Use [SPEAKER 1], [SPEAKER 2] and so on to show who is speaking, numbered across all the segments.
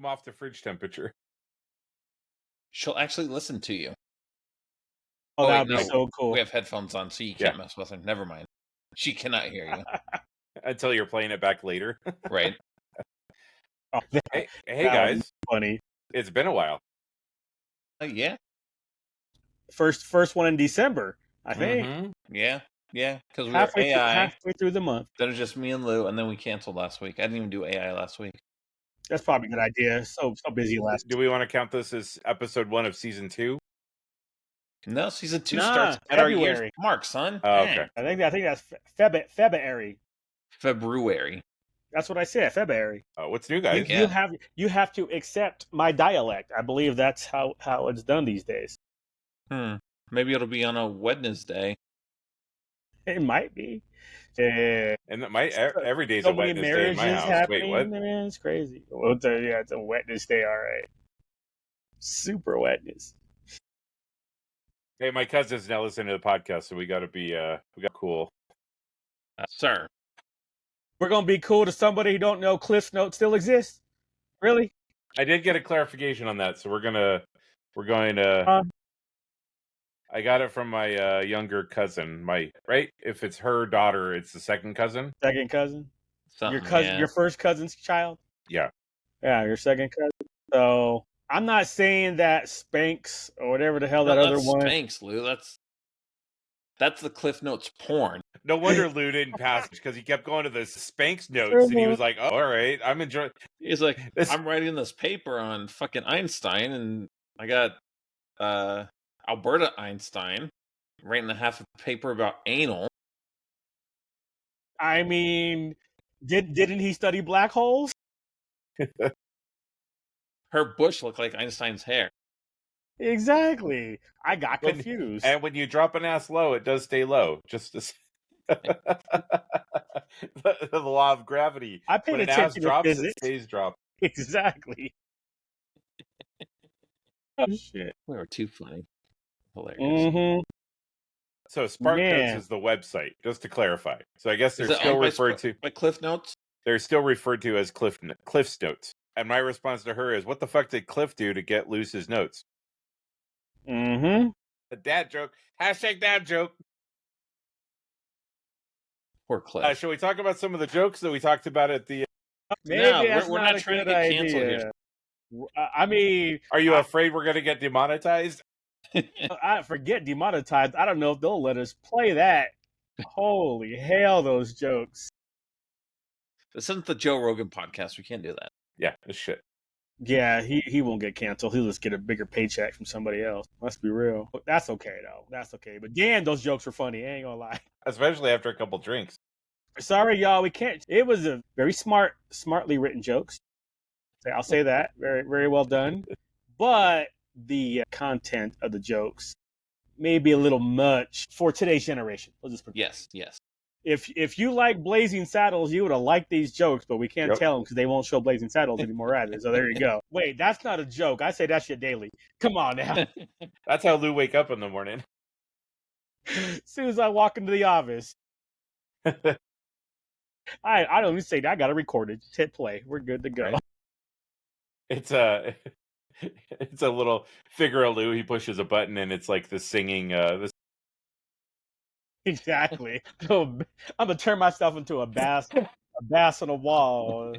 [SPEAKER 1] I'm off to fridge temperature.
[SPEAKER 2] She'll actually listen to you.
[SPEAKER 3] Oh, that would be so cool.
[SPEAKER 2] We have headphones on, so you can't mess with her. Never mind. She cannot hear you.
[SPEAKER 1] Until you're playing it back later.
[SPEAKER 2] Right.
[SPEAKER 1] Oh, hey guys.
[SPEAKER 3] Funny.
[SPEAKER 1] It's been a while.
[SPEAKER 2] Yeah.
[SPEAKER 3] First one in December, I think.
[SPEAKER 2] Mm-hmm. Yeah. Because we were AI.
[SPEAKER 3] Halfway through the month.
[SPEAKER 2] Then it was just me and Lou, and then we canceled last week. I didn't even do AI last week.
[SPEAKER 3] That's probably a good idea. So busy last.
[SPEAKER 1] Do we want to count this as episode 1 of season 2?
[SPEAKER 2] No, season 2 starts at our year's mark, son.
[SPEAKER 1] Oh, okay.
[SPEAKER 3] I think that's February.
[SPEAKER 2] February.
[SPEAKER 3] That's what I said. February.
[SPEAKER 1] Oh, what's new, guys?
[SPEAKER 3] You have to accept my dialect. I believe that's how it's done these days.
[SPEAKER 2] Maybe it'll be on a Wednesday.
[SPEAKER 3] It might be.
[SPEAKER 1] And every day's a Wednesday in my house.
[SPEAKER 3] Happening.
[SPEAKER 1] Wait, what?
[SPEAKER 3] Man, it's crazy. Well, it's a Wednesday. All right. Super wetness.
[SPEAKER 1] Hey, my cousin's now listening to the podcast, so we got to be cool.
[SPEAKER 2] Sir.
[SPEAKER 3] We're going to be cool to somebody who don't know Cliff Notes still exists? Really?
[SPEAKER 1] I did get a clarification on that, so we're going to I got it from my younger cousin, right? If it's her daughter, it's the second cousin.
[SPEAKER 3] Second cousin? Your cousin, your first cousin's child?
[SPEAKER 1] Yeah.
[SPEAKER 3] Yeah, your second cousin. So I'm not saying that Spanx or whatever the hell that other one.
[SPEAKER 2] Spanx, Lou. That's the Cliff Notes porn.
[SPEAKER 1] No wonder Lou didn't pass because he kept going to the Spanx notes and he was like, "Oh, all right, I'm enjoying."
[SPEAKER 2] He's like, "I'm writing this paper on fucking Einstein, and I got Alberta Einstein writing the half of the paper about anal."
[SPEAKER 3] I mean, didn't he study black holes?
[SPEAKER 2] Her bush looked like Einstein's hair.
[SPEAKER 3] Exactly. I got confused.
[SPEAKER 1] And when you drop an ass low, it does stay low. Just as the law of gravity.
[SPEAKER 3] I paid
[SPEAKER 1] when
[SPEAKER 3] attention
[SPEAKER 1] an ass drops,
[SPEAKER 3] to physics.
[SPEAKER 1] it stays dropped.
[SPEAKER 3] Exactly. Oh shit!
[SPEAKER 2] We were too funny. Hilarious.
[SPEAKER 3] Mm-hmm.
[SPEAKER 1] So Sparknotes is the website, just to clarify. So I guess they're still referred to
[SPEAKER 2] by Cliff Notes.
[SPEAKER 1] They're still referred to as Cliff's Notes. And my response to her is, "What the fuck did Cliff do to get Luce's notes?"
[SPEAKER 3] Mm-hmm.
[SPEAKER 1] A dad joke. Hashtag dad joke.
[SPEAKER 2] Poor Cliff.
[SPEAKER 1] Shall we talk about some of the jokes that we talked about at the...
[SPEAKER 2] we're not trying to get canceled here.
[SPEAKER 3] I mean...
[SPEAKER 1] Are you afraid we're going to get demonetized?
[SPEAKER 3] I forget demonetized. I don't know if they'll let us play that. Holy hell, those jokes.
[SPEAKER 2] This isn't the Joe Rogan podcast. We can't do that.
[SPEAKER 1] Yeah, this shit.
[SPEAKER 3] Yeah, he won't get canceled. He'll just get a bigger paycheck from somebody else. Let's be real. That's okay, though. That's okay. But damn, those jokes were funny. I ain't gonna lie.
[SPEAKER 1] Especially after a couple drinks.
[SPEAKER 3] Sorry, y'all. We can't. It was a very smartly written jokes. I'll say that. Very, very well done. But the content of the jokes may be a little much for today's generation. We'll just
[SPEAKER 2] yes.
[SPEAKER 3] If you like Blazing Saddles, you would have liked these jokes, but we can't tell them because they won't show Blazing Saddles anymore either. So there you go. Wait, that's not a joke. I say that shit daily. Come on now.
[SPEAKER 1] That's how Lou wake up in the morning.
[SPEAKER 3] As soon as I walk into the office. I don't even say that. I got it recorded. Just hit play. We're good to go.
[SPEAKER 1] Right. It's a little figure of Lou. He pushes a button and it's like the singing this.
[SPEAKER 3] Exactly. I'm gonna turn myself into a bass on a wall.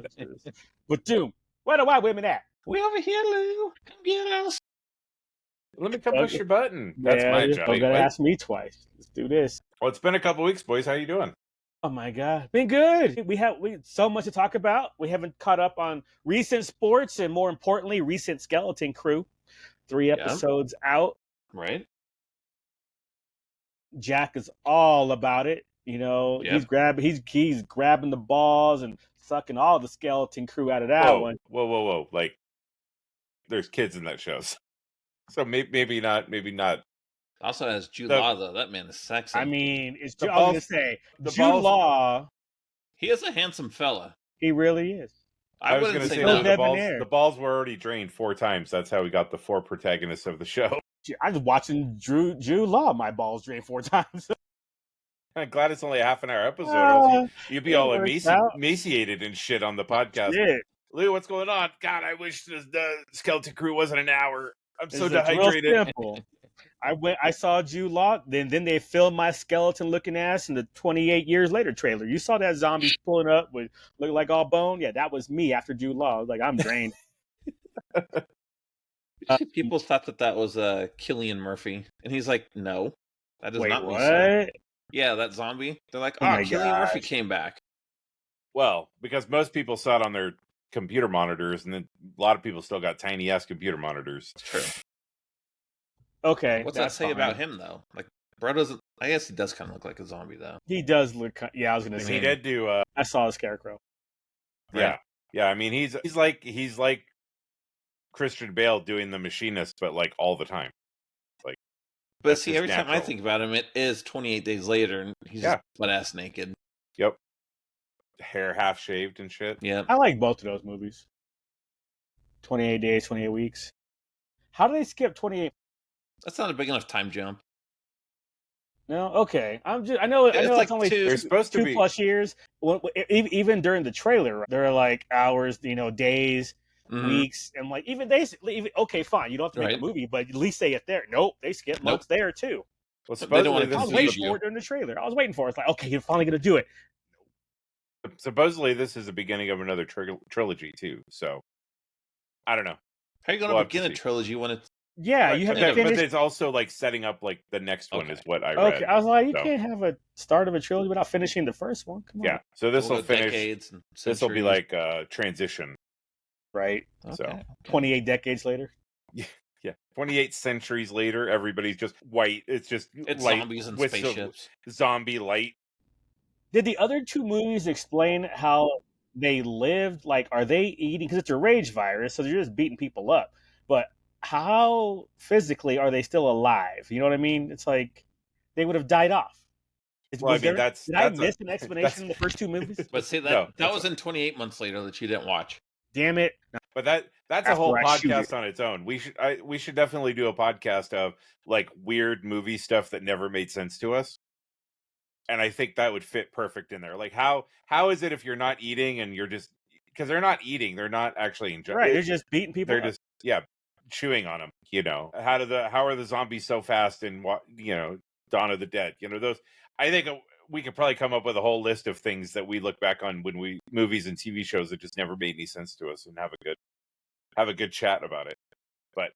[SPEAKER 3] But dude, where the white women at?
[SPEAKER 2] We over here, Lou. Come get us.
[SPEAKER 1] Let me come push your button. That's my job.
[SPEAKER 3] You're gonna ask me twice. Let's do this.
[SPEAKER 1] Well, it's been a couple weeks, boys. How you doing?
[SPEAKER 3] Oh my God, been good. We so much to talk about. We haven't caught up on recent sports and more importantly, recent Skeleton Crew. 3 episodes out.
[SPEAKER 2] Right.
[SPEAKER 3] Jack is all about it. You know, he's grabbing the balls and sucking all the Skeleton Crew out of that one.
[SPEAKER 1] Whoa. Like, there's kids in that show. So maybe not.
[SPEAKER 2] Also has Jude Law, though. That man is sexy.
[SPEAKER 3] I mean, I was going to say, Jude Law.
[SPEAKER 2] He is a handsome fella.
[SPEAKER 3] He really is.
[SPEAKER 1] I was going to say the balls were already drained 4 times. That's how we got the 4 protagonists of the show.
[SPEAKER 3] I was watching Jude Law. My balls drained 4 times.
[SPEAKER 1] I'm glad it's only a half an hour episode. You'd be all emaciated and shit on the podcast. Lou, what's going on? God, I wish the skeleton crew wasn't an hour. I'm so
[SPEAKER 3] It's real
[SPEAKER 1] dehydrated.
[SPEAKER 3] simple. I saw Jude Law, then they filmed my skeleton looking ass in the 28 years later trailer. You saw that zombie pulling up with looking like all bone? Yeah, that was me after Jude Law. I was like, I'm drained.
[SPEAKER 2] People thought that was Cillian Murphy, and he's like, no, that is
[SPEAKER 3] Wait,
[SPEAKER 2] not
[SPEAKER 3] what?
[SPEAKER 2] me, sir. Yeah, that zombie. They're like,
[SPEAKER 3] Oh my
[SPEAKER 2] Cillian Murphy
[SPEAKER 3] gosh.
[SPEAKER 2] came back.
[SPEAKER 1] Well, because most people saw it on their computer monitors, and then a lot of people still got tiny ass computer monitors.
[SPEAKER 2] It's true.
[SPEAKER 3] Okay,
[SPEAKER 2] What's that
[SPEAKER 3] that's
[SPEAKER 2] say
[SPEAKER 3] fine.
[SPEAKER 2] about him, though? Like, bro doesn't. I guess he does kind of look like a zombie, though.
[SPEAKER 3] He does look. Yeah, I was gonna
[SPEAKER 1] And
[SPEAKER 3] say.
[SPEAKER 1] he did do.
[SPEAKER 3] I saw a scarecrow.
[SPEAKER 1] Yeah, yeah. I mean, he's like Christian Bale doing The Machinist, but like all the time. Like,
[SPEAKER 2] But
[SPEAKER 1] that's
[SPEAKER 2] see,
[SPEAKER 1] just
[SPEAKER 2] every time I
[SPEAKER 1] natural.
[SPEAKER 2] think about him, it is 28 days later, and he's just butt ass naked.
[SPEAKER 1] Yep. Hair half shaved and shit.
[SPEAKER 2] Yeah.
[SPEAKER 3] I like both of those movies. 28 days, 28 weeks. How do they skip 28?
[SPEAKER 2] That's not a big enough time jump.
[SPEAKER 3] No, okay. I know
[SPEAKER 2] It's like
[SPEAKER 3] it's only
[SPEAKER 2] They're
[SPEAKER 1] supposed to
[SPEAKER 3] 2
[SPEAKER 1] be-
[SPEAKER 3] plus years. Even during the trailer, they're like hours, days,
[SPEAKER 2] Mhm.
[SPEAKER 3] weeks, and like even days. Okay, fine. You don't have to make
[SPEAKER 2] Right.
[SPEAKER 3] a movie, but at least say it there. Nope, they skip
[SPEAKER 2] Nope.
[SPEAKER 3] months there too.
[SPEAKER 1] Well,
[SPEAKER 2] They don't wanna
[SPEAKER 1] supposedly
[SPEAKER 3] I was
[SPEAKER 1] this
[SPEAKER 3] waiting
[SPEAKER 1] is
[SPEAKER 2] confuse
[SPEAKER 3] for it during the trailer. I was waiting for it. It's like, okay, you're finally gonna do it.
[SPEAKER 1] supposedly this is the beginning of another trilogy too. So I don't know.
[SPEAKER 2] How are you going
[SPEAKER 1] We'll
[SPEAKER 2] to
[SPEAKER 1] have to
[SPEAKER 2] begin a
[SPEAKER 1] see.
[SPEAKER 2] trilogy when it's
[SPEAKER 3] Yeah,
[SPEAKER 1] But-
[SPEAKER 3] you
[SPEAKER 1] but,
[SPEAKER 3] have to
[SPEAKER 1] but
[SPEAKER 3] finish.
[SPEAKER 1] it's also like setting up like the next one
[SPEAKER 2] Okay.
[SPEAKER 1] is what I read.
[SPEAKER 3] Okay, I was like, you
[SPEAKER 1] So,
[SPEAKER 3] can't have a start of a trilogy without finishing the first one. Come on,
[SPEAKER 1] yeah. So this
[SPEAKER 2] we'll
[SPEAKER 1] will
[SPEAKER 2] go
[SPEAKER 1] finish.
[SPEAKER 2] decades and
[SPEAKER 1] This will be
[SPEAKER 2] centuries?
[SPEAKER 1] like transition.
[SPEAKER 3] right?
[SPEAKER 2] Okay,
[SPEAKER 1] so,
[SPEAKER 2] okay.
[SPEAKER 3] 28 decades later.
[SPEAKER 1] Yeah. 28 centuries later, everybody's just white. It's just
[SPEAKER 2] It's
[SPEAKER 1] light
[SPEAKER 2] zombies and
[SPEAKER 1] with some
[SPEAKER 2] spaceships.
[SPEAKER 1] zombie light.
[SPEAKER 3] Did the other 2 movies explain how they lived? Like, are they eating? Because it's a rage virus, so they're just beating people up. But how physically are they still alive? You know what I mean? It's like they would have died off.
[SPEAKER 1] Well, I mean,
[SPEAKER 3] Did
[SPEAKER 1] that's
[SPEAKER 3] I
[SPEAKER 1] a-
[SPEAKER 3] miss an explanation in the first 2 movies?
[SPEAKER 2] But see,
[SPEAKER 1] No,
[SPEAKER 2] that
[SPEAKER 1] that's
[SPEAKER 2] was in 28 months later that you didn't watch.
[SPEAKER 3] Damn it!
[SPEAKER 1] But that's a
[SPEAKER 3] After
[SPEAKER 1] whole
[SPEAKER 3] I shoot
[SPEAKER 1] podcast on its own. We should definitely do a podcast of like weird movie stuff that never made sense to us. And I think that would fit perfect in there. Like how is it if you're not eating and you're just because they're not eating, they're not actually enjoying.
[SPEAKER 3] Right, they're just beating people
[SPEAKER 1] They're
[SPEAKER 3] up.
[SPEAKER 1] just chewing on them. How are the zombies so fast in Dawn of the Dead? Those. I think we could probably come up with a whole list of things that we look back on when we movies and TV shows that just never made any sense to us and have a good chat about it. But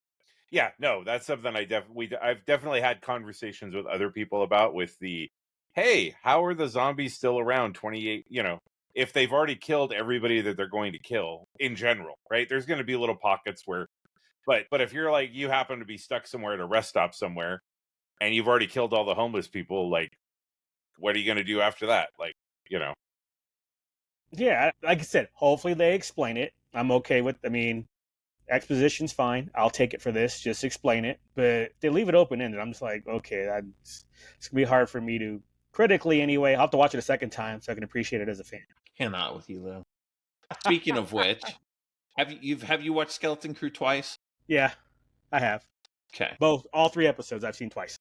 [SPEAKER 1] yeah, no, that's something I've definitely had conversations with other people about with the, hey, how are the zombies still around 28, if they've already killed everybody that they're going to kill in general, right? There's going to be little pockets where, but if you're like, you happen to be stuck somewhere at a rest stop somewhere and you've already killed all the homeless people, like, what are you going to do after that? Like,
[SPEAKER 3] Yeah, like I said, hopefully they explain it. I'm okay with. Exposition's fine. I'll take it for this. Just explain it. But they leave it open ended. I'm just like, okay, it's gonna be hard for me to critically anyway. I'll have to watch it a second time so I can appreciate it as a fan.
[SPEAKER 2] Cannot with you though. Speaking of which, have you watched Skeleton Crew twice?
[SPEAKER 3] Yeah, I have
[SPEAKER 2] Okay,
[SPEAKER 3] all 3 episodes I've seen twice.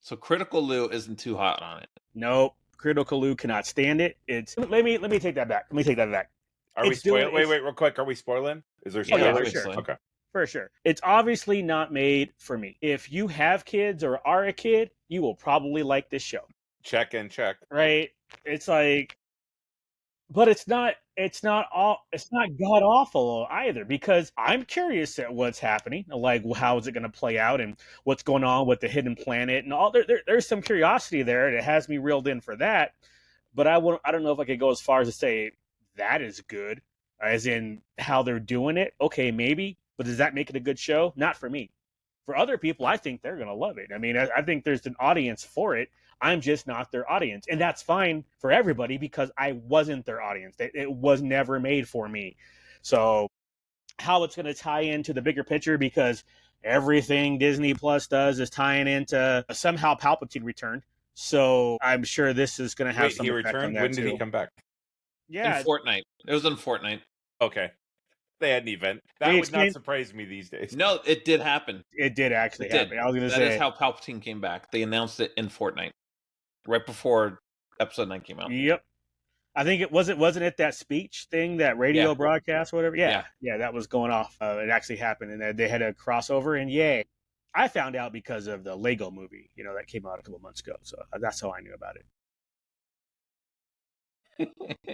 [SPEAKER 2] so Critical Lou isn't too hot on it.
[SPEAKER 3] Nope, Critical Lou cannot stand it. It's let me take that back.
[SPEAKER 1] are we
[SPEAKER 3] It's doing-
[SPEAKER 1] spoiling? Wait, real quick. Are we spoiling? Is there
[SPEAKER 3] Oh, yeah,
[SPEAKER 1] spoilers?
[SPEAKER 3] for sure.
[SPEAKER 2] obviously.
[SPEAKER 1] Okay.
[SPEAKER 3] For sure. It's obviously not made for me. If you have kids or are a kid, you will probably like this show.
[SPEAKER 1] Check and check.
[SPEAKER 3] Right? It's like, but it's not god awful either, because I'm curious at what's happening. Like, how is it going to play out and what's going on with the hidden planet and all. There's some curiosity there that has me reeled in for that. But I don't know if I could go as far as to say that is good, as in how they're doing it. Okay, maybe, but does that make it a good show? Not for me. For other people, I think they're going to love it. I think there's an audience for it. I'm just not their audience. And that's fine for everybody because I wasn't their audience. It was never made for me. So how it's going to tie into the bigger picture, because everything Disney Plus does is tying into somehow Palpatine returned. So I'm sure this is going to have
[SPEAKER 1] Wait,
[SPEAKER 3] some
[SPEAKER 1] he
[SPEAKER 3] effect on
[SPEAKER 1] returned?
[SPEAKER 3] that
[SPEAKER 1] When did
[SPEAKER 3] too.
[SPEAKER 1] he come back?
[SPEAKER 3] Yeah,
[SPEAKER 2] In Fortnite. It was in Fortnite.
[SPEAKER 1] Okay. They had an event. That
[SPEAKER 3] We
[SPEAKER 1] would
[SPEAKER 3] explained-
[SPEAKER 1] not surprise me these days.
[SPEAKER 2] No, it did happen.
[SPEAKER 3] it did actually
[SPEAKER 2] It did.
[SPEAKER 3] happen. I was going to
[SPEAKER 2] That is
[SPEAKER 3] say,
[SPEAKER 2] how Palpatine came back. They announced it in Fortnite right before Episode 9 came out.
[SPEAKER 3] yep. I think wasn't it that speech thing, that radio broadcast, or whatever. Yeah, that was going off. It actually happened, and they had a crossover. And yay, I found out because of the Lego movie, that came out a couple months ago. So that's how I knew about it.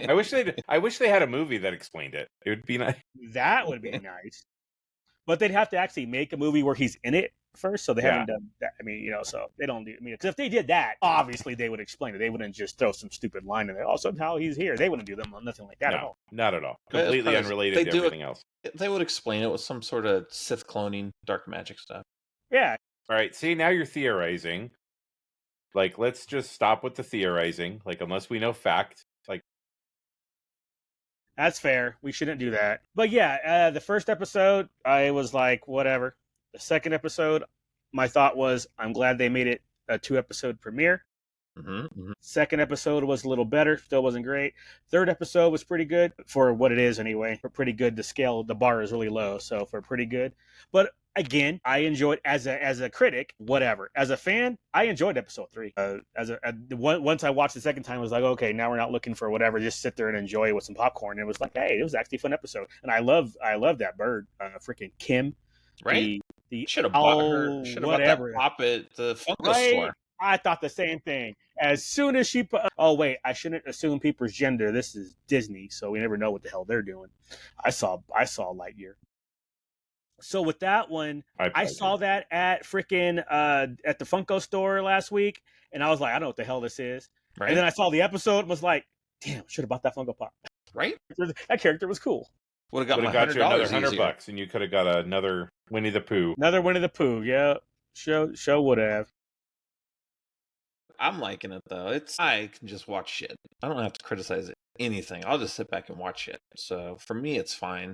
[SPEAKER 1] I wish they had a movie that explained it. It would be nice.
[SPEAKER 3] That would be nice. But they'd have to actually make a movie where he's in it first, so they haven't done that. I mean, so they don't do. I mean, because if they did that, obviously they would explain it. They wouldn't just throw some stupid line in there. Oh, somehow he's here. They wouldn't do them nothing like that at all.
[SPEAKER 1] Not at all. Completely unrelated to everything else.
[SPEAKER 2] They would explain it with some sort of Sith cloning, dark magic stuff.
[SPEAKER 3] Yeah.
[SPEAKER 1] All right. See, now you're theorizing. Like, let's just stop with the theorizing. Like, unless we know fact. Like,
[SPEAKER 3] that's fair. We shouldn't do that. But yeah, the first episode, I was like, whatever. The second episode, my thought was, I'm glad they made it a 2-episode premiere. Second episode was a little better. Still wasn't great. Third episode was pretty good for what it is anyway. For pretty good, the bar is really low. So for pretty good. But again, I enjoyed as a critic, whatever. As a fan, I enjoyed episode 3. Once I watched the second time, I was like, okay, now we're not looking for whatever. Just sit there and enjoy it with some popcorn. And it was like, hey, it was actually a fun episode. And I love that bird, freaking Kim.
[SPEAKER 2] Right? The should have bought her. Should have bought that pop at the Funko store.
[SPEAKER 3] I thought the same thing. As soon as she put, oh wait, I shouldn't assume people's gender. This is Disney, so we never know what the hell they're doing. I saw Lightyear. So with that one, I saw that at freaking at the Funko store last week, and I was like, I don't know what the hell this is. Right. And then I saw the episode and was like, damn, should have bought that Funko Pop.
[SPEAKER 2] Right?
[SPEAKER 3] That character was cool.
[SPEAKER 2] Would have got
[SPEAKER 1] you another $100, and you could have got another Winnie the Pooh.
[SPEAKER 3] Another Winnie the Pooh, yeah. Show would have.
[SPEAKER 2] I'm liking it though. I can just watch shit. I don't have to criticize anything. I'll just sit back and watch it. So for me, it's fine.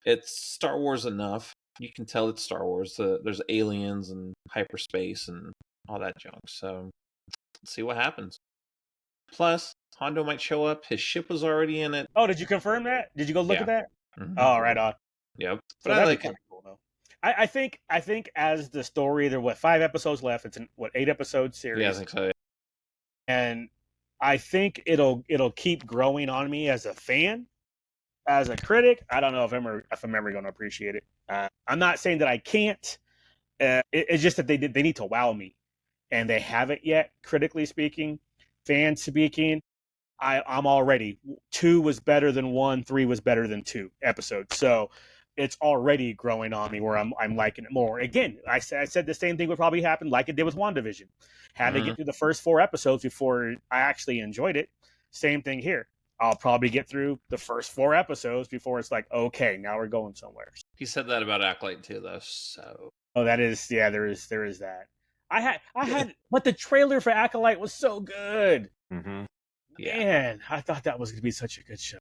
[SPEAKER 2] It's Star Wars enough. You can tell it's Star Wars. There's aliens and hyperspace and all that junk. So let's see what happens. Plus, Hondo might show up. His ship was already in it.
[SPEAKER 3] Oh, did you confirm that? Did you go look at that? Mm-hmm. Oh, right on.
[SPEAKER 2] Yep.
[SPEAKER 3] But I like it. Cool, though. I think as the story, there are 5 episodes left. It's an 8-episode series.
[SPEAKER 2] Yeah, I think so.
[SPEAKER 3] And I think it'll keep growing on me as a fan. As a critic, I don't know if I'm ever going to appreciate it. I'm not saying that I can't. It's just that they need to wow me, and they haven't yet. Critically speaking, fan speaking, I'm already 2 was better than 1, 3 was better than 2 episodes. So it's already growing on me where I'm liking it more. Again, I said the same thing would probably happen like it did with WandaVision. Had to get through the first 4 episodes before I actually enjoyed it. Same thing here. I'll probably get through the first 4 episodes before it's like, okay, now we're going somewhere.
[SPEAKER 2] He said that about Acolyte too, though. So
[SPEAKER 3] that is, yeah, there is that. I had, but the trailer for Acolyte was so good.
[SPEAKER 1] Mm-hmm.
[SPEAKER 2] Yeah.
[SPEAKER 3] Man, I thought that was going to be such a good show.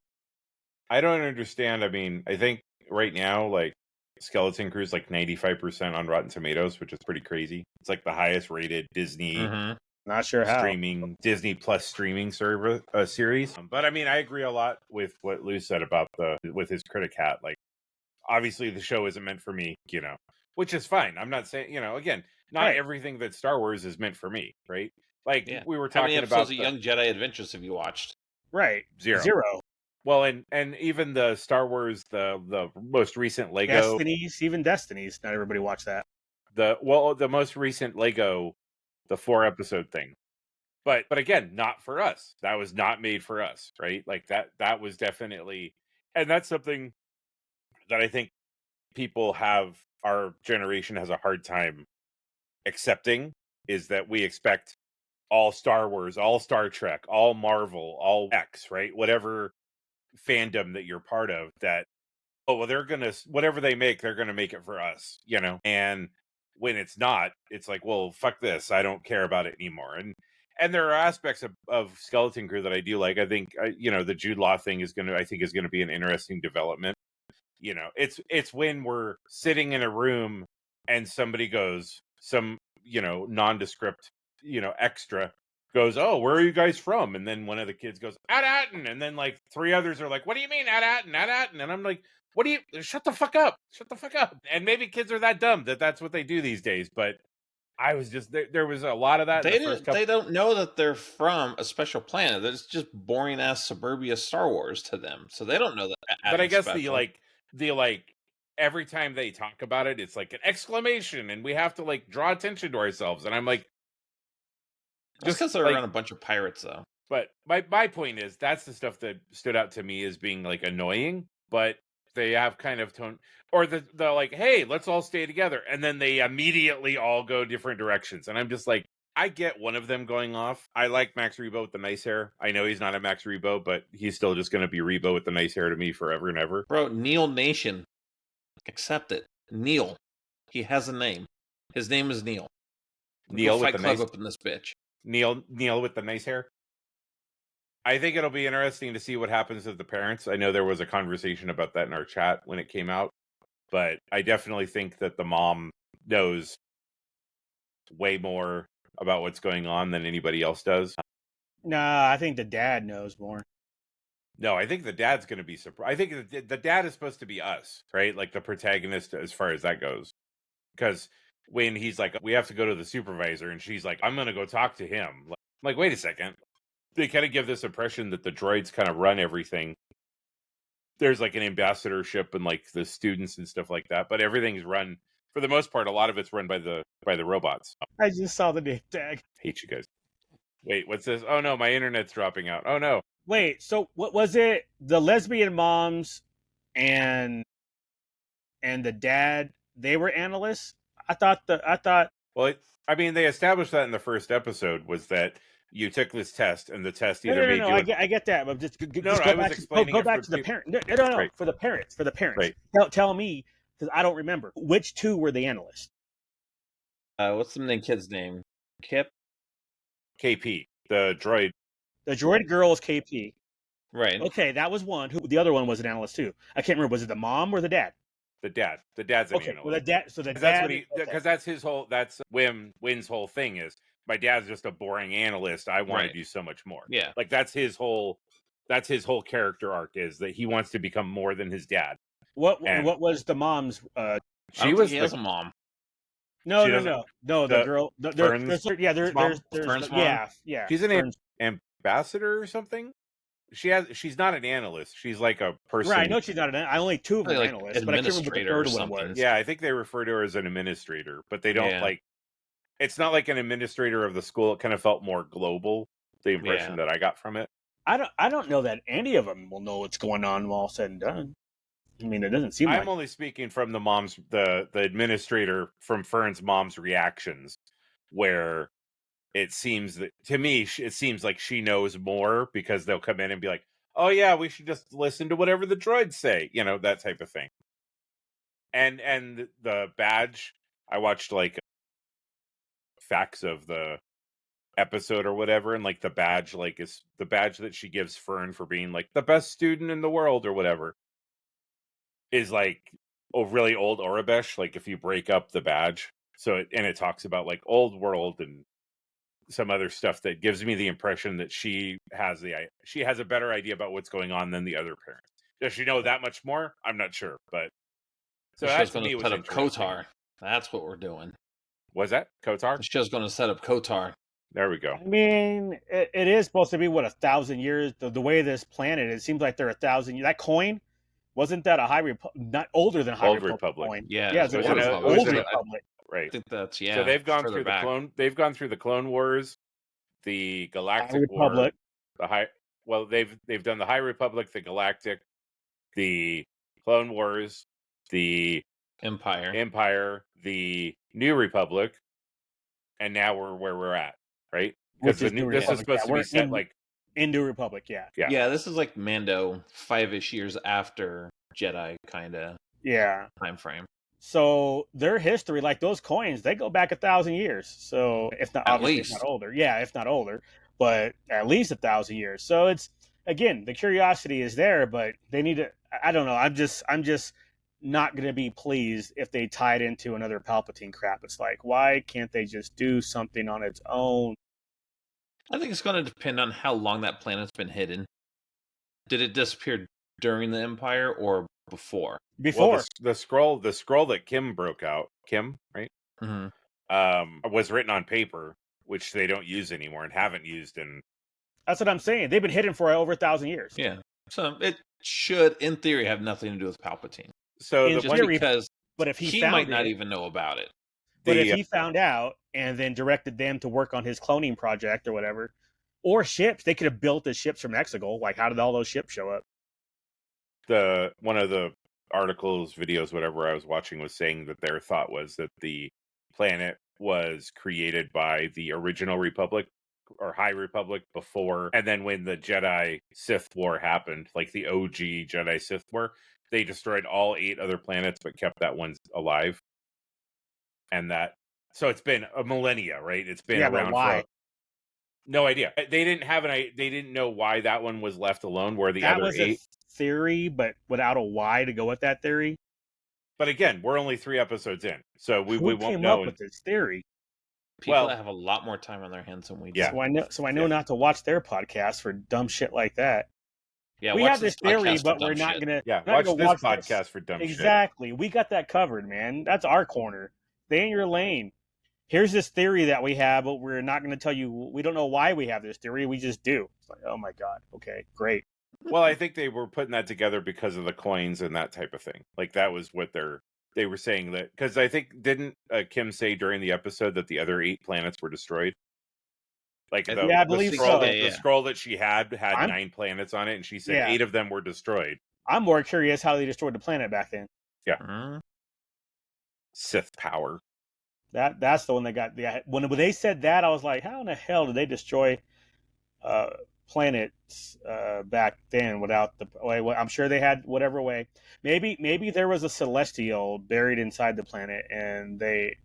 [SPEAKER 1] I don't understand. I mean, I think right now, like, Skeleton Crew's like 95% on Rotten Tomatoes, which is pretty crazy. It's like the highest rated Disney
[SPEAKER 3] not sure how
[SPEAKER 1] streaming Disney Plus streaming service series. But I mean, I agree a lot with what Lou said about with his critic hat. Like, obviously the show isn't meant for me, which is fine. I'm not saying, again, not everything that Star Wars is meant for me, right? Like we were talking about.
[SPEAKER 2] How many episodes of Young Jedi Adventures have you watched?
[SPEAKER 3] Right,
[SPEAKER 1] 0. Well, and even the Star Wars, the most recent Lego
[SPEAKER 3] Destinies. Not everybody watched that.
[SPEAKER 1] The most recent Lego, the 4-episode thing. But again, not for us. That was not made for us, right? Like that was definitely, and that's something that I think our generation has a hard time accepting, is that we expect all Star Wars, all Star Trek, all Marvel, all X, right? Whatever fandom that you're part of, that they're gonna, whatever they make, they're gonna make it for us, and when it's not, it's like, well, fuck this, I don't care about it anymore. And there are aspects of Skeleton Crew that I do like. I think the Jude Law thing is gonna be an interesting development. It's when we're sitting in a room and somebody goes, some nondescript extra goes, oh, where are you guys from? And then one of the kids goes, At-Atten. And then like 3 others are like, what do you mean At-Atten? At-Atten? And I'm like, shut the fuck up. And maybe kids are that dumb that's what they do these days. But I was just there was a lot of that in the first couple.
[SPEAKER 2] They don't know that they're from a special planet. It's just boring ass suburbia Star Wars to them. So they don't know that.
[SPEAKER 1] But I guess
[SPEAKER 2] special.
[SPEAKER 1] the every time they talk about it, it's like an exclamation, and we have to like draw attention to ourselves. And I'm like,
[SPEAKER 2] just because they're around a bunch of pirates, though.
[SPEAKER 1] But my point is that's the stuff that stood out to me as being like annoying. But they have kind of tone, or the like, hey, let's all stay together, and then they immediately all go different directions, and I'm just like, I get one of them going off. I like Max Rebo with the nice hair. I know he's not a Max Rebo, but he's still just going to be Rebo with the nice hair to me forever and ever.
[SPEAKER 2] Bro, Neil Nation, accept it. Neil, he has a name. His name is Neil.
[SPEAKER 1] Neil with
[SPEAKER 2] Fight
[SPEAKER 1] the
[SPEAKER 2] Club
[SPEAKER 1] nice
[SPEAKER 2] up in this bitch.
[SPEAKER 1] Neil with the nice hair. I think it'll be interesting to see what happens with the parents. I know there was a conversation about that in our chat when it came out, but I definitely think that the mom knows way more about what's going on than anybody else does.
[SPEAKER 3] Nah, I think the dad knows more.
[SPEAKER 1] No, I think the dad's going to be surprised. I think the dad is supposed to be us, right? Like the protagonist as far as that goes. Because when he's like, we have to go to the supervisor, and she's like, I'm going to go talk to him. I'm like, wait a second. They kind of give this impression that the droids kind of run everything. There's like an ambassadorship and like the students and stuff like that, but everything's run for the most part. A lot of it's run by the robots.
[SPEAKER 3] I just saw the name tag.
[SPEAKER 1] Hate you guys. Wait, what's this? Oh no, my internet's dropping out. Oh no.
[SPEAKER 3] Wait, so what was it? The lesbian moms and the dad, they were analysts? I thought.
[SPEAKER 1] Well, I mean, they established that in the first episode was that you took this test, and the test either made you.
[SPEAKER 3] I get that, but just
[SPEAKER 1] I
[SPEAKER 3] go
[SPEAKER 1] was
[SPEAKER 3] back,
[SPEAKER 1] explaining.
[SPEAKER 3] Go back to the parent. No,
[SPEAKER 1] Right.
[SPEAKER 3] for the parents.
[SPEAKER 1] Right.
[SPEAKER 3] Tell me, because I don't remember which two were the analysts.
[SPEAKER 2] What's the kid's name? Kip.
[SPEAKER 1] KP, the droid.
[SPEAKER 3] The droid girl is KP.
[SPEAKER 2] Right.
[SPEAKER 3] Okay, that was one. Who the other one was an analyst too. I can't remember. Was it the mom or the dad?
[SPEAKER 1] The dad. The dad's an
[SPEAKER 3] okay.
[SPEAKER 1] analyst.
[SPEAKER 3] Well, the dad. So the
[SPEAKER 1] that's
[SPEAKER 3] dad.
[SPEAKER 1] What he because that's his whole. That's Wynn's whole thing is. My dad's just a boring analyst. I want to do so much more.
[SPEAKER 2] Yeah.
[SPEAKER 1] Like that's his whole character arc is that he wants to become more than his dad.
[SPEAKER 3] What was the mom's?
[SPEAKER 2] He has a mom.
[SPEAKER 3] No. The girl. There's
[SPEAKER 2] Fern's mom?
[SPEAKER 3] Yeah.
[SPEAKER 1] She's an ambassador or something. She's not an analyst. She's like a person.
[SPEAKER 3] Right. I know she's not I only two of them are analysts, but I can't remember what the third one was.
[SPEAKER 1] Yeah, I think they refer to her as an administrator, but they don't like. It's not like an administrator of the school. It kind of felt more global. The impression that I got from it.
[SPEAKER 3] I don't know that any of them will know what's going on all said and done. I mean, it doesn't seem.
[SPEAKER 1] I'm only speaking from the administrator from Fern's mom's reactions, where it seems that to me it seems like she knows more because they'll come in and be like, "Oh yeah, we should just listen to whatever the droids say," that type of thing. And the badge, I watched like facts of the episode or whatever, and like the badge is the badge that she gives Fern for being like the best student in the world or whatever is like really old Orabesh, like if you break up the badge. So it talks about like old world and some other stuff that gives me the impression that she has a better idea about what's going on than the other parents. Does she know that much more? I'm not sure, but
[SPEAKER 2] so that's going to set up KOTOR. That's what we're doing.
[SPEAKER 1] Was that KOTOR?
[SPEAKER 2] The show's going to set up KOTOR.
[SPEAKER 1] There we go.
[SPEAKER 3] I mean, it is supposed to be 1,000 years. The way this planet, it seems like they're 1,000 years. That coin, wasn't that a not older than High Republic coin?
[SPEAKER 2] Yeah,
[SPEAKER 3] it was an old Republic.
[SPEAKER 1] Right.
[SPEAKER 2] I think that's
[SPEAKER 1] So they've gone through They've gone through the Clone Wars, the Galactic War, they've done the High Republic, the Galactic, the Clone Wars, the Empire, the New Republic, and now we're where we're at, right? Because this is supposed to be set
[SPEAKER 3] in New Republic, yeah.
[SPEAKER 2] Yeah, this is like Mando, 5-ish years after Jedi kind of time frame.
[SPEAKER 3] So their history, like those coins, they go back 1,000 years. So if not, obviously if not older, if not older, but at least 1,000 years. So it's again, the curiosity is there, but they need to. I don't know. I'm just not going to be pleased if they tie it into another Palpatine crap. It's like, why can't they just do something on its own?
[SPEAKER 2] I think it's going to depend on how long that planet's been hidden. Did it disappear during the Empire or before?
[SPEAKER 3] Before.
[SPEAKER 1] Well, the scroll that Kim broke out. Kim, right?
[SPEAKER 2] Mm-hmm.
[SPEAKER 1] was written on paper, which they don't use anymore and haven't used in.
[SPEAKER 3] That's what I'm saying. They've been hidden for over 1,000 years.
[SPEAKER 2] Yeah. So it should, in theory, have nothing to do with Palpatine.
[SPEAKER 1] So
[SPEAKER 3] In
[SPEAKER 1] the
[SPEAKER 2] Just
[SPEAKER 3] theory,
[SPEAKER 2] because
[SPEAKER 3] but if he
[SPEAKER 2] he
[SPEAKER 3] found
[SPEAKER 2] might not
[SPEAKER 3] it-
[SPEAKER 2] even know about it.
[SPEAKER 3] But if he found out and then directed them to work on his cloning project or whatever, or ships, they could have built the ships from Exegol. Like, how did all those ships show up?
[SPEAKER 1] one of the articles, videos, whatever I was watching was saying that their thought was that the planet was created by the original Republic or High Republic before, and then when the Jedi Sith War happened, like the OG Jedi Sith War, they destroyed all 8 other planets but kept that one alive. And that, so it's been a millennia, right? It's been
[SPEAKER 3] But
[SPEAKER 1] around
[SPEAKER 3] why?
[SPEAKER 1] for no idea. They didn't know why that one was left alone, where the
[SPEAKER 3] That
[SPEAKER 1] other
[SPEAKER 3] was
[SPEAKER 1] 8.
[SPEAKER 3] a theory, but without a why to go with that theory.
[SPEAKER 1] But again, we're only 3 episodes in, so we
[SPEAKER 3] Who
[SPEAKER 1] won't
[SPEAKER 3] came
[SPEAKER 1] know.
[SPEAKER 3] up with this theory?
[SPEAKER 2] People
[SPEAKER 1] Well-
[SPEAKER 2] have a lot more time on their hands than we do.
[SPEAKER 1] Yeah.
[SPEAKER 3] So I know not to watch their podcast for dumb shit like that.
[SPEAKER 2] Yeah,
[SPEAKER 3] We
[SPEAKER 2] watch
[SPEAKER 3] have this theory,
[SPEAKER 2] podcast for
[SPEAKER 3] but
[SPEAKER 2] dumb
[SPEAKER 3] we're not
[SPEAKER 2] shit.
[SPEAKER 3] gonna.
[SPEAKER 1] Yeah,
[SPEAKER 3] we're not
[SPEAKER 1] watch
[SPEAKER 3] gonna
[SPEAKER 1] this
[SPEAKER 3] watch
[SPEAKER 1] podcast for dumb shit.
[SPEAKER 3] Exactly. We got that covered, man. That's our corner. Stay in your lane. Here's this theory that we have, but we're not going to tell you. We don't know why we have this theory. We just do. It's like, oh my god. Okay, great.
[SPEAKER 1] Well, I think they were putting that together because of the coins and that type of thing. Like that was what they were saying, that because I think didn't Kim say during the episode that the other 8 planets were destroyed? Like
[SPEAKER 2] I
[SPEAKER 3] Yeah, I believe
[SPEAKER 1] scroll,
[SPEAKER 3] so.
[SPEAKER 1] the scroll that she had
[SPEAKER 3] I'm-
[SPEAKER 1] 9 planets on it, and she said
[SPEAKER 3] Yeah.
[SPEAKER 1] 8 of them were destroyed.
[SPEAKER 3] I'm more curious how they destroyed the planet back then.
[SPEAKER 2] Mhm.
[SPEAKER 1] Sith power.
[SPEAKER 3] That's the one that got when they said that, I was like, how in the hell did they destroy planets back then without the way? I'm sure they had whatever way. Maybe there was a celestial buried inside the planet, and they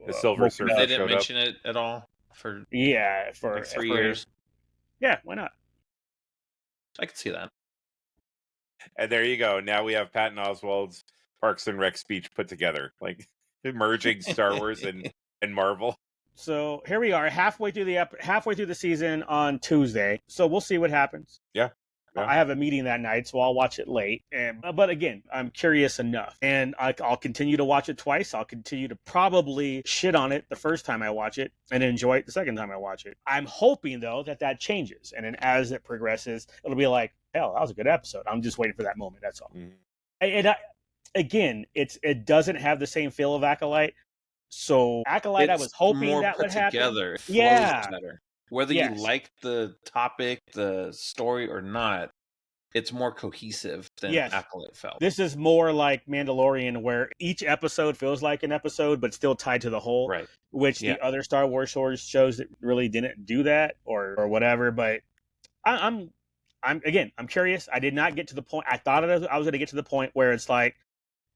[SPEAKER 1] The Silver
[SPEAKER 3] woke it
[SPEAKER 1] Surfer
[SPEAKER 3] up.
[SPEAKER 2] They didn't
[SPEAKER 1] showed up.
[SPEAKER 2] mention it at all for
[SPEAKER 3] for
[SPEAKER 2] like 3
[SPEAKER 3] for-
[SPEAKER 2] years.
[SPEAKER 3] Yeah, why not?
[SPEAKER 2] I could see that.
[SPEAKER 1] And there you go. Now we have Patton Oswalt's Parks and Rec speech put together, like merging Star Wars and Marvel.
[SPEAKER 3] So here we are, halfway through the season on Tuesday. So we'll see what happens.
[SPEAKER 1] Yeah.
[SPEAKER 3] I have a meeting that night, so I'll watch it late. But again, I'm curious enough, and I'll continue to watch it twice. I'll continue to probably shit on it the first time I watch it, and enjoy it the second time I watch it. I'm hoping though that changes, and then as it progresses, it'll be like, hell, that was a good episode. I'm just waiting for that moment. That's all. Again, it doesn't have the same feel of Acolyte. So Acolyte, I was hoping
[SPEAKER 2] more
[SPEAKER 3] that
[SPEAKER 2] put
[SPEAKER 3] would happen.
[SPEAKER 2] together. It flows
[SPEAKER 3] Yeah.
[SPEAKER 2] better. Whether
[SPEAKER 3] Yes.
[SPEAKER 2] you like the topic, the story, or not, it's more cohesive than
[SPEAKER 3] Yes.
[SPEAKER 2] Acolyte felt.
[SPEAKER 3] This is more like Mandalorian, where each episode feels like an episode, but still tied to the whole.
[SPEAKER 2] Right.
[SPEAKER 3] Which
[SPEAKER 2] Yeah.
[SPEAKER 3] the other Star Wars shows that really didn't do that, or whatever. But I'm curious. I did not get to the point. I thought I was going to get to the point where it's like,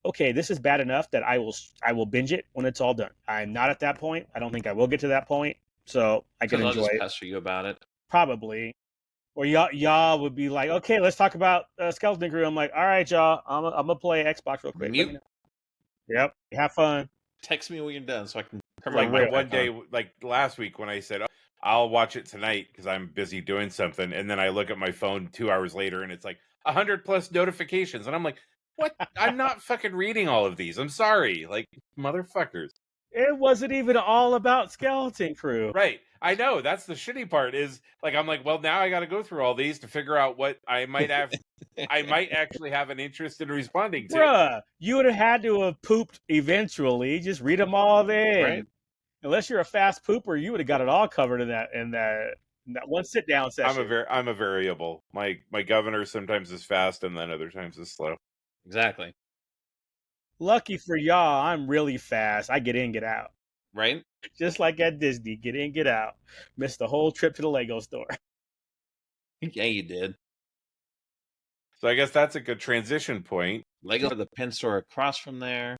[SPEAKER 3] okay, this is bad enough that I will binge it when it's all done. I'm not at that point. I don't think I will get to that point, so I can
[SPEAKER 2] I'll
[SPEAKER 3] enjoy
[SPEAKER 2] just
[SPEAKER 3] it.
[SPEAKER 2] pester you about it.
[SPEAKER 3] Probably. Or y'all would be like, okay, let's talk about Skeleton Crew. I'm like, all right, y'all, I'm gonna play Xbox real quick. Let me
[SPEAKER 2] Mute.
[SPEAKER 3] know. Yep, have fun.
[SPEAKER 2] Text me when you're done so I can turn
[SPEAKER 1] Like
[SPEAKER 2] my
[SPEAKER 1] my
[SPEAKER 2] mic
[SPEAKER 1] one
[SPEAKER 2] back
[SPEAKER 1] day,
[SPEAKER 2] on.
[SPEAKER 1] like last week when I said, "Oh, I'll watch it tonight because I'm busy doing something," and then I look at my phone 2 hours later and it's like 100+ notifications, and I'm like, what? I'm not fucking reading all of these. I'm sorry. Like, motherfuckers.
[SPEAKER 3] It wasn't even all about Skeleton Crew.
[SPEAKER 1] Right. I know. That's the shitty part is like, I'm like, well, now I got to go through all these to figure out what I might have. I might actually have an interest in responding to.
[SPEAKER 3] Bruh, you would have had to have pooped eventually. Just read them all then.
[SPEAKER 2] Right.
[SPEAKER 3] Unless you're a fast pooper, you would have got it all covered in that one sit down session.
[SPEAKER 1] I'm a variable. My governor sometimes is fast and then other times is slow.
[SPEAKER 2] Exactly.
[SPEAKER 3] Lucky for y'all, I'm really fast. I get in, get out.
[SPEAKER 2] Right?
[SPEAKER 3] Just like at Disney, get in, get out. Missed the whole trip to the Lego store.
[SPEAKER 2] Yeah, you did.
[SPEAKER 1] So I guess that's a good transition point.
[SPEAKER 2] Lego the pen store across from there.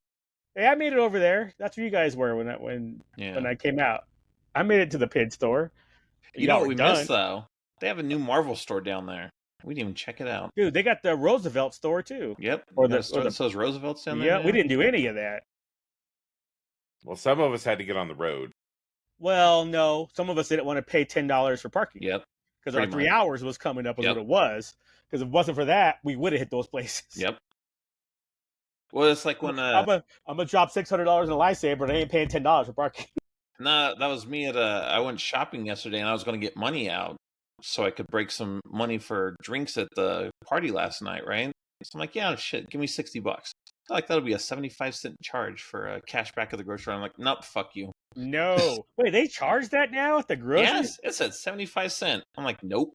[SPEAKER 3] Hey, I made it over there. That's where you guys were when
[SPEAKER 2] Yeah.
[SPEAKER 3] I came out. I made it to the pin store.
[SPEAKER 2] You know
[SPEAKER 3] Y'all
[SPEAKER 2] what
[SPEAKER 3] were
[SPEAKER 2] we
[SPEAKER 3] done.
[SPEAKER 2] missed though? They have a new Marvel store down there. We didn't even check it out.
[SPEAKER 3] Dude, they got the Roosevelt store too.
[SPEAKER 2] Yep.
[SPEAKER 3] Or
[SPEAKER 2] Or
[SPEAKER 3] the-
[SPEAKER 2] the store
[SPEAKER 3] or the-
[SPEAKER 2] that sells Roosevelt's down there.
[SPEAKER 3] Yeah, we
[SPEAKER 2] now?
[SPEAKER 3] didn't do any of that.
[SPEAKER 1] Well, some of us had to get on the road.
[SPEAKER 3] Well, no, some of us didn't want to pay $10 for parking.
[SPEAKER 2] Yep.
[SPEAKER 3] Because our
[SPEAKER 2] pretty
[SPEAKER 3] 3
[SPEAKER 2] much.
[SPEAKER 3] hours was coming up, was
[SPEAKER 2] Yep.
[SPEAKER 3] what it was. Because if it wasn't for that, we would have hit those places.
[SPEAKER 2] Yep. Well, it's like when
[SPEAKER 3] I'm gonna drop $600 in a lightsaber, and I ain't paying $10 for parking.
[SPEAKER 2] No, that was me I went shopping yesterday and I was going to get money out so I could break some money for drinks at the party last night, right? So I'm like, yeah, shit, give me $60. Like that'll be a 75-cent charge for a cash back at the grocery store. I'm like, nope, fuck you.
[SPEAKER 3] No. Wait, they charge that now at the grocery?
[SPEAKER 2] Yes, it said 75 cents. I'm like, nope.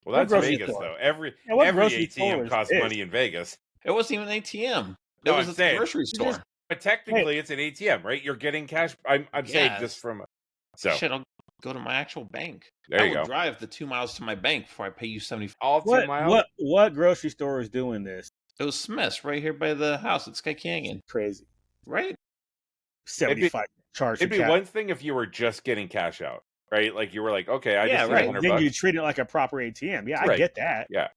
[SPEAKER 1] Well,
[SPEAKER 3] What
[SPEAKER 1] that's
[SPEAKER 3] grocery
[SPEAKER 1] Vegas
[SPEAKER 3] store?
[SPEAKER 1] though. Every
[SPEAKER 3] Yeah, what
[SPEAKER 1] every
[SPEAKER 3] grocery store
[SPEAKER 1] ATM
[SPEAKER 3] is
[SPEAKER 1] costs
[SPEAKER 3] this?
[SPEAKER 1] money in Vegas.
[SPEAKER 2] It wasn't even an ATM. It
[SPEAKER 1] No,
[SPEAKER 2] was
[SPEAKER 1] I'm
[SPEAKER 2] at the
[SPEAKER 1] saying,
[SPEAKER 2] grocery store.
[SPEAKER 1] but technically it's an ATM, right? You're getting cash. I'm saying just
[SPEAKER 2] Yes.
[SPEAKER 1] from so
[SPEAKER 2] Shit, I'll go to my actual bank.
[SPEAKER 1] there
[SPEAKER 2] I
[SPEAKER 1] you
[SPEAKER 2] will
[SPEAKER 1] go.
[SPEAKER 2] drive the 2 miles to my bank before I pay you 75.
[SPEAKER 1] All 2 miles.
[SPEAKER 3] What grocery store is doing this?
[SPEAKER 2] It was Smith's right here by the house at Sky Canyon,
[SPEAKER 3] Crazy.
[SPEAKER 2] right?
[SPEAKER 3] 75 charge for
[SPEAKER 1] It'd be
[SPEAKER 3] cash.
[SPEAKER 1] one thing if you were just getting cash out, right? Like you were like, okay, I
[SPEAKER 2] Yeah,
[SPEAKER 1] just need
[SPEAKER 2] right.
[SPEAKER 1] $100.
[SPEAKER 3] Then you treat it like a proper ATM. Yeah, I
[SPEAKER 1] Right.
[SPEAKER 3] get that.
[SPEAKER 1] Yeah,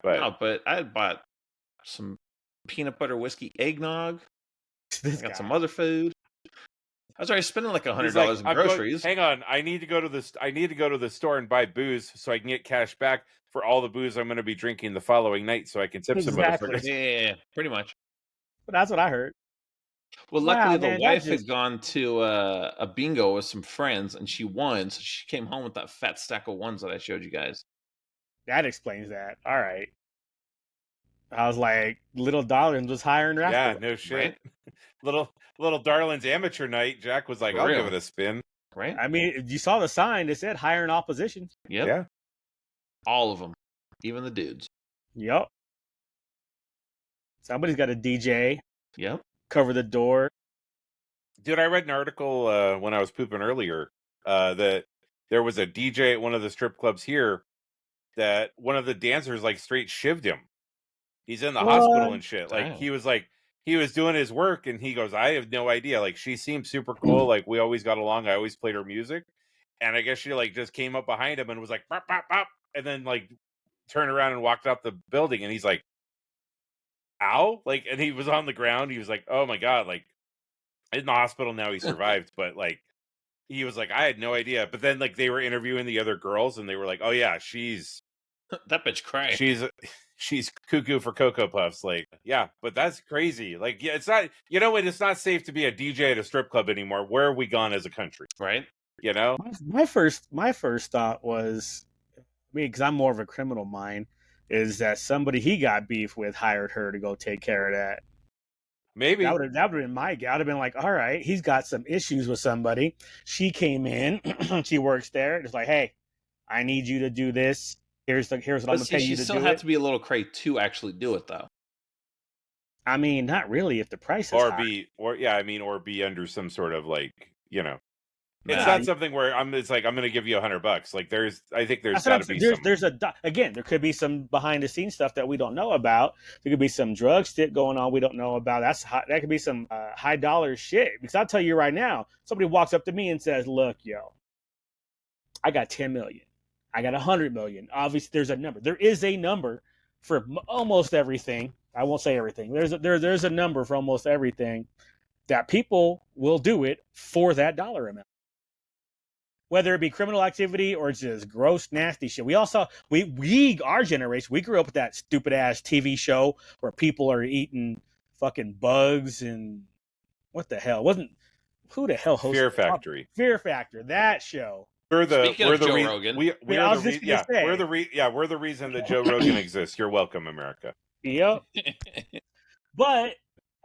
[SPEAKER 1] but
[SPEAKER 2] No, but I had bought some peanut butter whiskey eggnog. I
[SPEAKER 3] This
[SPEAKER 2] got
[SPEAKER 3] guy.
[SPEAKER 2] some other food. I was already spending like $100
[SPEAKER 1] he's like,
[SPEAKER 2] in
[SPEAKER 1] I'm going-
[SPEAKER 2] groceries.
[SPEAKER 1] hang on, I need to go to this. I need to go to the store and buy booze so I can get cash back for all the booze I'm going to be drinking the following night, so I can tip some
[SPEAKER 3] Exactly.
[SPEAKER 1] motherfuckers.
[SPEAKER 2] Yeah, pretty much.
[SPEAKER 3] But that's what I heard.
[SPEAKER 2] Well,
[SPEAKER 3] Wow,
[SPEAKER 2] luckily
[SPEAKER 3] man,
[SPEAKER 2] the
[SPEAKER 3] that
[SPEAKER 2] wife
[SPEAKER 3] just-
[SPEAKER 2] had gone to a bingo with some friends and she won, so she came home with that fat stack of ones that I showed you guys.
[SPEAKER 3] That explains that. All right. I was like, Little Darlings was hiring
[SPEAKER 1] Yeah,
[SPEAKER 3] Rascal.
[SPEAKER 1] no shit.
[SPEAKER 2] Right?
[SPEAKER 1] Little Darlin's amateur night. Jack was like,
[SPEAKER 2] For
[SPEAKER 1] I'll
[SPEAKER 2] real.
[SPEAKER 1] give it a spin.
[SPEAKER 2] Right?
[SPEAKER 3] I mean, you saw the sign. It said hiring opposition.
[SPEAKER 2] Yep.
[SPEAKER 1] Yeah.
[SPEAKER 2] All of them, even the dudes.
[SPEAKER 3] Yep. Somebody's got a DJ,
[SPEAKER 2] Yep.
[SPEAKER 3] cover the door.
[SPEAKER 1] Dude, I read an article when I was pooping earlier that there was a DJ at one of the strip clubs here that one of the dancers like straight shivved him. He's in the hospital and shit. Like
[SPEAKER 2] Damn.
[SPEAKER 1] he was doing his work and he goes, I have no idea. Like she seemed super cool. Like we always got along. I always played her music. And I guess she like just came up behind him and was like, bop, bop, bop, and then like turned around and walked out the building. And he's like, ow. Like, and he was on the ground. He was like, oh my God, like in the hospital now he survived. But like, he was like, I had no idea. But then like they were interviewing the other girls and they were like, oh yeah, she's
[SPEAKER 2] That bitch cray.
[SPEAKER 1] she's cuckoo for Cocoa Puffs. Like, yeah, but that's crazy. Like, yeah, it's not, you know, it's not safe to be a DJ at a strip club anymore. Where are we gone as a country?
[SPEAKER 2] Right?
[SPEAKER 1] You know?
[SPEAKER 3] My first thought was, because I'm more of a criminal mind, is that somebody he got beef with hired her to go take care of that.
[SPEAKER 1] Maybe.
[SPEAKER 3] That would have been my guy. I'd have been like, all right, he's got some issues with somebody. She came in, she works there. It's like, hey, I need you to do this. Here's what I'm gonna pay you
[SPEAKER 2] She
[SPEAKER 3] to
[SPEAKER 2] still
[SPEAKER 3] do
[SPEAKER 2] had
[SPEAKER 3] it.
[SPEAKER 2] to be a little cray to actually do it, though.
[SPEAKER 3] I mean, not really if the price is
[SPEAKER 1] or
[SPEAKER 3] high.
[SPEAKER 1] or be under some sort of like, you know, it's
[SPEAKER 2] Nah.
[SPEAKER 1] not something where it's like, I'm going to give you $100. Like I think there's
[SPEAKER 3] That's what I'm
[SPEAKER 1] got to be
[SPEAKER 3] saying.
[SPEAKER 1] some.
[SPEAKER 3] There's again, there could be some behind the scenes stuff that we don't know about. There could be some drug shit going on we don't know about. That could be some high dollar shit. Because I'll tell you right now, somebody walks up to me and says, "Look, yo, I got 10 million. I got 100 million. Obviously, there's a number. There is a number for almost everything. I won't say everything. There's a number for almost everything that people will do it for that dollar amount. Whether it be criminal activity or just gross, nasty shit. We all saw, our generation, we grew up with that stupid ass TV show where people are eating fucking bugs and what the hell? Who the hell hosted
[SPEAKER 1] Fear Factory.
[SPEAKER 3] Fear Factor, that show.
[SPEAKER 1] We're the
[SPEAKER 2] Speaking of Joe Rogan.
[SPEAKER 3] I was just gonna say.
[SPEAKER 1] we're the reason that Joe Rogan exists. You're welcome, America.
[SPEAKER 3] Yep. But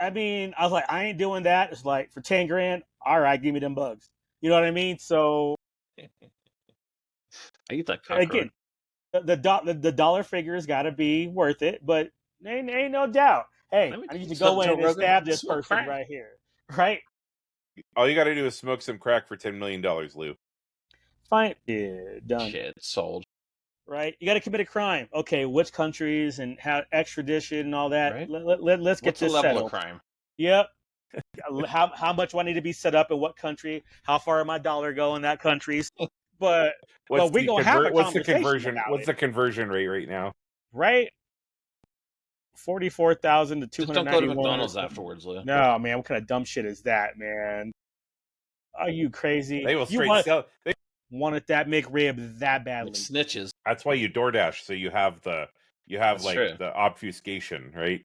[SPEAKER 3] I mean, I was like, I ain't doing that. It's like for 10 grand, all right, give me them bugs. You know what I mean? So
[SPEAKER 2] I eat that cockroach.
[SPEAKER 3] again, the dollar figure has got to be worth it, but ain't no doubt. Hey,
[SPEAKER 2] Let me
[SPEAKER 3] I need to
[SPEAKER 2] tell
[SPEAKER 3] go in
[SPEAKER 2] Joe
[SPEAKER 3] and
[SPEAKER 2] Rogan,
[SPEAKER 3] stab this
[SPEAKER 2] smoke
[SPEAKER 3] person
[SPEAKER 2] crack.
[SPEAKER 3] right here, right?
[SPEAKER 1] All you got to do is smoke some crack for $10 million, Lou.
[SPEAKER 3] Fine, yeah, done.
[SPEAKER 2] Shit, sold.
[SPEAKER 3] Right? You got to commit a crime. Okay, which countries and how extradition and all that.
[SPEAKER 2] Right.
[SPEAKER 3] Let's get
[SPEAKER 2] What's the
[SPEAKER 3] this
[SPEAKER 2] level
[SPEAKER 3] settled.
[SPEAKER 2] of crime?
[SPEAKER 3] Yep. How much do I need to be set up in what country? How far am my dollar go in that countries? But we gonna have a
[SPEAKER 1] what's the
[SPEAKER 3] conversation
[SPEAKER 1] conversion?
[SPEAKER 3] about
[SPEAKER 1] What's
[SPEAKER 3] it.
[SPEAKER 1] the conversion rate right now?
[SPEAKER 3] Right? 44,000 to
[SPEAKER 2] Just don't
[SPEAKER 3] 291.
[SPEAKER 2] go to McDonald's afterwards, Lou.
[SPEAKER 3] No, man. What kind of dumb shit is that, man? Are you crazy?
[SPEAKER 1] They will
[SPEAKER 3] You
[SPEAKER 1] straight sell.
[SPEAKER 3] wanted that McRib that badly.
[SPEAKER 2] Like snitches.
[SPEAKER 1] That's why you DoorDash, so you have
[SPEAKER 2] That's
[SPEAKER 1] like
[SPEAKER 2] true.
[SPEAKER 1] the obfuscation, right?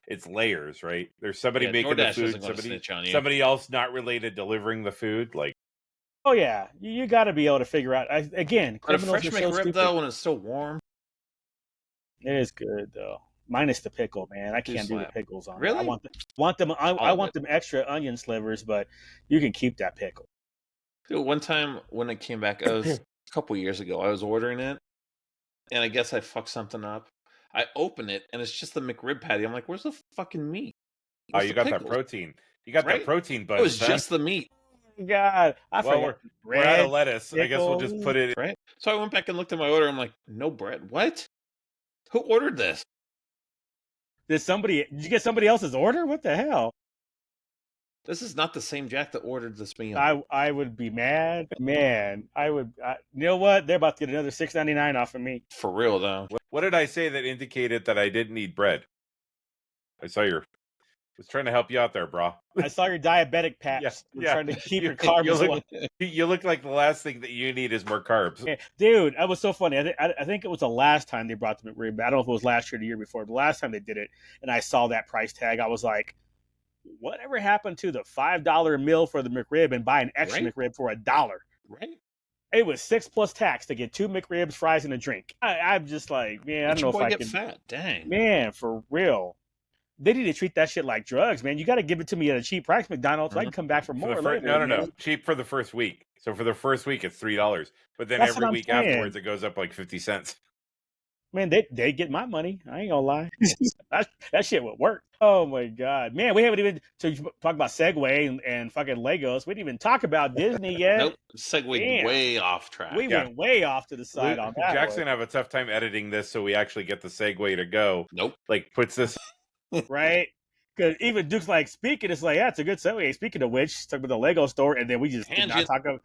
[SPEAKER 1] It's layers, right? There's somebody
[SPEAKER 2] Yeah,
[SPEAKER 1] making the
[SPEAKER 2] DoorDash
[SPEAKER 1] food,
[SPEAKER 2] isn't gonna snitch on you.
[SPEAKER 1] somebody else not related delivering the food. Like,
[SPEAKER 3] Oh yeah, you got to be able to figure out. Again,
[SPEAKER 2] But a
[SPEAKER 3] criminals
[SPEAKER 2] fresh
[SPEAKER 3] are so
[SPEAKER 2] McRib
[SPEAKER 3] stupid.
[SPEAKER 2] though, when it's still warm.
[SPEAKER 3] It is good though. Minus the pickle, man. I
[SPEAKER 2] Do
[SPEAKER 3] can't do the
[SPEAKER 2] slap.
[SPEAKER 3] pickles on it.
[SPEAKER 2] Really?
[SPEAKER 3] I want them. I
[SPEAKER 2] of
[SPEAKER 3] want
[SPEAKER 2] it.
[SPEAKER 3] them extra onion slivers, but you can keep that pickle.
[SPEAKER 2] Dude, one time when it came back, it was a couple years ago. I was ordering it, and I guess I fucked something up. I open it, and it's just the McRib patty. I'm like, "Where's the fucking meat?"
[SPEAKER 1] Oh,
[SPEAKER 2] Where's
[SPEAKER 1] you
[SPEAKER 2] the
[SPEAKER 1] got that
[SPEAKER 2] pickles?
[SPEAKER 1] protein. You got
[SPEAKER 2] Right?
[SPEAKER 1] that protein
[SPEAKER 2] It
[SPEAKER 1] buzz.
[SPEAKER 2] was
[SPEAKER 1] son.
[SPEAKER 2] just the meat,
[SPEAKER 3] God, I
[SPEAKER 1] Well,
[SPEAKER 3] forgot.
[SPEAKER 1] we're out of
[SPEAKER 3] Bread,
[SPEAKER 1] lettuce. I guess we'll just
[SPEAKER 3] pickles.
[SPEAKER 1] put it.
[SPEAKER 2] right? So I went back and looked at my order. I'm like, "No bread. What? Who ordered this?"
[SPEAKER 3] Did you get somebody else's order? What the hell?
[SPEAKER 2] This is not the same Jack that ordered this meal.
[SPEAKER 3] I would be mad, man. You know what? They're about to get another $6.99 off of me.
[SPEAKER 2] For real though.
[SPEAKER 1] What did I say that indicated that I didn't need bread? I saw your. Was trying to help you out there, bro.
[SPEAKER 3] I saw your diabetic patch.
[SPEAKER 1] Yeah.
[SPEAKER 3] Trying to keep
[SPEAKER 1] You-
[SPEAKER 3] your carbs
[SPEAKER 1] you look-
[SPEAKER 3] low.
[SPEAKER 1] You look like the last thing that you need is more carbs.
[SPEAKER 3] Yeah, dude, that was so funny. I think it was the last time they brought the McRib. I don't know if it was last year or the year before. The last time they did it, and I saw that price tag, I was like, whatever happened to the $5 meal for the McRib and buy an extra
[SPEAKER 2] Right?
[SPEAKER 3] McRib for $1?
[SPEAKER 2] Right?
[SPEAKER 3] It was $6 plus tax to get 2 McRibs, fries, and a drink. I'm just like, man, I
[SPEAKER 2] Let
[SPEAKER 3] don't
[SPEAKER 2] your
[SPEAKER 3] know
[SPEAKER 2] boy
[SPEAKER 3] if I
[SPEAKER 2] get
[SPEAKER 3] can.
[SPEAKER 2] fat. Dang.
[SPEAKER 3] Man, for real. They need to treat that shit like drugs, man. You got to give it to me at a cheap price, McDonald's, so I can come back for
[SPEAKER 1] For
[SPEAKER 3] more
[SPEAKER 1] the
[SPEAKER 3] later.
[SPEAKER 1] no,
[SPEAKER 3] man.
[SPEAKER 1] cheap for the first week. So for the first week, it's $3, but then
[SPEAKER 3] That's
[SPEAKER 1] every
[SPEAKER 3] what I'm
[SPEAKER 1] week
[SPEAKER 3] saying.
[SPEAKER 1] afterwards, it goes up like 50 cents.
[SPEAKER 3] Man, they get my money. I ain't gonna lie. that shit would work. Oh my god, man, we haven't even talk about Segway and fucking Legos. We didn't even talk about Disney yet.
[SPEAKER 2] Nope. Segued
[SPEAKER 3] Damn.
[SPEAKER 2] way off track.
[SPEAKER 3] We went way off to the side on that.
[SPEAKER 1] Jack's
[SPEAKER 3] one.
[SPEAKER 1] gonna have a tough time editing this, so we actually get the segue to go.
[SPEAKER 2] Nope.
[SPEAKER 1] Like puts this.
[SPEAKER 3] Right? Because even Duke's like speaking, it's like, yeah, it's a good segue. Speaking of which, talk about the Lego store, and then we just did not
[SPEAKER 2] Tangent.
[SPEAKER 3] talk about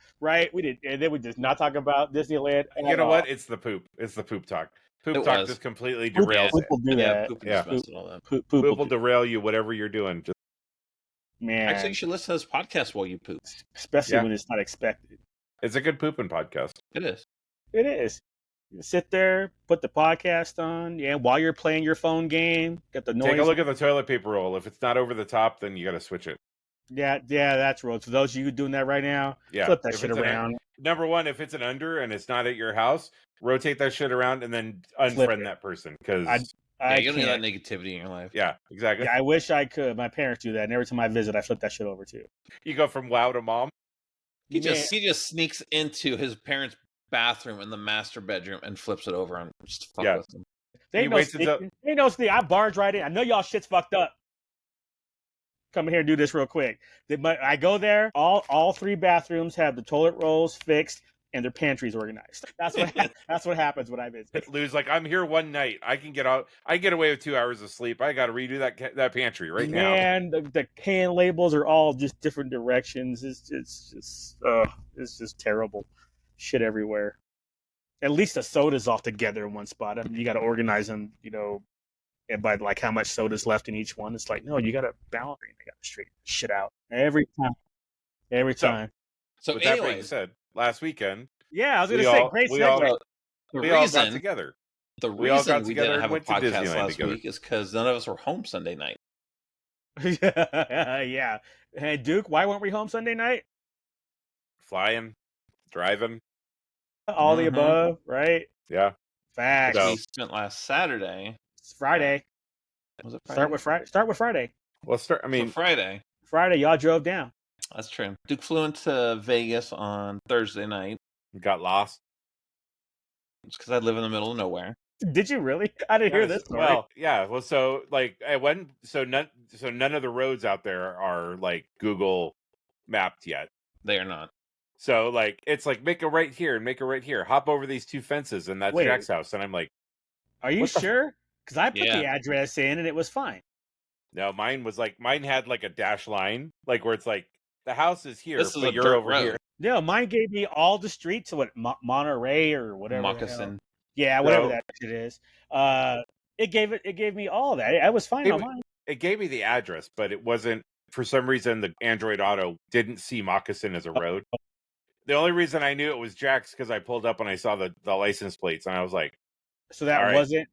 [SPEAKER 3] and then we just not talk about Disneyland.
[SPEAKER 1] You know what? It's the poop. It's the poop talk. Poop
[SPEAKER 2] It
[SPEAKER 1] talk
[SPEAKER 2] was.
[SPEAKER 1] just completely
[SPEAKER 3] Poop,
[SPEAKER 1] derails
[SPEAKER 3] poop
[SPEAKER 1] it.
[SPEAKER 3] will do
[SPEAKER 2] Yeah,
[SPEAKER 3] that.
[SPEAKER 2] poop and
[SPEAKER 1] Yeah.
[SPEAKER 2] disgust and all that.
[SPEAKER 3] Poop
[SPEAKER 1] Poop will
[SPEAKER 3] do-
[SPEAKER 1] derail you, whatever you're doing. Just
[SPEAKER 3] man,
[SPEAKER 2] Actually, you should listen to this podcast while you poop.
[SPEAKER 3] especially
[SPEAKER 1] Yeah.
[SPEAKER 3] when it's not expected.
[SPEAKER 1] it's a good pooping podcast.
[SPEAKER 2] It is.
[SPEAKER 3] It is. You sit there, put the podcast on, yeah, while you're playing your phone game, get the noise.
[SPEAKER 1] Take a look at the toilet paper roll. If it's not over the top, then you got to switch it.
[SPEAKER 3] Yeah, that's road. For those of you doing that right now,
[SPEAKER 1] Yeah,
[SPEAKER 3] flip that
[SPEAKER 1] if
[SPEAKER 3] shit
[SPEAKER 1] it's
[SPEAKER 3] around.
[SPEAKER 1] Number one, if it's an under and it's not at your house, rotate that shit around and then
[SPEAKER 3] Flip
[SPEAKER 1] unfriend
[SPEAKER 3] it.
[SPEAKER 1] that person. Because
[SPEAKER 2] Yeah, you don't need that
[SPEAKER 3] can't.
[SPEAKER 2] negativity in your life.
[SPEAKER 1] yeah, exactly.
[SPEAKER 3] Yeah, I wish I could. My parents do that, and every time I visit, I flip that shit over too.
[SPEAKER 1] You go from wow to mom.
[SPEAKER 2] He
[SPEAKER 3] Man,
[SPEAKER 2] just sneaks into his parents' bathroom in the master bedroom and flips it over and just fuck
[SPEAKER 1] Yeah.
[SPEAKER 2] with them.
[SPEAKER 3] they
[SPEAKER 1] he
[SPEAKER 3] ain't no
[SPEAKER 1] waits until-
[SPEAKER 3] sneaking. Ain't no sneak. I barge right in. I know y'all shit's fucked up. Come in here and do this real quick. I go there. All 3 bathrooms have the toilet rolls fixed and their pantries organized. That's what happens when I visit.
[SPEAKER 1] Lou's like, I'm here one night. I can get out. I get away with 2 hours of sleep. I got to redo that pantry right now.
[SPEAKER 3] Man, the can labels are all just different directions. It's just terrible. Shit everywhere. At least the soda's all together in one spot. I mean, you got to organize them, and by like how much soda's left in each one. It's like, no, you got to balance. You got to straighten shit out every time. Every
[SPEAKER 1] So-
[SPEAKER 3] time.
[SPEAKER 2] So,
[SPEAKER 1] With that being
[SPEAKER 2] anyways,
[SPEAKER 1] said, last weekend
[SPEAKER 3] Yeah, I was
[SPEAKER 1] we
[SPEAKER 3] gonna say,
[SPEAKER 1] all-
[SPEAKER 3] great
[SPEAKER 1] we all-
[SPEAKER 3] segue.
[SPEAKER 2] the
[SPEAKER 1] we all got
[SPEAKER 2] reason
[SPEAKER 1] together.
[SPEAKER 2] we
[SPEAKER 1] all got
[SPEAKER 2] didn't
[SPEAKER 1] together
[SPEAKER 2] have
[SPEAKER 1] and
[SPEAKER 2] a
[SPEAKER 1] went to
[SPEAKER 2] podcast
[SPEAKER 1] Disneyland
[SPEAKER 2] last
[SPEAKER 1] together.
[SPEAKER 2] week is because none of us were home Sunday night.
[SPEAKER 3] Yeah. Hey, Duke, why weren't we home Sunday night?
[SPEAKER 1] Flying, driving.
[SPEAKER 3] All the
[SPEAKER 2] Mhm.
[SPEAKER 3] above, right?
[SPEAKER 1] Yeah.
[SPEAKER 3] Facts.
[SPEAKER 1] So-
[SPEAKER 2] We spent last Saturday.
[SPEAKER 3] It's Friday.
[SPEAKER 2] Was it Friday?
[SPEAKER 3] Start with Friday.
[SPEAKER 1] Let's start. I mean,
[SPEAKER 2] Friday.
[SPEAKER 3] Friday, y'all drove down.
[SPEAKER 2] That's true. Duke flew into Vegas on Thursday night.
[SPEAKER 1] got lost.
[SPEAKER 2] It's because I live in the middle of nowhere.
[SPEAKER 3] Did you really? I didn't hear this story.
[SPEAKER 1] Well, yeah. Well, so like I went. So none of the roads out there are like Google mapped yet.
[SPEAKER 2] They are not.
[SPEAKER 1] So like it's like make a right here and make a right here. Hop over these 2 fences and that's
[SPEAKER 3] Wait.
[SPEAKER 1] Jack's house. And I'm like,
[SPEAKER 3] Are you
[SPEAKER 1] what the-
[SPEAKER 3] sure? Because I put
[SPEAKER 2] Yeah.
[SPEAKER 3] the address in and it was fine.
[SPEAKER 1] no, mine had like a dash line, like where it's like the house is here,
[SPEAKER 2] This is
[SPEAKER 1] but
[SPEAKER 2] a
[SPEAKER 1] you're
[SPEAKER 2] dirt
[SPEAKER 1] over
[SPEAKER 2] road.
[SPEAKER 1] here.
[SPEAKER 3] No, mine gave me all the streets. So what, Monterey or whatever. the hell.
[SPEAKER 2] Moccasin.
[SPEAKER 3] Yeah, whatever
[SPEAKER 1] No.
[SPEAKER 3] that shit is. It gave me all that. I was fine
[SPEAKER 1] It
[SPEAKER 3] on
[SPEAKER 1] wa-
[SPEAKER 3] mine.
[SPEAKER 1] It gave me the address, but it wasn't. For some reason, the Android Auto didn't see Moccasin as a road. The only reason I knew it was Jack's because I pulled up and I saw the license plates, and I was like,
[SPEAKER 3] So that
[SPEAKER 1] all right.
[SPEAKER 3] wasn't.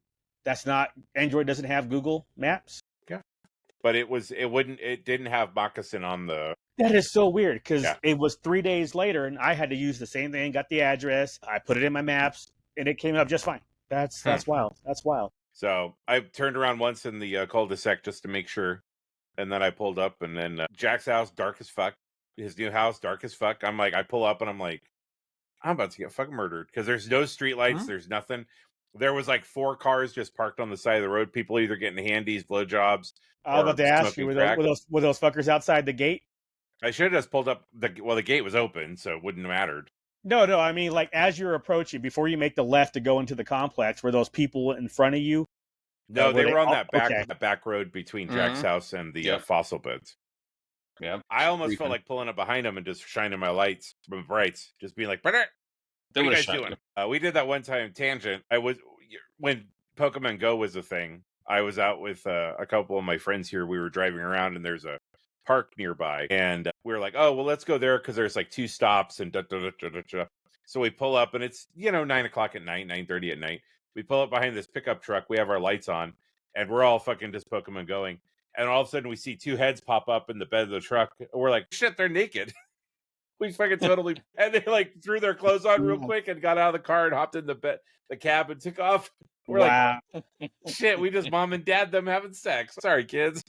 [SPEAKER 3] That's not. Android doesn't have Google Maps.
[SPEAKER 1] but it didn't have Moccasin on the
[SPEAKER 3] That is so weird because
[SPEAKER 1] Yeah.
[SPEAKER 3] it was 3 days later, and I had to use the same thing. Got the address, I put it in my maps, and it came up just fine. That's wild. That's wild.
[SPEAKER 1] So I turned around once in the cul-de-sac just to make sure, and then I pulled up, and then Jack's house dark as fuck. His new house dark as fuck. I'm like, I pull up, and I'm like, I'm about to get fucking murdered because there's no streetlights, there's nothing. There was like 4 cars just parked on the side of the road. People either getting handies, blowjobs.
[SPEAKER 3] I was about to ask you, were those fuckers outside the gate?
[SPEAKER 1] I should have just pulled up. The gate was open, so it wouldn't have mattered.
[SPEAKER 3] No, I mean, like, as you're approaching, before you make the left to go into the complex, were those people in front of you?
[SPEAKER 1] No, they were on that back road between Jack's house and the fossil beds.
[SPEAKER 2] Yeah,
[SPEAKER 1] I almost felt like pulling up behind them and just shining my lights, my brights, just being like, "What are you guys doing?" We did that one time. Tangent. When Pokemon Go was a thing. I was out with a couple of my friends here. We were driving around, and there's a park nearby, and we were like, "Oh, well, let's go there because there's like 2 stops." And so we pull up, and it's 9:00 at night, 9:30 at night. We pull up behind this pickup truck. We have our lights on, and we're all fucking just Pokemon going. And all of a sudden, we see 2 heads pop up in the bed of the truck. We're like, "Shit, they're naked." We fucking totally, and they like threw their clothes on real quick and got out of the car and hopped in the cab and took off. We're like, shit, we just mom and dad them having sex. Sorry, kids.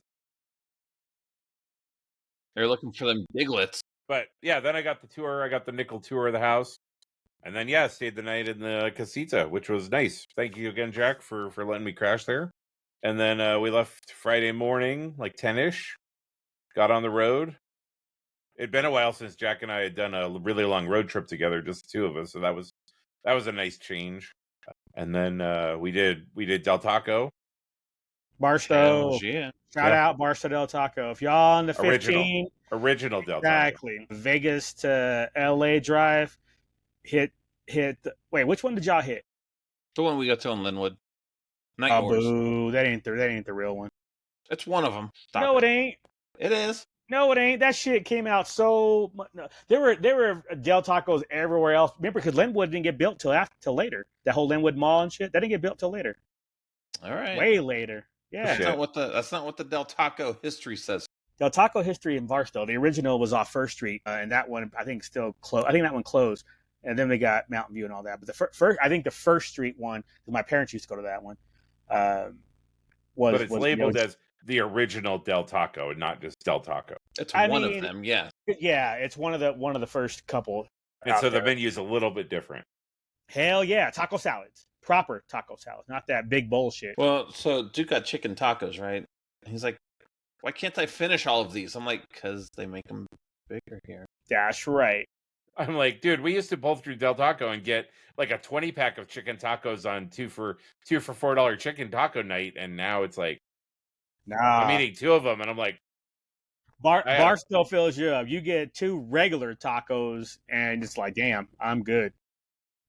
[SPEAKER 2] They're looking for them diglets.
[SPEAKER 1] But yeah, then I got the tour. I got the nickel tour of the house. And then, yeah, stayed the night in the casita, which was nice. Thank you again, Jack, for letting me crash there. And then we left Friday morning, like 10-ish. Got on the road. It'd been a while since Jack and I had done a really long road trip together, just the 2 of us. So that was a nice change. And then we did Del Taco.
[SPEAKER 3] Barstow. Yeah. Shout out Barstow Del Taco. If y'all on the 15.
[SPEAKER 1] Original Del Taco.
[SPEAKER 3] Exactly. Vegas to LA drive. Hit. Wait, which one did y'all hit?
[SPEAKER 2] The one we got to in Linwood.
[SPEAKER 3] Night Wars. Boo. That ain't the real one.
[SPEAKER 2] It's one of them.
[SPEAKER 3] It ain't.
[SPEAKER 2] It is.
[SPEAKER 3] No, it ain't. That shit came out so much. No. There were Del Tacos everywhere else. Remember, because Linwood didn't get built till later. That whole Linwood Mall and shit, that didn't get built till later.
[SPEAKER 2] All right.
[SPEAKER 3] Way later. Yeah.
[SPEAKER 2] That's not what the Del Taco history says.
[SPEAKER 3] Del Taco history in Barstow. The original was off First Street, and that one I think still closed. I think that one closed, and then they got Mountain View and all that. But the First Street one, because my parents used to go to that one.
[SPEAKER 1] But it's labeled as the original Del Taco and not just Del Taco.
[SPEAKER 2] It's one of them, yeah.
[SPEAKER 3] Yeah, it's one of the first couple.
[SPEAKER 1] And so the menu is a little bit different.
[SPEAKER 3] Hell yeah, taco salads. Proper taco salads, not that big bullshit.
[SPEAKER 2] Well, so Duke got chicken tacos, right? He's like, why can't I finish all of these? I'm like, because they make them bigger here.
[SPEAKER 3] That's right.
[SPEAKER 1] I'm like, dude, we used to pull through Del Taco and get like a 20-pack of chicken tacos on 2 for $4 chicken taco night, and now it's like, I'm eating 2 of them, and I'm like,
[SPEAKER 3] Bar still fills you up. You get 2 regular tacos, and it's like, damn, I'm good.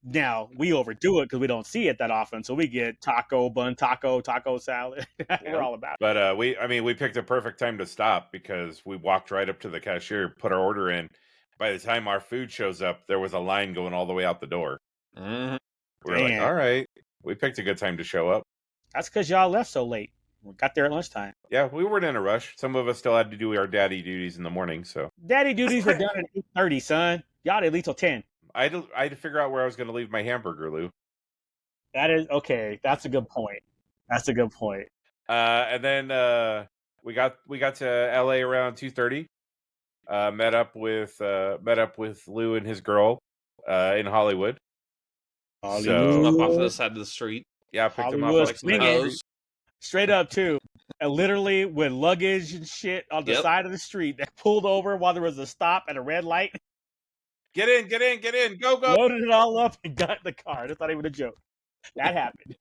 [SPEAKER 3] Now we overdo it because we don't see it that often, so we get taco bun, taco salad. We're all about it.
[SPEAKER 1] But we picked a perfect time to stop because we walked right up to the cashier, put our order in. By the time our food shows up, there was a line going all the way out the door.
[SPEAKER 2] Mm-hmm.
[SPEAKER 1] We're like, all right, we picked a good time to show up.
[SPEAKER 3] That's because y'all left so late. We got there at lunchtime.
[SPEAKER 1] Yeah, we weren't in a rush. Some of us still had to do our daddy duties in the morning. So
[SPEAKER 3] daddy duties were done at 8:30, son. Y'all didn't leave till 10.
[SPEAKER 1] I had to figure out where I was going to leave my hamburger, Lou.
[SPEAKER 3] That is okay. That's a good point.
[SPEAKER 1] And then we got to LA around 2:30. Met up with Lou and his girl in Hollywood.
[SPEAKER 2] So up off the side of the street.
[SPEAKER 1] Yeah, picked him up like
[SPEAKER 3] straight up too. And literally with luggage and shit on the side of the street that pulled over while there was a stop at a red light.
[SPEAKER 1] Get in, go.
[SPEAKER 3] Loaded it all up and got in the car. That's not even a joke. That happened.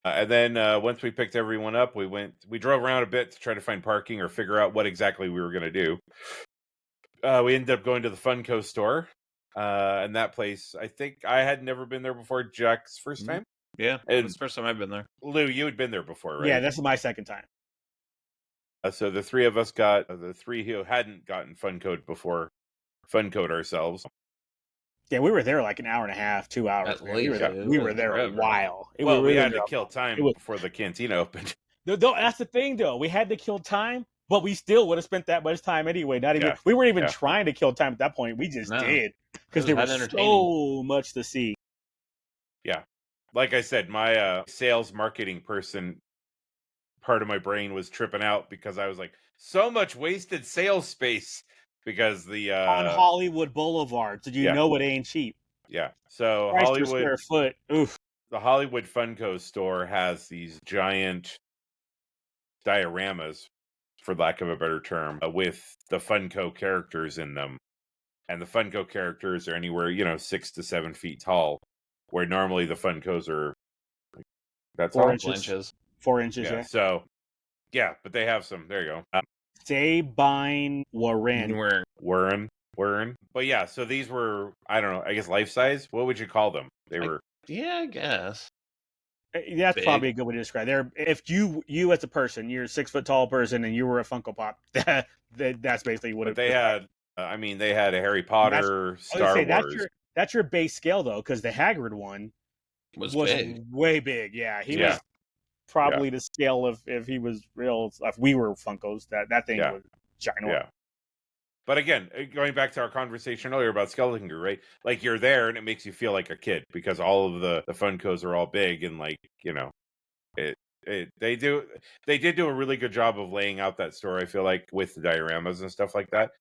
[SPEAKER 1] And then once we picked everyone up, we drove around a bit to try to find parking or figure out what exactly we were going to do. We ended up going to the Funko store. And that place, I think I had never been there before. Jack's first time?
[SPEAKER 2] Yeah, it was the first time I've been there.
[SPEAKER 1] Lou, you had been there before, right?
[SPEAKER 3] Yeah, this is my second time.
[SPEAKER 1] So the 3 of us got, the 3 who hadn't gotten Funko'd before, Funko'd ourselves.
[SPEAKER 3] Yeah, we were there like an hour and a half, 2 hours. We were there a while.
[SPEAKER 1] We had to kill time before the cantina opened.
[SPEAKER 3] That's the thing, though. We had to kill time, But we still would have spent that much time anyway. Not even we weren't even trying to kill time at that point. We just did because there was so much to see.
[SPEAKER 1] Yeah, like I said, my sales marketing person, part of my brain was tripping out because I was like, so much wasted sales space because the
[SPEAKER 3] on Hollywood Boulevard, so you know it ain't cheap.
[SPEAKER 1] Yeah, so
[SPEAKER 3] Price
[SPEAKER 1] Hollywood
[SPEAKER 3] per square foot. Oof.
[SPEAKER 1] The Hollywood Funko store has these giant dioramas, for lack of a better term, with the Funko characters in them. And the Funko characters are anywhere, 6 to 7 feet tall, where normally the Funkos are like, that's
[SPEAKER 3] 4 inches. 4 inches, yeah.
[SPEAKER 1] So, yeah, but they have some. There you go.
[SPEAKER 3] Sabine Warren.
[SPEAKER 1] But yeah, so these were, I don't know, I guess life size. What would you call them? They were.
[SPEAKER 2] Yeah, I guess.
[SPEAKER 3] That's big. Probably a good way to describe. If you as a person, you're a 6 foot tall person, and you were a Funko Pop, that's basically what
[SPEAKER 1] they had. They had a Harry Potter, Star Wars.
[SPEAKER 3] That's your base scale though, because the Hagrid one
[SPEAKER 2] was big.
[SPEAKER 3] Way big. Yeah, he was probably the scale of if he was real. If we were Funkos, that thing was ginormous.
[SPEAKER 1] Yeah. But again, going back to our conversation earlier about Skeleton Crew, right? Like you're there and it makes you feel like a kid because all of the Funkos are all big and they did do a really good job of laying out that story. I feel like with the dioramas and stuff like that,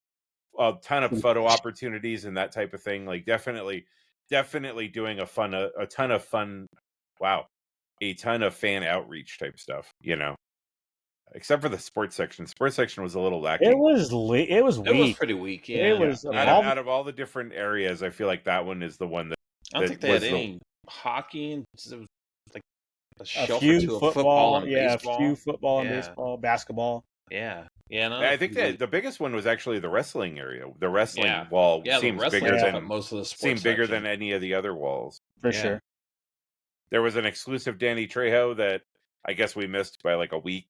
[SPEAKER 1] a ton of photo opportunities and that type of thing. Like definitely doing a ton of fun. Wow, a ton of fan outreach type stuff. Except for the sports section. Sports section was a little lacking.
[SPEAKER 3] It was weak.
[SPEAKER 2] It was pretty weak. Yeah.
[SPEAKER 3] It was
[SPEAKER 1] out of all the different areas, I feel like that one is the one that.
[SPEAKER 2] I don't think they had any hockey. And it was like
[SPEAKER 3] a few football and baseball.
[SPEAKER 2] A few
[SPEAKER 3] football and baseball, basketball.
[SPEAKER 2] Yeah. Yeah. No,
[SPEAKER 1] I think that the biggest one was actually the wrestling area. The wrestling wall seems bigger than
[SPEAKER 2] most of the sports.
[SPEAKER 1] Seemed bigger than any of the other walls.
[SPEAKER 3] For sure.
[SPEAKER 1] There was an exclusive Danny Trejo that I guess we missed by like a week.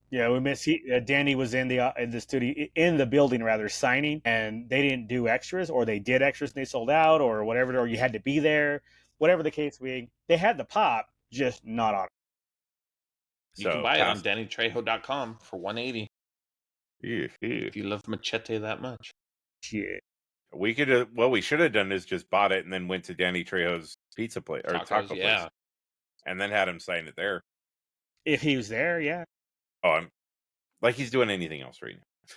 [SPEAKER 3] Yeah, we missed. Danny was in the studio, in the building rather, signing, and they didn't do extras, or they did extras and they sold out, or whatever, or you had to be there, whatever the case being. They had the pop, just not on it.
[SPEAKER 2] You can buy it on DannyTrejo.com for $180. If you love Machete that much.
[SPEAKER 3] Shit.
[SPEAKER 1] We could what we should have done is just bought it and then went to Danny Trejo's pizza place or taco place, and then had him sign it there.
[SPEAKER 3] If he was there, yeah.
[SPEAKER 1] Oh, I'm like he's doing anything else right now.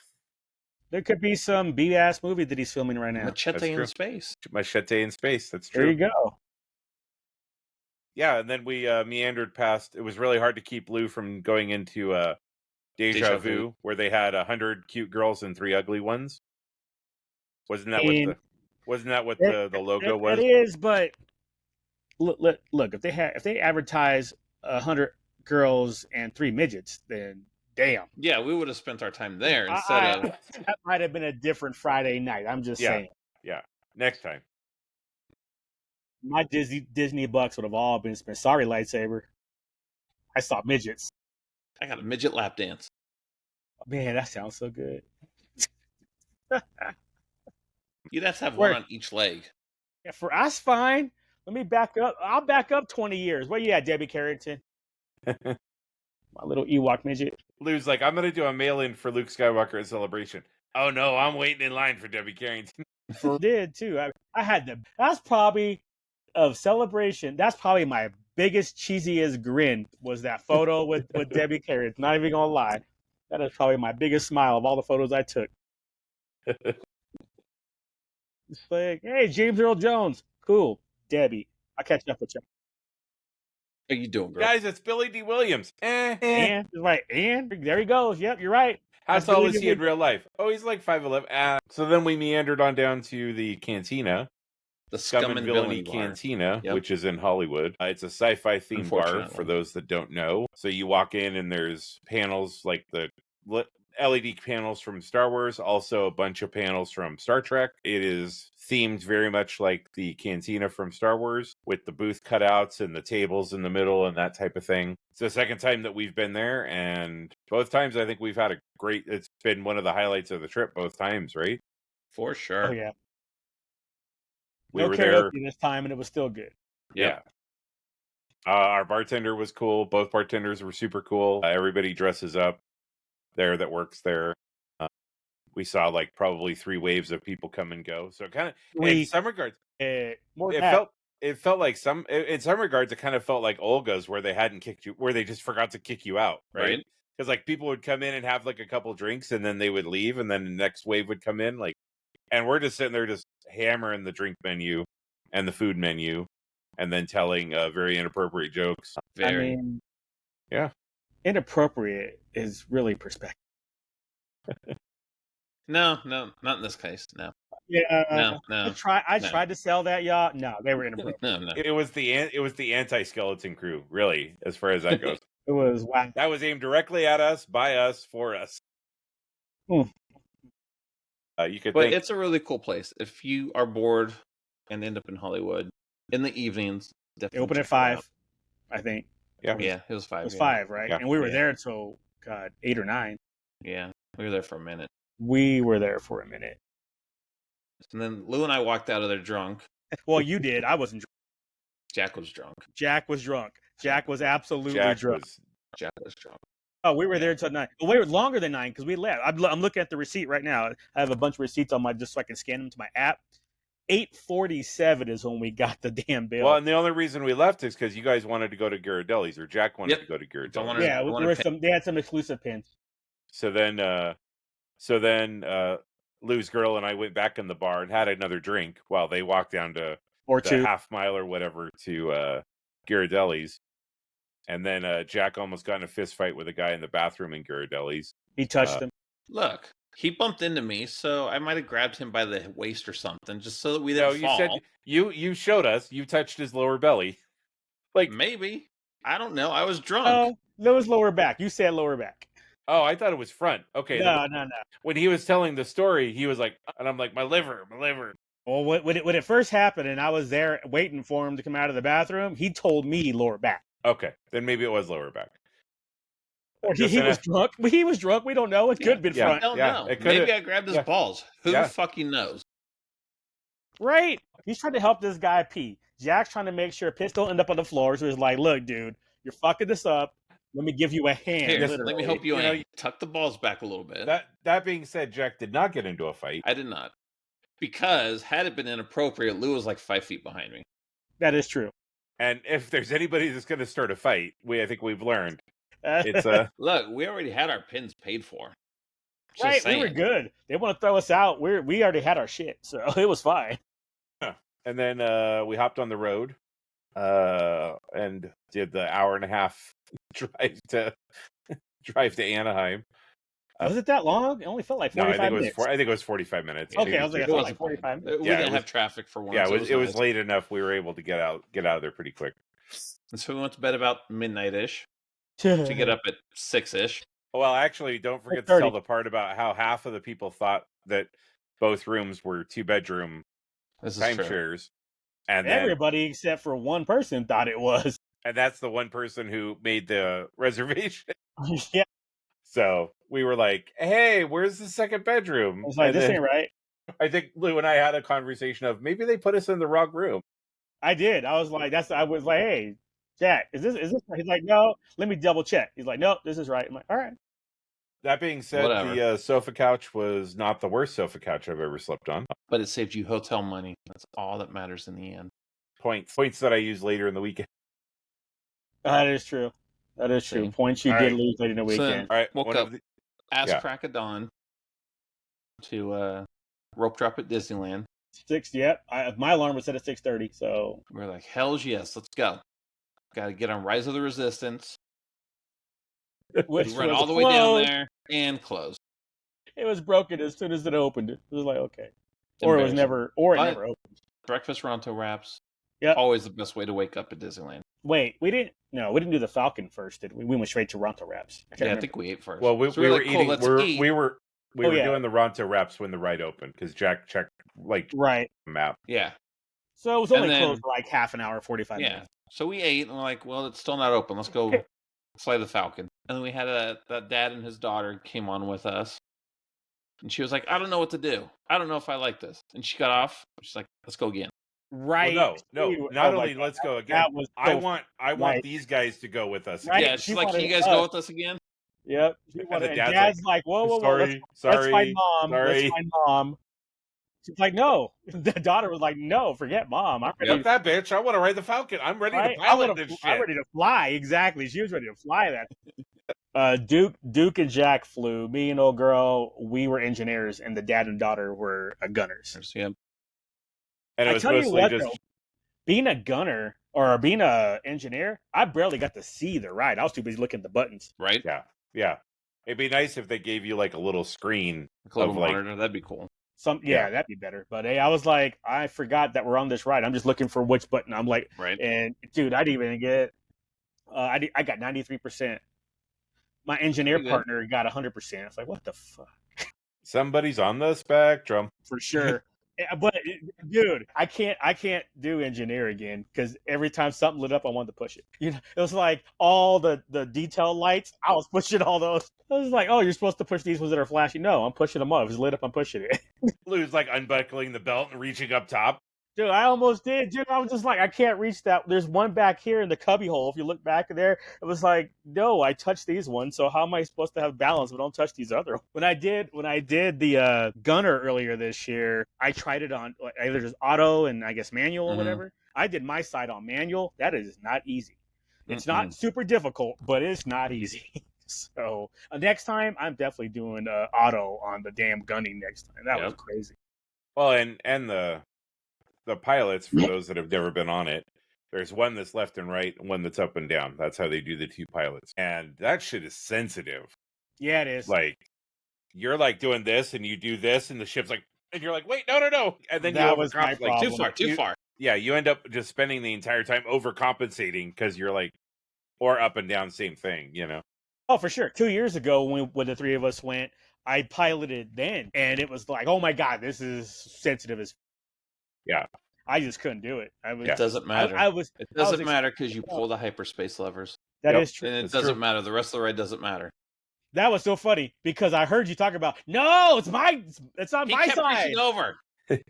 [SPEAKER 3] There could be some B-ass movie that he's filming right now.
[SPEAKER 2] Machete in space.
[SPEAKER 1] Machete in space. That's true.
[SPEAKER 3] There you go.
[SPEAKER 1] Yeah, and then we meandered past. It was really hard to keep Lou from going into Deja Vu, where they had 100 cute girls and 3 ugly ones. Wasn't that what the logo was?
[SPEAKER 3] It is, but look, if they advertise 100 girls and 3 midgets, then damn.
[SPEAKER 2] Yeah, we would have spent our time there instead of.
[SPEAKER 3] That might have been a different Friday night. I'm just saying.
[SPEAKER 1] Yeah, next time.
[SPEAKER 3] My Disney bucks would have all been spent. Sorry, lightsaber. I saw midgets.
[SPEAKER 2] I got a midget lap dance.
[SPEAKER 3] Man, that sounds so good.
[SPEAKER 2] You'd have to have one on each leg.
[SPEAKER 3] Yeah, for us, fine. Let me back up. I'll back up 20 years. Where you at, Debbie Carrington? My little Ewok midget.
[SPEAKER 1] Lou's like, I'm going to do a mail-in for Luke Skywalker at Celebration. Oh, no, I'm waiting in line for Debbie Carrington.
[SPEAKER 3] Did, too. I had that's probably, of Celebration, that's probably my biggest, cheesiest grin, was that photo with Debbie Carrington. Not even going to lie. That is probably my biggest smile of all the photos I took. It's like, hey, James Earl Jones. Cool. Debbie. I'll catch up with you.
[SPEAKER 2] How you doing, girl?
[SPEAKER 1] Guys, it's Billy D. Williams.
[SPEAKER 3] And right, and there he goes. Yep, you're right.
[SPEAKER 1] How tall is he in real life? Oh, he's like 5'11". So then we meandered on down to the Cantina.
[SPEAKER 2] The Scum and Villainy
[SPEAKER 1] Cantina, which is in Hollywood. It's a sci-fi themed bar for those that don't know. So you walk in and there's panels like the LED panels from Star Wars, also a bunch of panels from Star Trek. It is themed very much like the Cantina from Star Wars, with the booth cutouts and the tables in the middle and that type of thing. It's the second time that we've been there, and both times I think we've had it's been one of the highlights of the trip both times, right?
[SPEAKER 2] For sure.
[SPEAKER 3] Oh, yeah.
[SPEAKER 1] We were there
[SPEAKER 3] this time, and it was still good.
[SPEAKER 1] Yeah. Our bartender was cool. Both bartenders were super cool. Everybody dresses up. there that works there. We saw like probably 3 waves of people come and go. So kind of in some regards,
[SPEAKER 3] more
[SPEAKER 1] it
[SPEAKER 3] than that.
[SPEAKER 1] felt like in some regards it kind of felt like Olga's, where they hadn't kicked you, where they just forgot to kick you out, right? Because like people would come in and have like a couple drinks and then they would leave, and then the next wave would come in, like, and we're just sitting there just hammering the drink menu and the food menu, and then telling very inappropriate jokes.
[SPEAKER 3] I mean,
[SPEAKER 1] yeah,
[SPEAKER 3] inappropriate is really perspective.
[SPEAKER 2] No, not in this case. No.
[SPEAKER 3] Yeah,
[SPEAKER 2] no.
[SPEAKER 3] I tried to sell that, y'all. No, they were inappropriate.
[SPEAKER 2] No.
[SPEAKER 1] It was the anti-skeleton crew, really, as far as that goes.
[SPEAKER 3] It was wow.
[SPEAKER 1] That was aimed directly at us, by us, for us. You could,
[SPEAKER 2] but it's a really cool place. If you are bored and end up in Hollywood in the evenings,
[SPEAKER 3] definitely. They open at 5, I think.
[SPEAKER 2] Yeah, it was 5.
[SPEAKER 3] It was 5, right?
[SPEAKER 1] Yeah.
[SPEAKER 3] And we were there till 8 or 9.
[SPEAKER 2] Yeah, we were there for a minute. And then Lou and I walked out of there drunk.
[SPEAKER 3] Well, you did. I wasn't drunk.
[SPEAKER 2] Jack was drunk.
[SPEAKER 3] Jack was drunk. Jack was absolutely drunk.
[SPEAKER 2] Jack was drunk.
[SPEAKER 3] Oh, we were there until 9. Well, we were longer than 9 because we left. I'm looking at the receipt right now. I have a bunch of receipts on just so I can scan them to my app. 8:47 is when we got the damn bill.
[SPEAKER 1] Well, and the only reason we left is because you guys wanted to go to Ghirardelli's, or Jack wanted to go to Ghirardelli's.
[SPEAKER 3] Yeah, they had some exclusive pins.
[SPEAKER 1] So then Lou's girl and I went back in the bar and had another drink while they walked down to the half mile or whatever to Ghirardelli's. And then Jack almost got in a fist fight with a guy in the bathroom in Ghirardelli's.
[SPEAKER 3] He touched him.
[SPEAKER 2] Look, he bumped into me, so I might have grabbed him by the waist or something, just so that we didn't fall.
[SPEAKER 1] Said you showed us you touched his lower belly. Like,
[SPEAKER 2] maybe. I don't know. I was drunk.
[SPEAKER 3] Oh, that was lower back. You said lower back.
[SPEAKER 1] Oh, I thought it was front. Okay.
[SPEAKER 3] No.
[SPEAKER 1] When he was telling the story, he was like, and I'm like, my liver.
[SPEAKER 3] Well, when it first happened and I was there waiting for him to come out of the bathroom, he told me lower back.
[SPEAKER 1] Okay. Then maybe it was lower back.
[SPEAKER 3] Or he was drunk. He was drunk. We don't know. It could have been front.
[SPEAKER 2] I don't know. Maybe I grabbed his balls. Who fucking knows?
[SPEAKER 3] Right. He's trying to help this guy pee. Jack's trying to make sure piss don't end up on the floor. So he's like, look, dude, you're fucking this up. Let me give you a hand.
[SPEAKER 2] Here, let me help you tuck the balls back a little bit.
[SPEAKER 1] That being said, Jack did not get into a fight.
[SPEAKER 2] I did not. Because had it been inappropriate, Lou was like 5 feet behind me.
[SPEAKER 3] That is true.
[SPEAKER 1] And if there's anybody that's going to start a fight, I think we've learned. It's
[SPEAKER 2] Look, we already had our pins paid for.
[SPEAKER 3] Right, we were good. They want to throw us out. We already had our shit, so it was fine.
[SPEAKER 1] And then we hopped on the road and did the hour and a half drive to Anaheim.
[SPEAKER 3] Was it that long? It only felt like 45 minutes.
[SPEAKER 1] I think it was 45 minutes.
[SPEAKER 3] Okay, I was like, it felt like 45 minutes.
[SPEAKER 2] We didn't have traffic for once.
[SPEAKER 1] Yeah, it was late enough. We were able to get out of there pretty quick.
[SPEAKER 2] And so we went to bed about midnight-ish to get up at 6-ish.
[SPEAKER 1] Well, actually, don't forget to tell the part about how half of the people thought that both rooms were 2-bedroom timeshares. And
[SPEAKER 3] everybody except for one person thought it was.
[SPEAKER 1] And that's the one person who made the reservation.
[SPEAKER 3] Yeah.
[SPEAKER 1] So we were like, hey, where's the second bedroom?
[SPEAKER 3] I was like, this ain't right.
[SPEAKER 1] I think Lou and I had a conversation of maybe they put us in the wrong room.
[SPEAKER 3] I did. I was like, hey, Jack, is this right? He's like, no, let me double check. He's like, no, this is right. I'm like, all right.
[SPEAKER 1] That being said, the sofa couch was not the worst sofa couch I've ever slept on.
[SPEAKER 2] But it saved you hotel money. That's all that matters in the end.
[SPEAKER 1] Points that I use later in the weekend.
[SPEAKER 3] That is true. Points you did lose late in the weekend.
[SPEAKER 2] So, all right, woke up crack of dawn to rope drop at Disneyland.
[SPEAKER 3] 6, yep. My alarm was set at 6:30, so
[SPEAKER 2] we're like, hell's yes, let's go. Got to get on Rise of the Resistance. We run all the way down there and close.
[SPEAKER 3] It was broken as soon as it opened. It was like, okay. Or it never opened.
[SPEAKER 2] Breakfast Ronto wraps.
[SPEAKER 3] Yeah.
[SPEAKER 2] Always the best way to wake up at Disneyland.
[SPEAKER 3] Wait, we didn't do the Falcon first, did we? We went straight to Ronto wraps.
[SPEAKER 2] I think we ate first.
[SPEAKER 1] Well, we were eating. We were doing the Ronto wraps when the ride opened because Jack checked the map.
[SPEAKER 2] Yeah.
[SPEAKER 3] So it was only closed for like half an hour, 45 minutes.
[SPEAKER 2] Yeah. So we ate and we're like, well, it's still not open. Let's go fly the Falcon. And then we had that dad and his daughter came on with us. And she was like, I don't know what to do. I don't know if I like this. And she got off. She's like, let's go again.
[SPEAKER 3] Right.
[SPEAKER 1] Well, no. Not only let's go again. I want these guys to go with us.
[SPEAKER 2] Right. Yeah, she's like, can you guys go with us again?
[SPEAKER 3] Yep.
[SPEAKER 1] And the
[SPEAKER 3] And
[SPEAKER 1] dad's
[SPEAKER 3] Dad's like, whoa, whoa, whoa, let's find
[SPEAKER 1] sorry,
[SPEAKER 3] mom. Let's
[SPEAKER 1] sorry.
[SPEAKER 3] find mom. She's like, no. The daughter was like, no, forget mom. I'm ready.
[SPEAKER 1] Fuck that bitch. I want to ride the Falcon. I'm ready to
[SPEAKER 3] Right?
[SPEAKER 1] pilot this shit.
[SPEAKER 3] I'm ready to fly. Exactly. She was ready to fly that. Duke and Jack flew. Me and old girl, we were engineers, and the dad and daughter were gunners.
[SPEAKER 2] Yeah.
[SPEAKER 1] And it was
[SPEAKER 3] tell you
[SPEAKER 1] mostly
[SPEAKER 3] what,
[SPEAKER 1] just
[SPEAKER 3] though, being a gunner or being a engineer, I barely got to see the ride. I was too busy looking at the buttons.
[SPEAKER 2] Right?
[SPEAKER 1] yeah. It'd be nice if they gave you like a little screen
[SPEAKER 2] Like a little
[SPEAKER 1] of like
[SPEAKER 2] monitor. That'd be cool.
[SPEAKER 3] Yeah, that'd be better. But hey, I was like, I forgot that we're on this ride. I'm just looking for which button. I'm like,
[SPEAKER 2] Right.
[SPEAKER 3] And dude, I didn't even get. I got 93%. My engineer partner got 100%. It's like, what the fuck?
[SPEAKER 1] somebody's on the spectrum.
[SPEAKER 3] For sure. But dude, I can't do engineer again because every time something lit up, I wanted to push it. You know, it was like all the detail lights. I was pushing all those. I was like, oh, you're supposed to push these ones that are flashing. No, I'm pushing them up. If it's lit up, I'm pushing it.
[SPEAKER 1] Lou's like unbuckling the belt and reaching up top.
[SPEAKER 3] Dude, I almost did. Dude, I was just like, I can't reach that. There's one back here in the cubby hole. If you look back there, it was like, no, I touched these ones. So how am I supposed to have balance if I don't touch these other ones? When I did the gunner earlier this year, I tried it on either just auto and I guess manual or whatever. I did my side on manual. That is not easy. It's not super difficult, but it's not easy. So next time, I'm definitely doing auto on the damn gunning next time. That was crazy.
[SPEAKER 1] Well, and the pilots, for those that have never been on it, there's one that's left and right and one that's up and down. That's how they do the two pilots. And that shit is sensitive.
[SPEAKER 3] Yeah, it is.
[SPEAKER 1] Like, you're like doing this and you do this and the ship's like, and you're like, wait, no. And then
[SPEAKER 3] that
[SPEAKER 1] you
[SPEAKER 3] was my problem.
[SPEAKER 2] Too far.
[SPEAKER 1] Yeah, you end up just spending the entire time overcompensating because you're like, or up and down, same thing, you know?
[SPEAKER 3] Oh, for sure. 2 years ago when the three of us went, I piloted then. And it was like, oh my God, this is sensitive as.
[SPEAKER 1] Yeah.
[SPEAKER 3] I just couldn't do it.
[SPEAKER 2] It doesn't matter. It doesn't matter because you pull the hyperspace levers.
[SPEAKER 3] That is true.
[SPEAKER 2] And it doesn't matter. The rest of the ride doesn't matter.
[SPEAKER 3] That was so funny because I heard you talk about, no, it's on my
[SPEAKER 2] kept
[SPEAKER 3] side.
[SPEAKER 2] reaching over.
[SPEAKER 3] You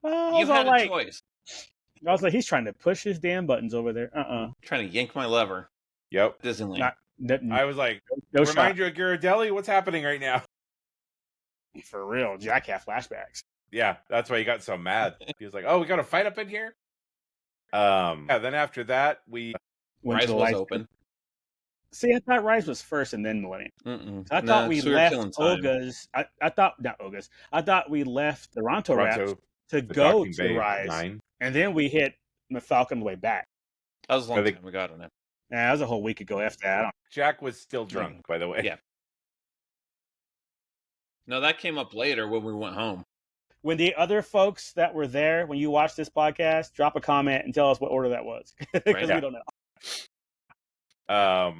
[SPEAKER 2] had a choice.
[SPEAKER 3] I was like, he's trying to push his damn buttons over there.
[SPEAKER 2] Trying to yank my lever.
[SPEAKER 1] Yep.
[SPEAKER 2] Disneyland.
[SPEAKER 1] I was like,
[SPEAKER 3] no
[SPEAKER 1] remind you of Ghirardelli? What's happening right now?
[SPEAKER 3] For real, Jack had flashbacks.
[SPEAKER 1] Yeah, that's why he got so mad. He was like, oh, we got a fight up in here? Yeah, then after that, we...
[SPEAKER 2] Rise was open.
[SPEAKER 3] See, I thought Rise was first and then Millennium. I thought we left Oga's... I thought... Not Oga's. I thought we left the Ronto Raps to go to Rise. 9. And then we hit Falcon on the way back.
[SPEAKER 2] That was a long time we got on it.
[SPEAKER 3] Nah, that was a whole week ago after that.
[SPEAKER 1] Jack was still drunk, by the way.
[SPEAKER 2] Yeah. No, that came up later when we went home.
[SPEAKER 3] When the other folks that were there, when you watch this podcast, drop a comment and tell us what order that was. Because we don't know.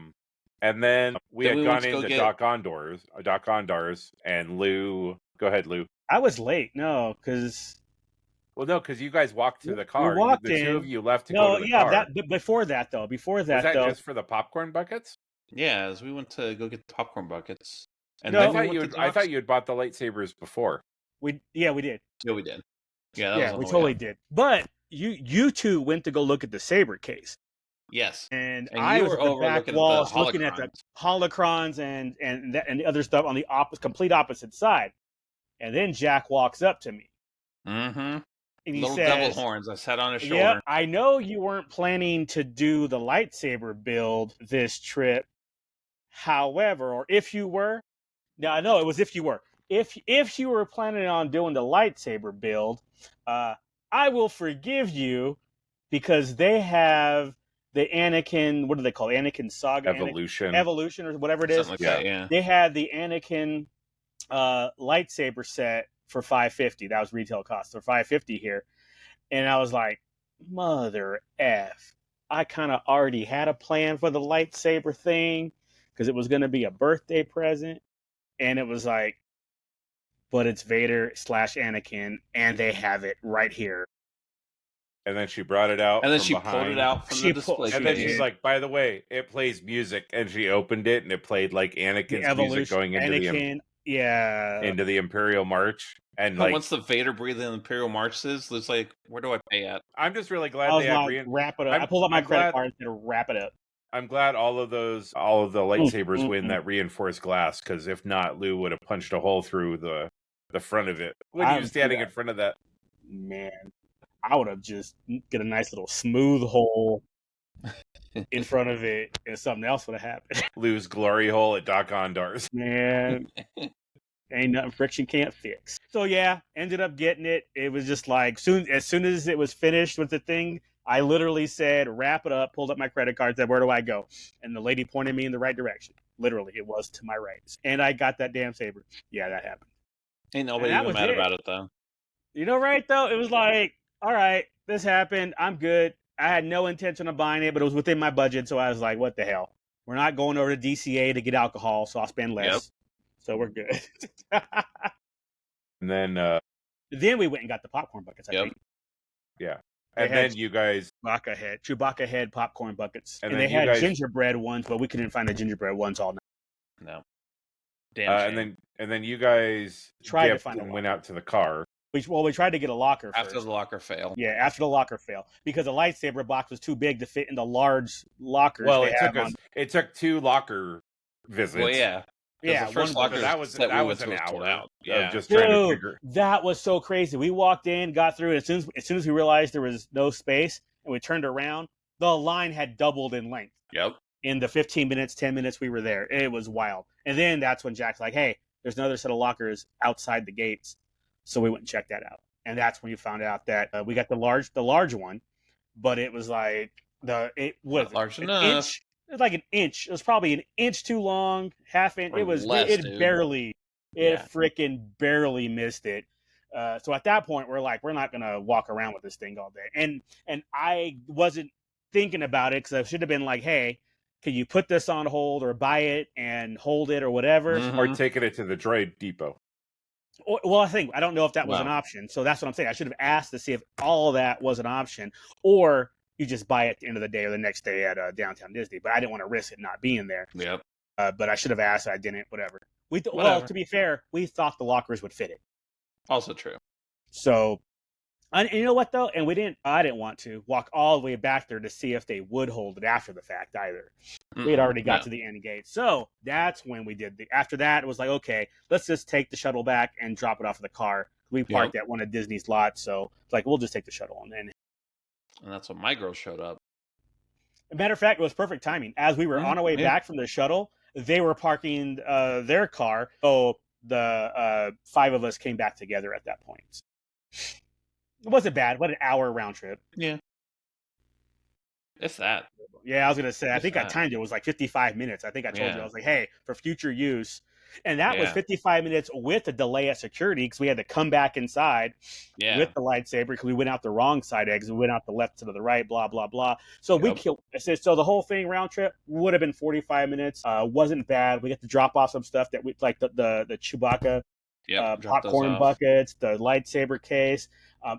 [SPEAKER 1] And then we had gone into Doc Ondars, and Lou... Go ahead, Lou.
[SPEAKER 3] I was late. No, because...
[SPEAKER 1] Well, no, because you guys walked to the car.
[SPEAKER 3] We walked
[SPEAKER 1] the
[SPEAKER 3] in.
[SPEAKER 1] Two of you left to go to the car.
[SPEAKER 3] Before that, though.
[SPEAKER 1] Was that just for the popcorn buckets?
[SPEAKER 2] Yeah, as we went to go get the popcorn buckets.
[SPEAKER 1] And I thought you had bought the lightsabers before.
[SPEAKER 3] We did.
[SPEAKER 2] Yeah, we did.
[SPEAKER 3] Yeah, we totally did. But you two went to go look at the saber case.
[SPEAKER 2] Yes.
[SPEAKER 3] And I was at the back walls looking at the holocrons and the other stuff on the complete opposite side. And then Jack walks up to me.
[SPEAKER 2] Mm-hmm.
[SPEAKER 3] And he
[SPEAKER 2] Little
[SPEAKER 3] says,
[SPEAKER 2] devil horns. I sat on his shoulder.
[SPEAKER 3] Yeah, I know you weren't planning to do the lightsaber build this trip. However, or if you were, now I know it was if you were. If you were planning on doing the lightsaber build, I will forgive you because they have the Anakin. What do they call it? Anakin Saga?
[SPEAKER 1] Evolution,
[SPEAKER 3] or whatever it is.
[SPEAKER 2] Something like that, yeah.
[SPEAKER 3] They had the Anakin lightsaber set for $550. That was retail cost. So $550 here, and I was like, mother f! I kind of already had a plan for the lightsaber thing because it was going to be a birthday present, and it was like, but it's Vader / Anakin, and they have it right here.
[SPEAKER 1] And then she brought it out.
[SPEAKER 2] And then
[SPEAKER 1] she
[SPEAKER 2] pulled it out from the display case.
[SPEAKER 1] And then she's like, by the way, it plays music. And she opened it, and it played like Anakin's music going into into the Imperial March. And like,
[SPEAKER 2] once the Vader breathing Imperial March is, it's like, where do I pay at?
[SPEAKER 1] I'm just really glad they
[SPEAKER 3] wrap it up. I pulled up my credit card and said, wrap it up.
[SPEAKER 1] I'm glad all of the lightsabers win
[SPEAKER 3] Mm-mm.
[SPEAKER 1] that reinforced glass, because if not, Lou would have punched a hole through the front of it when he
[SPEAKER 3] I
[SPEAKER 1] was
[SPEAKER 3] would
[SPEAKER 1] standing
[SPEAKER 3] do
[SPEAKER 1] in front of that.
[SPEAKER 3] that. Man, I would have just get a nice little smooth hole in front of it, and something else would have happened.
[SPEAKER 1] Lou's glory hole at Doc Ondar's.
[SPEAKER 3] Man, ain't nothing friction can't fix. So yeah, ended up getting it. It was just like as soon as it was finished with the thing, I literally said, "Wrap it up." Pulled up my credit card, said, "Where do I go?" And the lady pointed me in the right direction. Literally, it was to my right, and I got that damn saber. Yeah, that happened.
[SPEAKER 2] Ain't nobody
[SPEAKER 3] that
[SPEAKER 2] even
[SPEAKER 3] was
[SPEAKER 2] mad
[SPEAKER 3] it.
[SPEAKER 2] about it though.
[SPEAKER 3] You know, right though, it was like, all right, this happened. I'm good. I had no intention of buying it, but it was within my budget, so I was like, what the hell? We're not going over to DCA to get alcohol, so I'll spend less.
[SPEAKER 2] Yep.
[SPEAKER 3] So we're good.
[SPEAKER 1] And then,
[SPEAKER 3] Then we went and got the popcorn buckets, I
[SPEAKER 2] Yep.
[SPEAKER 3] think.
[SPEAKER 1] yeah.
[SPEAKER 3] They
[SPEAKER 1] And
[SPEAKER 3] had
[SPEAKER 1] then you guys,
[SPEAKER 3] Chewbacca head popcorn buckets.
[SPEAKER 1] And
[SPEAKER 3] And
[SPEAKER 1] then
[SPEAKER 3] they
[SPEAKER 1] you
[SPEAKER 3] had
[SPEAKER 1] guys-
[SPEAKER 3] gingerbread ones, but we couldn't find the gingerbread ones all night.
[SPEAKER 2] No. Damn shame.
[SPEAKER 1] and then you guys
[SPEAKER 3] Tried to
[SPEAKER 1] dipped
[SPEAKER 3] find a
[SPEAKER 1] and
[SPEAKER 3] locker.
[SPEAKER 1] went out to the car.
[SPEAKER 3] We tried to get a locker
[SPEAKER 2] After
[SPEAKER 3] first.
[SPEAKER 2] the locker fail.
[SPEAKER 3] Yeah, after the locker fail. Because the lightsaber box was too big to fit in the large lockers
[SPEAKER 1] Well,
[SPEAKER 3] they have on.
[SPEAKER 1] it took 2 locker visits.
[SPEAKER 2] Well, yeah. 'Cause
[SPEAKER 3] Yeah,
[SPEAKER 2] the first
[SPEAKER 3] one-
[SPEAKER 2] locker
[SPEAKER 1] that was
[SPEAKER 2] that we went
[SPEAKER 1] an
[SPEAKER 2] to was sold
[SPEAKER 1] hour
[SPEAKER 2] out.
[SPEAKER 1] of
[SPEAKER 2] Yeah.
[SPEAKER 1] just trying to
[SPEAKER 3] Dude,
[SPEAKER 1] figure.
[SPEAKER 3] that was so crazy. We walked in, got through, and as soon as we realized there was no space, and we turned around, the line had doubled in length.
[SPEAKER 2] Yep.
[SPEAKER 3] In the 15 minutes, 10 minutes we were there. It was wild. And then that's when Jack's like, hey, there's another set of lockers outside the gates. So we went and checked that out. And that's when you found out that we got the large one, but it was like it was
[SPEAKER 2] Not large
[SPEAKER 3] an
[SPEAKER 2] enough.
[SPEAKER 3] inch. It was like an inch. It was probably an inch too long, half inch.
[SPEAKER 2] Or
[SPEAKER 3] It was
[SPEAKER 2] less,
[SPEAKER 3] it
[SPEAKER 2] dude.
[SPEAKER 3] barely
[SPEAKER 2] Yeah.
[SPEAKER 3] freaking barely missed it. So at that point, we're like, we're not gonna walk around with this thing all day. And I wasn't thinking about it because I should have been like, hey, can you put this on hold or buy it and hold it or whatever?
[SPEAKER 2] Mhm.
[SPEAKER 1] Or taking it to the droid depot.
[SPEAKER 3] Well, I don't know if that was an
[SPEAKER 2] No.
[SPEAKER 3] option. So that's what I'm saying. I should have asked to see if all of that was an option, or you just buy it at the end of the day or the next day at downtown Disney. But I didn't want to risk it not being there.
[SPEAKER 2] Yep.
[SPEAKER 3] But I should have asked. I didn't. Whatever. Well,
[SPEAKER 2] Whatever.
[SPEAKER 3] to be fair, we thought the lockers would fit it.
[SPEAKER 2] Also true.
[SPEAKER 3] So, and you know what though? And I didn't want to walk all the way back there to see if they would hold it after the fact either. We had already got to the end gate. So that's when we did after that, it was like, okay, let's just take the shuttle back and drop it off of the car. We parked at one of Disney's lots. So it's like, we'll just take the shuttle. And
[SPEAKER 2] that's when my girl showed up.
[SPEAKER 3] as a matter of fact, it was perfect timing. As we were on our way back from the shuttle, they were parking their car. So the 5 of us came back together at that point. It wasn't bad. What an hour round trip.
[SPEAKER 2] Yeah. It's that.
[SPEAKER 3] Yeah, I was going to say, I
[SPEAKER 2] What's
[SPEAKER 3] think I
[SPEAKER 2] that?
[SPEAKER 3] timed it. It was like 55 minutes. I think I told you.
[SPEAKER 2] Yeah.
[SPEAKER 3] I was like, hey, for future use. And that was
[SPEAKER 2] Yeah.
[SPEAKER 3] 55 minutes with a delay at security because we had to come back inside
[SPEAKER 2] Yeah.
[SPEAKER 3] with the lightsaber because we went out the wrong side exit. We went out the left to the right, blah, blah, blah. So we
[SPEAKER 2] Yep.
[SPEAKER 3] killed. So the whole thing round trip would have been 45 minutes. Wasn't bad. We got to drop off some stuff that we like the Chewbacca
[SPEAKER 2] Yep. Drop those
[SPEAKER 3] popcorn
[SPEAKER 2] off.
[SPEAKER 3] buckets, the lightsaber case.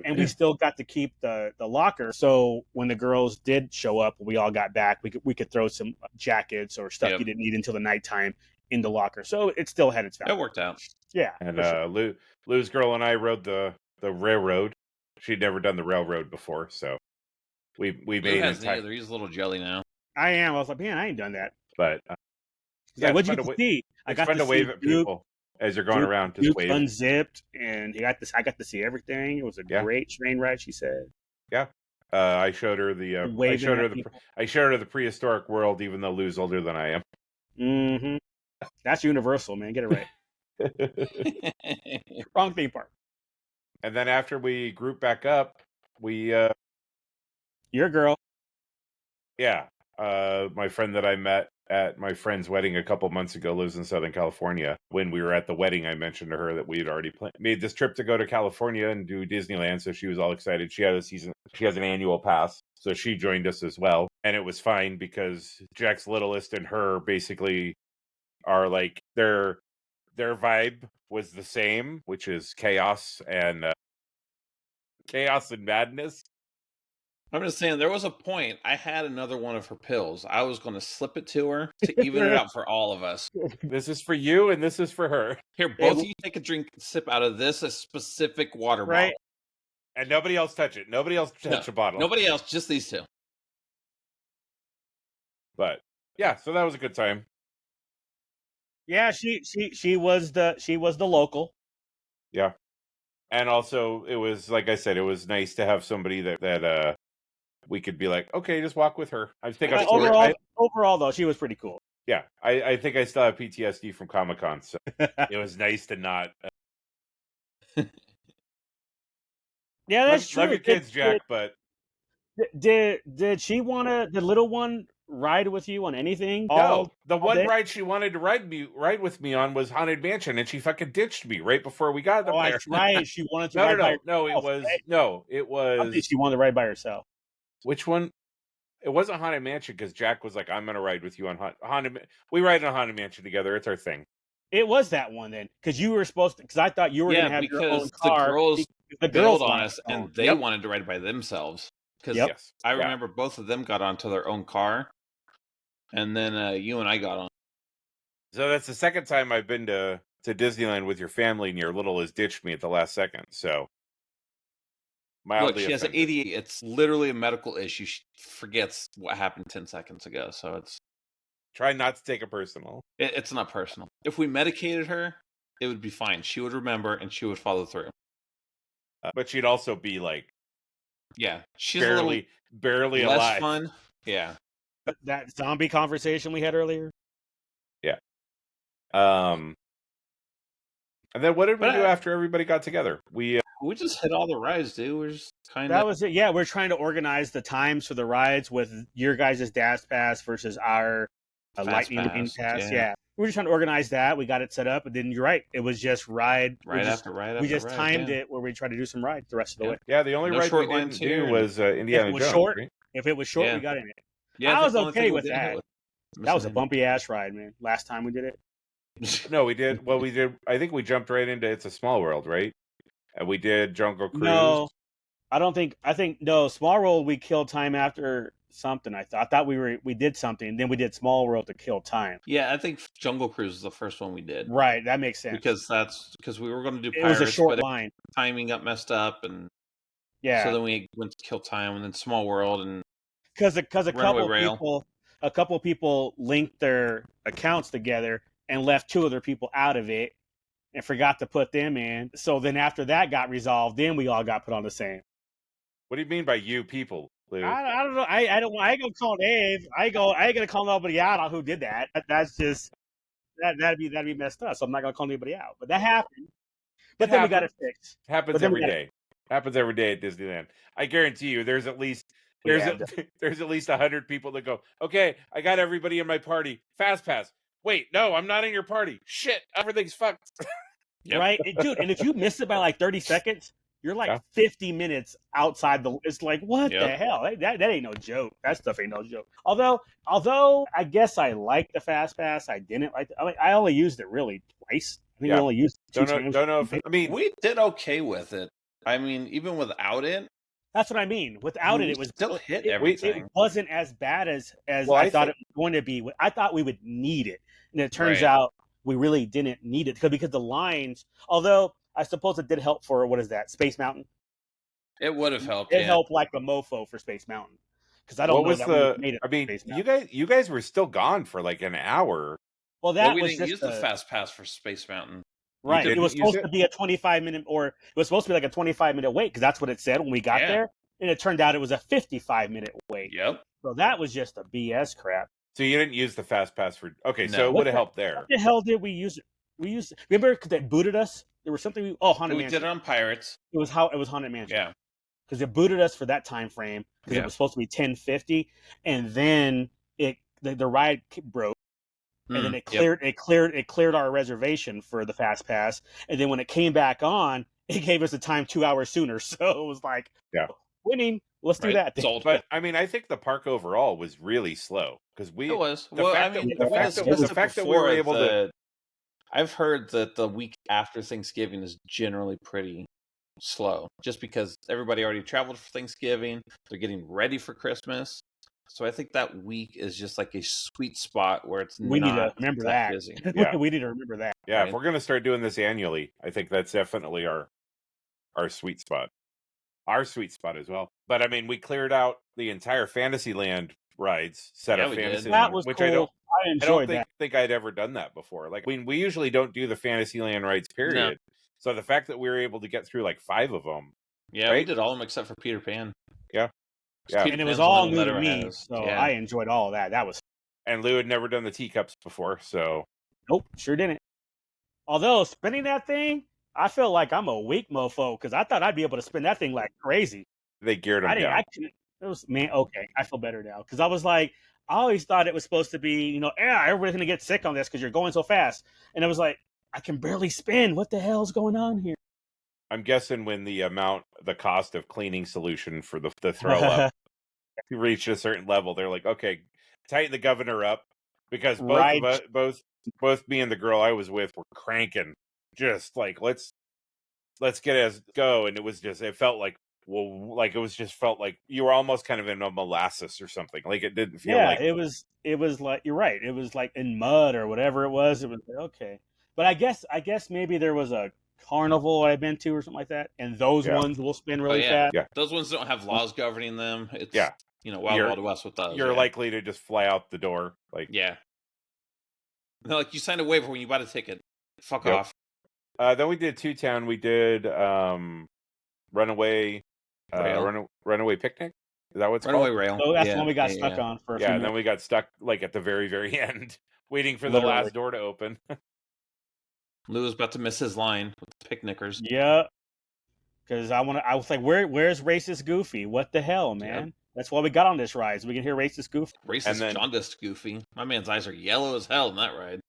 [SPEAKER 3] And we still got to keep the locker. So when the girls did show up, we all got back. We could throw some jackets or stuff
[SPEAKER 2] Yep.
[SPEAKER 3] you didn't need until the nighttime in the locker. So it still had its value.
[SPEAKER 2] It worked out.
[SPEAKER 3] Yeah.
[SPEAKER 1] And
[SPEAKER 3] for sure.
[SPEAKER 1] Lou's girl and I rode the railroad. She'd never done the railroad before, so we
[SPEAKER 2] Lou
[SPEAKER 1] made
[SPEAKER 2] has
[SPEAKER 1] it.
[SPEAKER 2] neither. He's a little jelly now.
[SPEAKER 3] I am. I was like, man, I ain't done that.
[SPEAKER 1] But
[SPEAKER 3] He's like, what'd
[SPEAKER 1] it's
[SPEAKER 3] you
[SPEAKER 1] fun to
[SPEAKER 3] see? I
[SPEAKER 1] it's
[SPEAKER 3] got
[SPEAKER 1] fun to
[SPEAKER 3] see
[SPEAKER 1] wave at
[SPEAKER 3] Duke-
[SPEAKER 1] people as you're going
[SPEAKER 3] Duke-
[SPEAKER 1] around. Just
[SPEAKER 3] Duke
[SPEAKER 1] wave.
[SPEAKER 3] unzipped, and I got to see everything. It was a
[SPEAKER 1] Yeah.
[SPEAKER 3] great train ride. She said,
[SPEAKER 1] I showed her the
[SPEAKER 3] waving at people.
[SPEAKER 1] I showed her the prehistoric world, even though Lou's older than I am.
[SPEAKER 3] Mm-hmm. That's universal, man. Get it right. Wrong theme park.
[SPEAKER 1] And then after we group back up, we
[SPEAKER 3] Your girl.
[SPEAKER 1] my friend that I met at my friend's wedding a couple months ago lives in Southern California. When we were at the wedding, I mentioned to her that we had already made this trip to go to California and do Disneyland, so she was all excited. She has an annual pass, so she joined us as well. And it was fine because Jack's Littlest and her basically are like their vibe was the same, which is chaos and madness.
[SPEAKER 2] I'm just saying, there was a point I had another one of her pills. I was going to slip it to her to even it out for all of us.
[SPEAKER 1] This is for you and this is for her.
[SPEAKER 2] Here, both of you take a sip out of this, a specific water
[SPEAKER 3] Right.
[SPEAKER 2] bottle.
[SPEAKER 1] And nobody else touch it. Nobody else touch the bottle.
[SPEAKER 2] Nobody else, just these two.
[SPEAKER 1] But Yeah, so that was a good time.
[SPEAKER 3] Yeah, she was the local.
[SPEAKER 1] Yeah. And also, it was, like I said, it was nice to have somebody that we could be like, okay, just walk with her. I think I'm still,
[SPEAKER 3] overall, though, she was pretty cool.
[SPEAKER 1] yeah, I think I still have PTSD from Comic-Con, so it was nice to not.
[SPEAKER 3] Yeah, that's true.
[SPEAKER 1] Love your kids, Jack, but
[SPEAKER 3] Did she want to the little one ride with you on anything?
[SPEAKER 1] no, the
[SPEAKER 3] all
[SPEAKER 1] one
[SPEAKER 3] day?
[SPEAKER 1] ride she wanted to ride with me on was Haunted Mansion, and she fucking ditched me right before we got up there.
[SPEAKER 3] That's right. She wanted to ride by herself.
[SPEAKER 1] No, it was
[SPEAKER 3] I think she wanted to ride by herself.
[SPEAKER 1] which one? It wasn't Haunted Mansion because Jack was like, "I'm gonna ride with you on Haunted." We ride on Haunted Mansion together. It's our thing.
[SPEAKER 3] It was that one then, because you were supposed to. Because I thought you were going to have your own car.
[SPEAKER 2] The girls bailed on us, and they
[SPEAKER 3] Yep.
[SPEAKER 2] wanted to ride by themselves. Because
[SPEAKER 1] Yes.
[SPEAKER 2] I remember both of them got onto their own car, and then you and I got on.
[SPEAKER 1] So that's the second time I've been to Disneyland with your family, and your little has ditched me at the last second. So
[SPEAKER 2] look, she has an ADHD. It's literally a medical issue. She forgets what happened 10 seconds ago. So it's
[SPEAKER 1] try not to take it personal.
[SPEAKER 2] It's not personal. If we medicated her, it would be fine. She would remember and she would follow through.
[SPEAKER 1] But she'd also be like,
[SPEAKER 2] yeah, she's
[SPEAKER 1] barely
[SPEAKER 2] less
[SPEAKER 1] alive.
[SPEAKER 2] Fun. Yeah,
[SPEAKER 3] that zombie conversation we had earlier.
[SPEAKER 1] Yeah. And then what did we do after everybody got together? We
[SPEAKER 2] just hit all the rides, dude. We're just kind of
[SPEAKER 3] that was it. Yeah, we're trying to organize the times for the rides with your guys' Dash Pass versus our Lightning Lane Pass. Yeah. We were just trying to organize that. We got it set up, and then you're right. It was just ride after ride. We just timed it where we tried to do some rides the rest of the way.
[SPEAKER 1] Yeah, the only ride we didn't do was Indiana Jones.
[SPEAKER 3] Short,
[SPEAKER 1] right?
[SPEAKER 3] If it was short, we got in it.
[SPEAKER 2] Yeah,
[SPEAKER 3] I was okay with that. That was a bumpy ass ride, man. Last time we did it.
[SPEAKER 1] No, we did. Well, we did. I think we jumped right into It's a Small World, right? And we did Jungle Cruise.
[SPEAKER 3] No, I don't think. I think no. Small World we killed time after something. I thought we did something, and then we did Small World to kill time.
[SPEAKER 2] Yeah, I think Jungle Cruise is the first one we did.
[SPEAKER 3] Right, that makes sense
[SPEAKER 2] because we were going to do.
[SPEAKER 3] It
[SPEAKER 2] Pirates,
[SPEAKER 3] was a short line.
[SPEAKER 2] Timing got messed up, and
[SPEAKER 3] yeah.
[SPEAKER 2] So then we went to kill time, and then Small World, and
[SPEAKER 3] because a couple people linked their accounts together and left two other people out of it and forgot to put them in. So then after that got resolved, then we all got put on the same.
[SPEAKER 1] What do you mean by you people, Lou?
[SPEAKER 3] I don't know. I ain't gonna call Dave. I ain't gonna call nobody out on who did that. That's just that'd be messed up. So I'm not gonna call anybody out. But that happened. But then we got it fixed.
[SPEAKER 1] Happens every day. Happens every day at Disneyland. I guarantee you, there's at least there's at least 100 people that go, okay, I got everybody in my party. Fast pass. Wait, no, I'm not in your party. Shit, everything's fucked.
[SPEAKER 3] Yep. Right, dude. And if you miss it by like 30 seconds, you're like 50 minutes outside the. It's like, what the hell? That ain't no joke. That stuff ain't no joke. Although I guess I like the fast pass. I didn't like. I only used it really twice. I think I only used it two times.
[SPEAKER 1] Don't know if
[SPEAKER 2] we did okay with it. I mean, even without it.
[SPEAKER 3] That's what I mean. Without it was
[SPEAKER 2] still hit everything.
[SPEAKER 3] It wasn't as bad as I thought it was going to be. I thought we would need it, and it turns out we really didn't need it because the lines. Although I suppose it did help for what is that Space Mountain?
[SPEAKER 2] It would have helped.
[SPEAKER 3] It helped like a mofo for Space Mountain because I don't know that we made it.
[SPEAKER 1] I mean, you guys were still gone for like an hour.
[SPEAKER 3] Well, we
[SPEAKER 2] didn't use the fast pass for Space Mountain.
[SPEAKER 3] Right. It was supposed to be a 25-minute, or it was supposed to be like a 25-minute wait because that's what it said when we got there. And it turned out it was a 55-minute wait.
[SPEAKER 2] Yep.
[SPEAKER 3] So that was just a BS crap.
[SPEAKER 1] So you didn't use the fast pass for... Okay, so it would have helped there.
[SPEAKER 3] What the hell did we use it? Remember because it booted us? There was something... Haunted Mansion.
[SPEAKER 2] We did it on Pirates.
[SPEAKER 3] It was Haunted Mansion.
[SPEAKER 2] Yeah.
[SPEAKER 3] Because it booted us for that time frame because it was supposed to be 10:50. And then the ride broke. And then it cleared our reservation for the fast pass. And then when it came back on, it gave us the time 2 hours sooner. So it was like, winning. Let's do that.
[SPEAKER 1] But I mean, I think the park overall was really slow because
[SPEAKER 2] it was.
[SPEAKER 1] The fact that we were able to.
[SPEAKER 2] I've heard that the week after Thanksgiving is generally pretty slow, just because everybody already traveled for Thanksgiving. They're getting ready for Christmas. So I think that week is just like a sweet spot where
[SPEAKER 3] we need to remember that.
[SPEAKER 2] Busy.
[SPEAKER 3] Yeah. We need to remember that.
[SPEAKER 1] Yeah, right? If we're going to start doing this annually, I think that's definitely our sweet spot. Our sweet spot as well. But I mean, we cleared out the entire Fantasyland rides, set
[SPEAKER 2] Yeah,
[SPEAKER 1] of
[SPEAKER 2] we did.
[SPEAKER 1] Fantasyland,
[SPEAKER 3] That was
[SPEAKER 1] which
[SPEAKER 3] cool. I
[SPEAKER 1] I don't
[SPEAKER 3] enjoyed that.
[SPEAKER 1] think I'd ever done that before. Like, I mean, we usually don't do the Fantasyland rides, period. So the fact that we were able to get through like 5 of them,
[SPEAKER 2] Yeah,
[SPEAKER 1] right?
[SPEAKER 2] we did all of them except for Peter Pan.
[SPEAKER 1] Yeah.
[SPEAKER 3] And it was
[SPEAKER 2] Pan's the
[SPEAKER 3] all
[SPEAKER 2] one
[SPEAKER 3] new
[SPEAKER 2] that
[SPEAKER 3] to
[SPEAKER 2] ever
[SPEAKER 3] me,
[SPEAKER 2] has.
[SPEAKER 3] so
[SPEAKER 2] Yeah.
[SPEAKER 3] I enjoyed all of that. That was
[SPEAKER 1] And Lou had never done the teacups before, so
[SPEAKER 3] nope, sure didn't. Although spinning that thing, I feel like I'm a weak mofo because I thought I'd be able to spin that thing like crazy.
[SPEAKER 1] they geared them
[SPEAKER 3] I didn't.
[SPEAKER 1] down.
[SPEAKER 3] I couldn't. It was man. Okay, I feel better now because I was like, I always thought it was supposed to be, yeah, everybody's gonna get sick on this because you're going so fast, and it was like I can barely spin. What the hell's going on here?
[SPEAKER 1] I'm guessing when the cost of cleaning solution for the throw up reached a certain level, they're like, okay, tighten the governor up, because
[SPEAKER 3] Right.
[SPEAKER 1] both me and the girl I was with were cranking, just like let's get us go, and it felt like felt like you were almost kind of in a molasses or something. Like it didn't feel like
[SPEAKER 3] it was like you're right. It was like in mud or whatever it was. It was okay, but I guess maybe there was a carnival I've been to or something like that, and those ones will spin really fast.
[SPEAKER 1] Yeah.
[SPEAKER 2] Those ones don't have laws governing them. It's
[SPEAKER 1] Yeah.
[SPEAKER 2] Wild West with those.
[SPEAKER 1] You're likely to just fly out the door. Like
[SPEAKER 2] No, like you signed a waiver when you bought a ticket. Fuck
[SPEAKER 1] Yep.
[SPEAKER 2] off.
[SPEAKER 1] Then we did Two Town. We did Runaway Runaway Picnic. Is that what it's
[SPEAKER 2] Runaway
[SPEAKER 1] called?
[SPEAKER 2] Rail.
[SPEAKER 3] So that's the one we got stuck on for a few
[SPEAKER 1] Yeah, and
[SPEAKER 3] minutes.
[SPEAKER 1] then we got stuck like at the very, very end, waiting for
[SPEAKER 3] Literally.
[SPEAKER 1] the last door to open.
[SPEAKER 2] Lou was about to miss his line with the picnickers.
[SPEAKER 3] Yeah, because I was like, where's racist Goofy? What the hell, man?
[SPEAKER 2] Yep.
[SPEAKER 3] That's why we got on this ride, so we can hear racist Goofy.
[SPEAKER 2] Racist, jaundiced Goofy. My man's eyes are yellow as hell in that ride.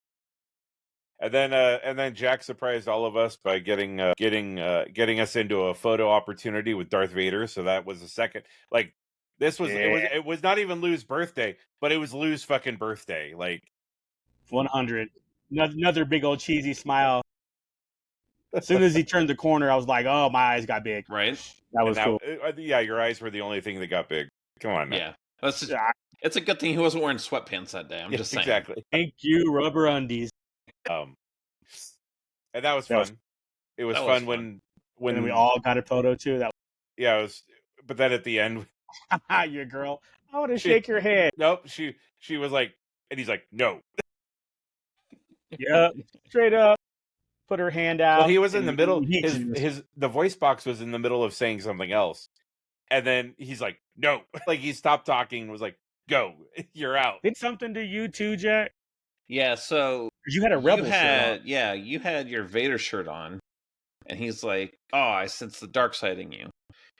[SPEAKER 1] And then Jack surprised all of us by getting us into a photo opportunity with Darth Vader. So that was the second. Like this was it was not even Lou's birthday, but it was Lou's fucking birthday. Like
[SPEAKER 3] 100. Another big old cheesy smile. As soon as he turned the corner, I was like, oh, my eyes got big.
[SPEAKER 2] Right.
[SPEAKER 3] That was cool.
[SPEAKER 1] Yeah, your eyes were the only thing that got big. Come on now.
[SPEAKER 2] Yeah. It's a good thing he wasn't wearing sweatpants that day. I'm just saying.
[SPEAKER 1] Exactly.
[SPEAKER 3] Thank you, rubber undies.
[SPEAKER 1] And that was fun. It was fun when
[SPEAKER 3] we all got a photo too. It
[SPEAKER 1] was. But then at the end,
[SPEAKER 3] your girl, I want to shake your hand.
[SPEAKER 1] Nope. She was like, and he's like, no.
[SPEAKER 3] Yeah, straight up. Put her hand out.
[SPEAKER 1] Well, he was in the middle. The voice box was in the middle of saying something else, and then he's like, "No!" Like he stopped talking and was like, "Go, you're out."
[SPEAKER 3] Did something to you too, Jack?
[SPEAKER 2] Yeah. So
[SPEAKER 3] you had a rebel shirt on.
[SPEAKER 2] Yeah, you had your Vader shirt on, and he's like, "Oh, I sense the dark side in you."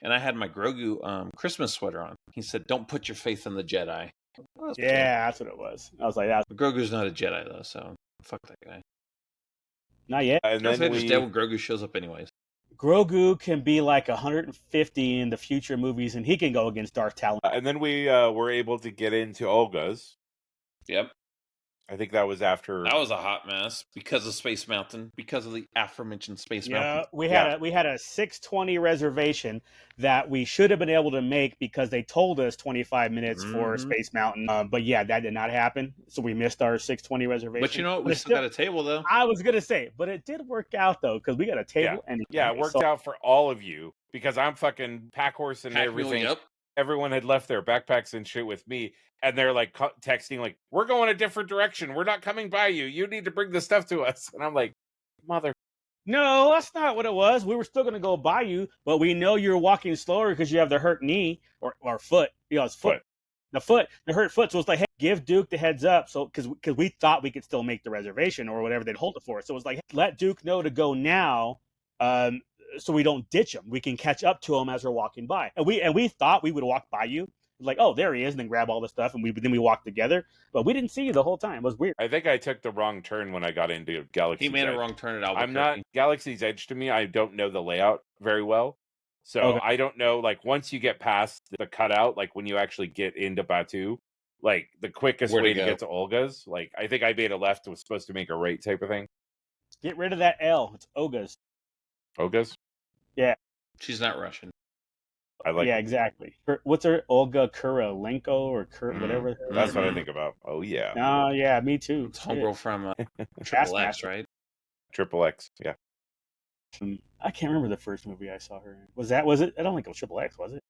[SPEAKER 2] And I had my Grogu Christmas sweater on. He said, "Don't put your faith in the Jedi."
[SPEAKER 3] That's what it was. I was like, "That."
[SPEAKER 2] Grogu's not a Jedi though, so fuck that guy.
[SPEAKER 3] Not yet.
[SPEAKER 2] And then Vader's dead when Grogu shows up, anyways.
[SPEAKER 3] Grogu can be like 150 in the future movies, and he can go against Darth Talon.
[SPEAKER 1] And then we were able to get into Olga's.
[SPEAKER 2] Yep.
[SPEAKER 1] I think that was after.
[SPEAKER 2] That was a hot mess because of Space Mountain, because of the aforementioned Space Mountain.
[SPEAKER 3] We had a 6:20 reservation that we should have been able to make because they told us 25 minutes for Space Mountain. But yeah, that did not happen, so we missed our 6:20 reservation.
[SPEAKER 2] But you know what? We still got a table though.
[SPEAKER 3] I was gonna say, but it did work out though because we got a table
[SPEAKER 1] it worked out for all of you because I'm fucking pack horse and everything. Everyone had left their backpacks and shit with me, and they're like texting like, "We're going a different direction. We're not coming by you. You need to bring the stuff to us." And I'm like, "Mother."
[SPEAKER 3] No, that's not what it was. We were still going to go by you, but we know you're walking slower because you have the hurt knee or foot. It's foot. The hurt foot. So it's like, hey, give Duke the heads up. So because we thought we could still make the reservation or whatever they'd hold it for. So it was like, hey, let Duke know to go now. So we don't ditch him. We can catch up to him as we're walking by. And we thought we would walk by you. Like, oh, there he is, and then grab all the stuff, and then we walked together. But we didn't see you the whole time. It was weird.
[SPEAKER 1] I think I took the wrong turn when I got into Galaxy's Edge.
[SPEAKER 2] He made a wrong turn at Albuquerque.
[SPEAKER 1] I'm not Galaxy's Edge to me. I don't know the layout very well, so I don't know. Like once you get past the cutout, like when you actually get into Batuu, like the quickest way to get to Olga's. Like I think I made a left. Was supposed to make a right type of thing.
[SPEAKER 3] Get rid of that L. It's Olga's.
[SPEAKER 1] Olga's.
[SPEAKER 3] Yeah.
[SPEAKER 2] She's not Russian.
[SPEAKER 3] I like. Yeah, exactly. What's her Olga Kurylenko or whatever?
[SPEAKER 1] That's what I think about. Oh yeah.
[SPEAKER 3] Oh yeah, me too.
[SPEAKER 2] It's homegirl from Triple X, right?
[SPEAKER 1] Triple X, yeah.
[SPEAKER 3] I can't remember the first movie I saw her in. Was it? I don't think it was Triple X, was it?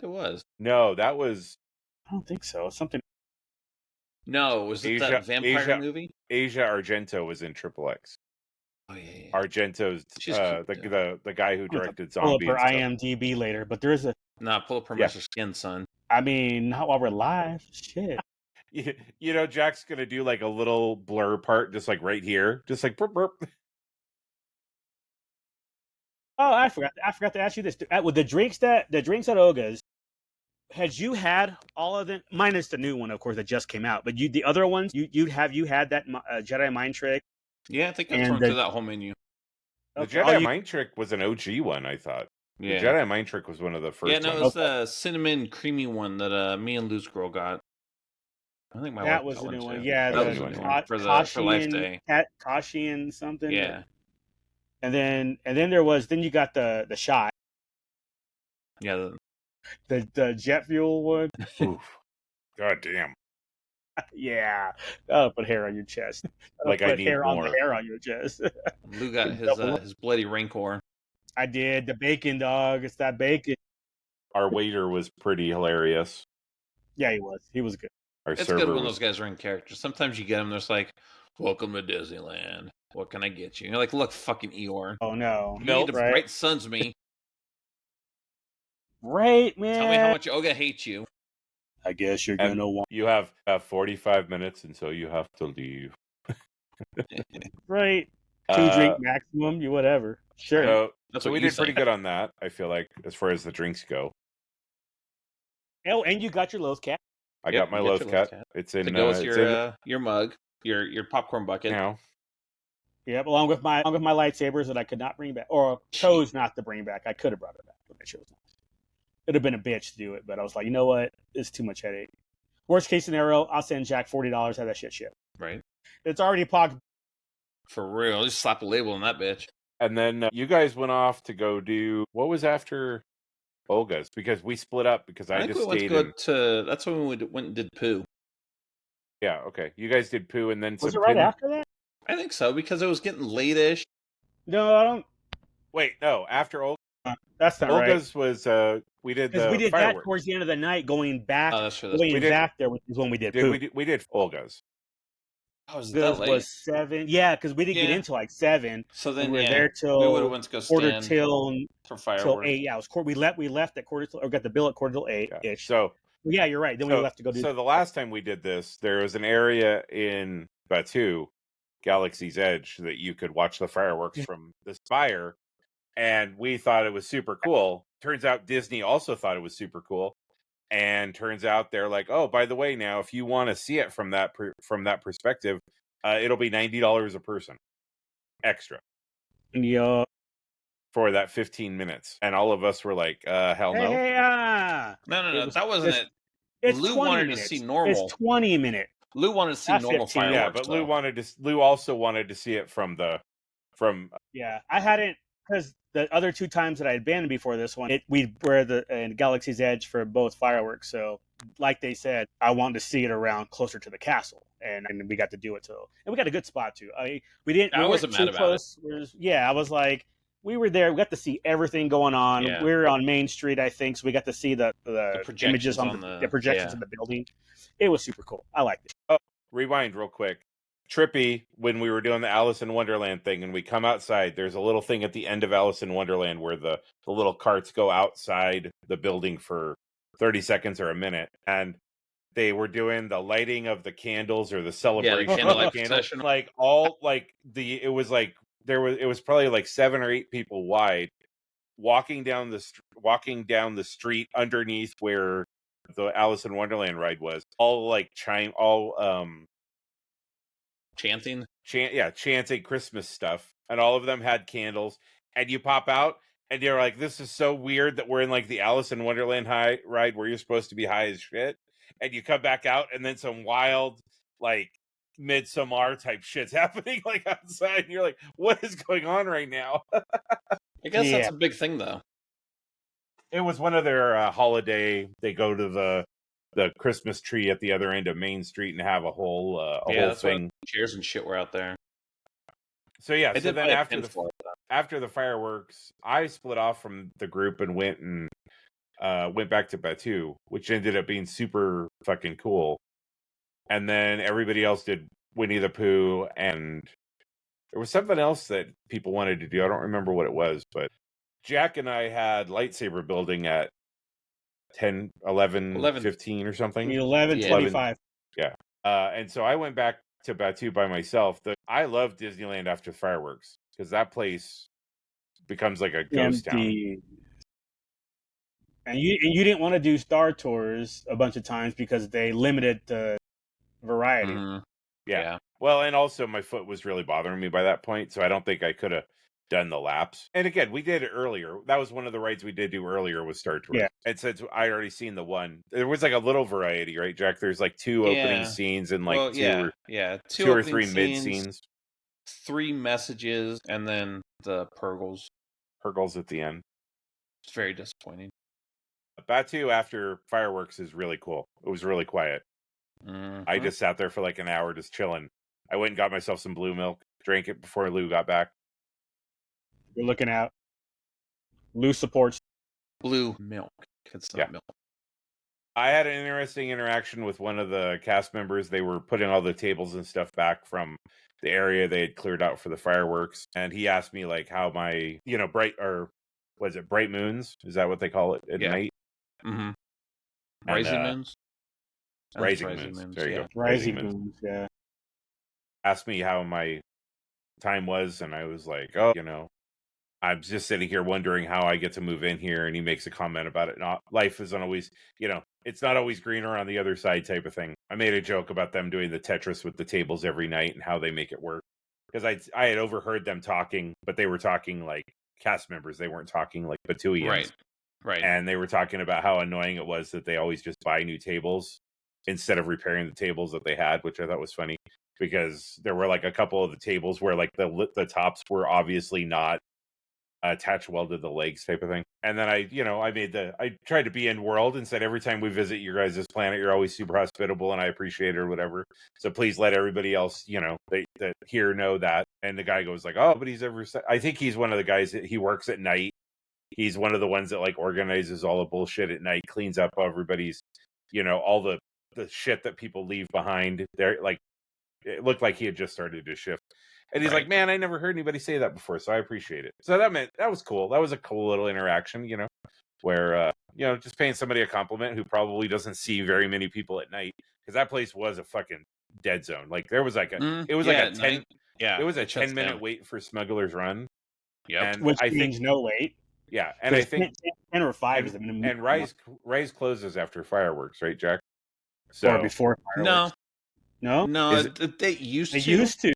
[SPEAKER 2] It was.
[SPEAKER 1] No, that was
[SPEAKER 3] I don't think so. Something.
[SPEAKER 2] No, was it that vampire movie?
[SPEAKER 1] Asia Argento was in Triple X.
[SPEAKER 2] Oh yeah.
[SPEAKER 1] Argento's
[SPEAKER 2] She's cute,
[SPEAKER 1] the guy who directed
[SPEAKER 3] Pull up
[SPEAKER 1] Zombie.
[SPEAKER 3] her
[SPEAKER 1] And
[SPEAKER 3] IMDb later, but there is a.
[SPEAKER 2] Nah, pull up her Mr. Skin, son.
[SPEAKER 3] I mean, not while we're live. Shit.
[SPEAKER 1] You know, Jack's gonna do like a little blur part, just like right here, just like burp burp.
[SPEAKER 3] Oh, I forgot to ask you this. With the drinks at Oga's, had you had all of them minus the new one, of course, that just came out? But the other ones, you had that Jedi mind trick?
[SPEAKER 2] Yeah, I think I've torn through that whole menu.
[SPEAKER 1] The Jedi mind trick was an OG one, I thought.
[SPEAKER 2] Yeah.
[SPEAKER 1] The Jedi mind trick was one of the first.
[SPEAKER 2] Yeah, no, it was the cinnamon creamy one that me and Lou's girl got. I think
[SPEAKER 3] that was the new one. Yeah,
[SPEAKER 2] that was the new one for Life Day.
[SPEAKER 3] Kashi and something.
[SPEAKER 2] Yeah.
[SPEAKER 3] And then you got the shot.
[SPEAKER 2] Yeah.
[SPEAKER 3] The jet fuel one.
[SPEAKER 1] Oof. God damn.
[SPEAKER 3] Yeah. That'll put hair on your chest.
[SPEAKER 1] Like I need
[SPEAKER 3] hair
[SPEAKER 1] more.
[SPEAKER 3] on the hair on your chest.
[SPEAKER 2] Lou got his bloody rancor.
[SPEAKER 3] I did. The bacon, dog. It's that bacon.
[SPEAKER 1] Our waiter was pretty hilarious.
[SPEAKER 3] Yeah, he was good.
[SPEAKER 2] It's good when those guys are in character. Sometimes you get them, there's like, welcome to Disneyland. What can I get you? And you're like, look, fucking Eeyore.
[SPEAKER 3] Oh, no.
[SPEAKER 2] You need to bright suns me.
[SPEAKER 3] Right, man.
[SPEAKER 2] Tell me how much Oga hates you.
[SPEAKER 3] I guess you're going to want...
[SPEAKER 1] You have 45 minutes until you have to leave.
[SPEAKER 3] Right. 2 drink maximum, you whatever. Sure.
[SPEAKER 1] So we did pretty good on that, I feel like, as far as the drinks go.
[SPEAKER 3] Oh, and you got your Lowe's cat.
[SPEAKER 1] I got my Lowe's cat. It's in...
[SPEAKER 2] To go with your mug, your popcorn bucket.
[SPEAKER 1] Now.
[SPEAKER 3] Yep, along with my lightsabers that I could not bring back, or chose not to bring back. I could have brought it back, but I chose not. It'd have been a bitch to do it, but I was like, you know what? It's too much headache. Worst case scenario, I'll send Jack $40, have that shit shipped.
[SPEAKER 2] Right.
[SPEAKER 3] It's already pogged.
[SPEAKER 2] For real, just slap a label on that bitch.
[SPEAKER 1] And then you guys went off to go do what was after Olga's, because we split up because I just stayed
[SPEAKER 2] that's when we went and did Pooh.
[SPEAKER 1] Yeah, okay. You guys did Pooh, and then
[SPEAKER 3] was it right after that?
[SPEAKER 2] I think so, because it was getting late-ish.
[SPEAKER 3] No, I don't.
[SPEAKER 1] Wait, no. After Olga,
[SPEAKER 3] that's not
[SPEAKER 1] Olga's was we did
[SPEAKER 3] fireworks.
[SPEAKER 1] that
[SPEAKER 3] towards the end of the night, going back.
[SPEAKER 2] Oh, that's true.
[SPEAKER 3] Back there is when we did Pooh.
[SPEAKER 1] We did Olga's.
[SPEAKER 2] Oh, was that late?
[SPEAKER 3] Was 7. Yeah, because we didn't get into like 7.
[SPEAKER 2] So then
[SPEAKER 3] we were there till
[SPEAKER 2] we would have went to go
[SPEAKER 3] quarter till
[SPEAKER 2] fireworks.
[SPEAKER 3] Till 8. Yeah, it was we left at quarter till, or got the bill at quarter till 8 ish.
[SPEAKER 1] So
[SPEAKER 3] yeah, you're right. Then we left to go do.
[SPEAKER 1] So the last time we did this, there was an area in Batu, Galaxy's Edge, that you could watch the fireworks from the spire, and we thought it was super cool. Turns out Disney also thought it was super cool, and turns out they're like, oh, by the way, now if you want to see it from that perspective, it'll be $90 a person extra.
[SPEAKER 3] Yeah.
[SPEAKER 1] For that 15 minutes, and all of us were like, hell no.
[SPEAKER 2] No, that wasn't it.
[SPEAKER 3] It's
[SPEAKER 2] Lou
[SPEAKER 3] 20
[SPEAKER 2] wanted
[SPEAKER 3] minutes.
[SPEAKER 2] to see normal.
[SPEAKER 3] It's 20 minutes.
[SPEAKER 2] Lou wanted to see normal
[SPEAKER 3] 15,
[SPEAKER 2] fireworks.
[SPEAKER 1] Yeah, but Lou also wanted to see it from.
[SPEAKER 3] Yeah, I hadn't, because the other 2 times that I had been before this one, we were in Galaxy's Edge for both fireworks. So, like they said, I wanted to see it around closer to the castle, and we got to do it. So, and we got a good spot too. I wasn't mad about it. I was like, we were there. We got to see everything going on.
[SPEAKER 2] Yeah.
[SPEAKER 3] We were on Main Street, I think, so we got to see the images on the projections in the building. It was super cool. I liked it.
[SPEAKER 1] Oh, rewind real quick. Trippy, when we were doing the Alice in Wonderland thing, and we come outside, there's a little thing at the end of Alice in Wonderland where the little carts go outside the building for 30 seconds or a minute, and they were doing the lighting of the candles or the celebration of the candles. It was probably like 7 or 8 people wide, walking down the street underneath where the Alice in Wonderland ride was, all like
[SPEAKER 2] chanting
[SPEAKER 1] Christmas stuff, and all of them had candles, and you pop out and you're like, this is so weird that we're in like the Alice in Wonderland ride where you're supposed to be high as shit, and you come back out and then some wild like Midsommar type shit's happening like outside, and you're like, what is going on right now?
[SPEAKER 2] I guess that's a big thing though.
[SPEAKER 1] It was one of their holiday. They go to the Christmas tree at the other end of Main Street and have a whole thing.
[SPEAKER 2] Chairs and shit were out there.
[SPEAKER 1] So yeah, so then after the fireworks, I split off from the group and went and went back to Batu, which ended up being super fucking cool. And then everybody else did Winnie the Pooh, and there was something else that people wanted to do. I don't remember what it was, but Jack and I had lightsaber building at 10, 11, 15 or something.
[SPEAKER 3] 11:25.
[SPEAKER 1] Yeah. And so I went back to Batu by myself. I love Disneyland after fireworks because that place becomes like a ghost town.
[SPEAKER 3] Empty. And you didn't want to do Star Tours a bunch of times because they limited the variety.
[SPEAKER 2] Mhm.
[SPEAKER 1] Yeah. Well, and also my foot was really bothering me by that point, so I don't think I could have done the laps. And again, we did it earlier. That was one of the rides we did do earlier with Star Tours.
[SPEAKER 3] Yeah.
[SPEAKER 1] And since I already seen the one, there was like a little variety, right, Jack? There's like 2 opening scenes and like two or three mid scenes,
[SPEAKER 2] 3 messages, and then the Purgles.
[SPEAKER 1] Purgles at the end.
[SPEAKER 2] It's very disappointing.
[SPEAKER 1] Batu after fireworks is really cool. It was really quiet.
[SPEAKER 2] Mm-hmm.
[SPEAKER 1] I just sat there for like an hour just chilling. I went and got myself some blue milk, drank it before Lou got back.
[SPEAKER 3] You're looking out. Lou supports
[SPEAKER 2] blue milk. It's not milk.
[SPEAKER 1] I had an interesting interaction with one of the cast members. They were putting all the tables and stuff back from the area they had cleared out for the fireworks. And he asked me like how my, bright moons? Is that what they call it at night?
[SPEAKER 2] Mm-hmm. Rising moons?
[SPEAKER 1] Rising moons. There you go.
[SPEAKER 3] Rising moons, yeah.
[SPEAKER 1] Asked me how my time was, and I was like, I'm just sitting here wondering how I get to move in here. And he makes a comment about it. Life isn't always, it's not always greener on the other side type of thing. I made a joke about them doing the Tetris with the tables every night and how they make it work. Because I had overheard them talking, but they were talking like cast members. They weren't talking like Batuians.
[SPEAKER 2] Right.
[SPEAKER 1] And they were talking about how annoying it was that they always just buy new tables instead of repairing the tables that they had, which I thought was funny. Because there were like a couple of the tables where like the tops were obviously not attached well to the legs type of thing. And then I tried to be in world and said every time we visit your guys' planet, you're always super hospitable and I appreciate it or whatever. So please let everybody else, that here know that. And the guy goes like, oh, but I think he's one of the guys that he works at night. He's one of the ones that like organizes all the bullshit at night, cleans up everybody's, all the shit that people leave behind. There, like it looked like he had just started his shift. And he's like, man, I never heard anybody say that before, so I appreciate it. So that was cool. That was a cool little interaction, where, just paying somebody a compliment who probably doesn't see very many people at night. Because that place was a fucking dead zone. Like, there was like a 10-minute wait for Smuggler's Run.
[SPEAKER 2] Yep.
[SPEAKER 3] Which means no wait.
[SPEAKER 1] Yeah, and I think
[SPEAKER 3] 10 or 5 is the
[SPEAKER 1] minimum. And Rise closes after fireworks, right, Jack? So
[SPEAKER 3] or before fireworks. No,
[SPEAKER 2] they used to.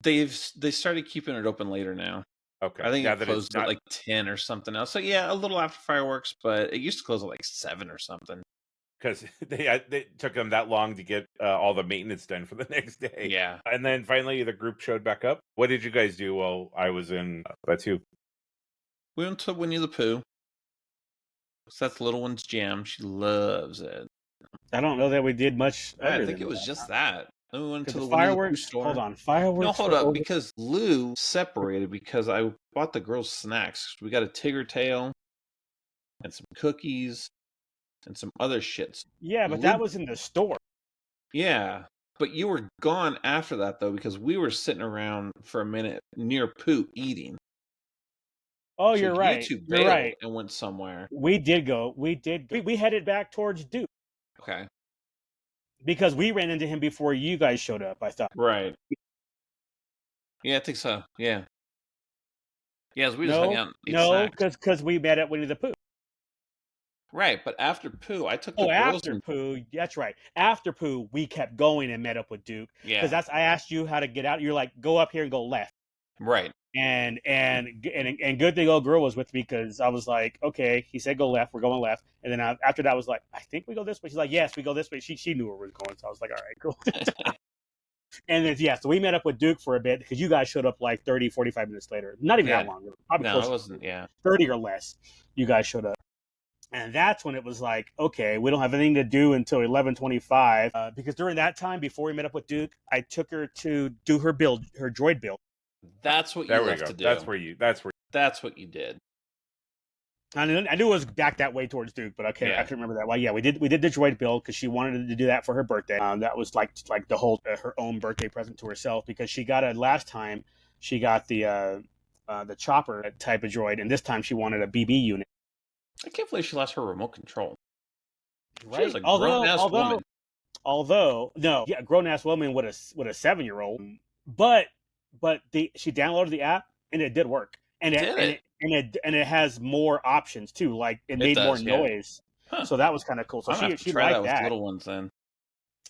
[SPEAKER 2] They started keeping it open later now.
[SPEAKER 1] Okay,
[SPEAKER 2] I think it closed at like 10 or something else. So yeah, a little after fireworks, but it used to close at like 7 or something.
[SPEAKER 1] Because they took them that long to get all the maintenance done for the next day.
[SPEAKER 2] Yeah,
[SPEAKER 1] and then finally the group showed back up. What did you guys do while I was in Batu?
[SPEAKER 2] We went to Winnie the Pooh. So that's the little one's jam. She loves it.
[SPEAKER 3] I don't know that we did much.
[SPEAKER 2] I think it was just that. Then we went to the
[SPEAKER 3] fireworks
[SPEAKER 2] store.
[SPEAKER 3] Hold on, fireworks.
[SPEAKER 2] No, hold up, because Lou separated because I bought the girls snacks. We got a Tigger tail and some cookies and some other shits.
[SPEAKER 3] Yeah, but that was in the store.
[SPEAKER 2] Yeah, but you were gone after that though because we were sitting around for a minute near Pooh eating.
[SPEAKER 3] Oh, you're right. You're right.
[SPEAKER 2] And went somewhere.
[SPEAKER 3] We did go. We headed back towards Duke.
[SPEAKER 2] Okay.
[SPEAKER 3] Because we ran into him before you guys showed up, I thought.
[SPEAKER 2] Right. Yeah, I think so. Yeah. Yes, we just hung out.
[SPEAKER 3] No, because we met at Winnie the Pooh.
[SPEAKER 2] Right, but after Pooh, I took the girls.
[SPEAKER 3] After Pooh, that's right. After Pooh, we kept going and met up with Duke.
[SPEAKER 2] Yeah.
[SPEAKER 3] Because I asked you how to get out. You're like, go up here and go left.
[SPEAKER 2] Right.
[SPEAKER 3] And good thing old girl was with me because I was like, okay, he said go left, we're going left. And then after that I was like, I think we go this way. She's like, yes, we go this way. She knew where we were going, so I was like, all right, cool. And then so we met up with Duke for a bit because you guys showed up like 30, 45 minutes later. Not even that long. Probably
[SPEAKER 2] it wasn't.
[SPEAKER 3] 30 or less. You guys showed up. And that's when it was like, okay, we don't have anything to do until 11:25. Because during that time, before we met up with Duke, I took her to do her droid build.
[SPEAKER 2] That's what you left to do.
[SPEAKER 1] That's what you did.
[SPEAKER 2] That's what you did.
[SPEAKER 3] I knew it was back that way towards Duke, but I can't remember that. Well, yeah, we did the droid build because she wanted to do that for her birthday. That was like the whole her own birthday present to herself because she got it last time. She got the chopper type of droid, and this time she wanted a BB unit.
[SPEAKER 2] I can't believe she lost her remote control.
[SPEAKER 3] Right.
[SPEAKER 2] She's a grown-ass woman.
[SPEAKER 3] Although, no, yeah, grown-ass woman with a 7-year-old, but she downloaded the app and it did work, and it has more options too. Like it made more noise, so that was kind of cool. So she
[SPEAKER 2] try
[SPEAKER 3] liked
[SPEAKER 2] that with little ones then.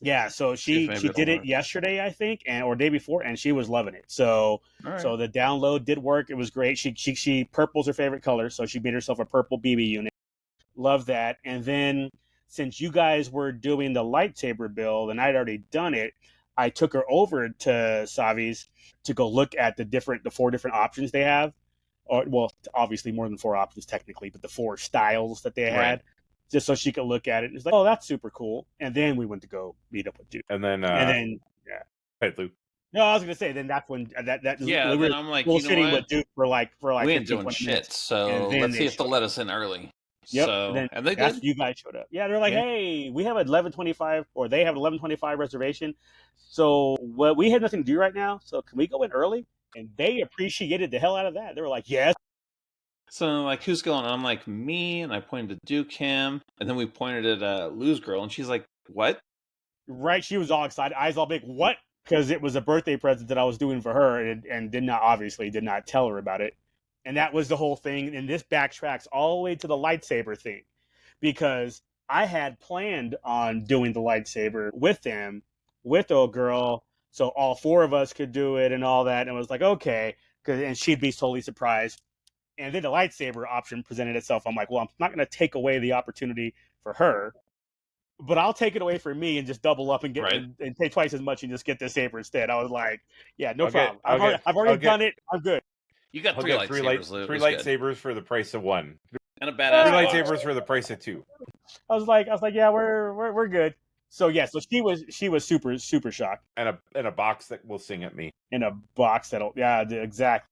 [SPEAKER 3] Yeah, so she did it yesterday, I think, or day before, and she was loving it. So so the download did work. It was great. She purple's her favorite color, so she made herself a purple BB unit. Love that. And then since you guys were doing the lightsaber build and I'd already done it, I took her over to Savi's to go look at the 4 different options they have. Or, well, obviously more than 4 options technically, but the 4 styles that they had, just so she could look at it. It's like, oh, that's super cool. And then we went to go meet up with Duke.
[SPEAKER 1] And then
[SPEAKER 3] yeah.
[SPEAKER 1] Hey, Luke.
[SPEAKER 3] No, I was gonna say then that's when
[SPEAKER 2] yeah. Then I'm like, you know what?
[SPEAKER 3] With Duke for like
[SPEAKER 2] we ain't doing shit.
[SPEAKER 3] Minutes.
[SPEAKER 2] So let's see if they'll let us in early.
[SPEAKER 3] Yep.
[SPEAKER 2] So, and they did.
[SPEAKER 3] You guys showed up. Yeah, they're like, hey, we have an 11:25, or they have an 11:25 reservation. So we have nothing to do right now. So can we go in early? And they appreciated the hell out of that. They were like, yes.
[SPEAKER 2] So I'm like, who's going? I'm like, me, and I pointed to Duke, him, and then we pointed at Lou's girl, and she's like, what?
[SPEAKER 3] Right, she was all excited, eyes all big. What? Because it was a birthday present that I was doing for her, and did not tell her about it. And that was the whole thing. And this backtracks all the way to the lightsaber thing, because I had planned on doing the lightsaber with them, with old girl, so all 4 of us could do it and all that. And I was like, okay, and she'd be totally surprised. And then the lightsaber option presented itself. I'm like, well, I'm not going to take away the opportunity for her, but I'll take it away for me and just double up and get and pay twice as much and just get the saber instead. I was like, yeah, no problem. I've already done it. I'm good.
[SPEAKER 2] You got 3 lightsabers.
[SPEAKER 1] 3 lightsabers for the price of 1.
[SPEAKER 2] And a badass
[SPEAKER 1] 3 lightsabers for the price of 2.
[SPEAKER 3] I was like, yeah, we're good. So yeah, so she was super shocked.
[SPEAKER 1] And a box that will sing at me.
[SPEAKER 3] In a box that'll exactly.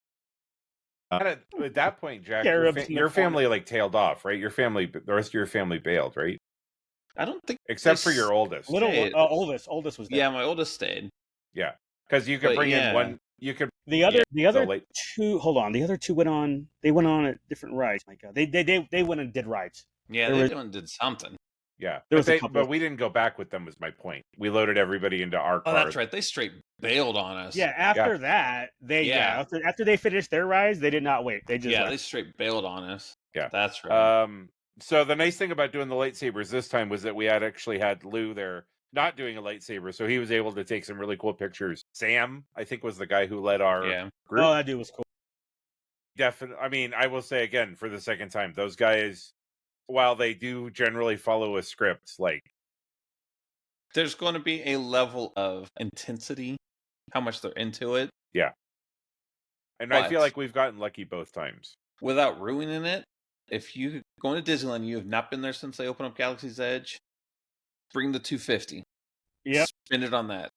[SPEAKER 1] At that point, Jack, your family like tailed off, right? The rest of your family bailed, right?
[SPEAKER 2] I don't think,
[SPEAKER 1] except for your oldest.
[SPEAKER 3] Oldest was there.
[SPEAKER 2] Yeah, my oldest stayed.
[SPEAKER 1] Yeah, because you could bring in one. You could
[SPEAKER 3] the other 2. Hold on, the other 2 went on. They went on at different rides. My God, they went and did rides.
[SPEAKER 2] Yeah, they did something.
[SPEAKER 1] Yeah, but we didn't go back with them. Was my point. We loaded everybody into our car.
[SPEAKER 2] Oh, that's right. They straight bailed on us.
[SPEAKER 3] Yeah, after that, after they finished their rides, they did not wait. They just
[SPEAKER 2] they straight bailed on us.
[SPEAKER 1] Yeah,
[SPEAKER 2] that's right.
[SPEAKER 1] So the nice thing about doing the lightsabers this time was that we had Lou there not doing a lightsaber, so he was able to take some really cool pictures. Sam, I think, was the guy who led our group.
[SPEAKER 3] Oh, that dude was cool.
[SPEAKER 1] Definitely. I mean, I will say again for the second time, those guys, while they do generally follow a script, like
[SPEAKER 2] there's going to be a level of intensity, how much they're into it.
[SPEAKER 1] Yeah. And I feel like we've gotten lucky both times.
[SPEAKER 2] Without ruining it, if you going to Disneyland, you have not been there since they opened up Galaxy's Edge, bring the 250.
[SPEAKER 3] Yeah.
[SPEAKER 2] Spend it on that.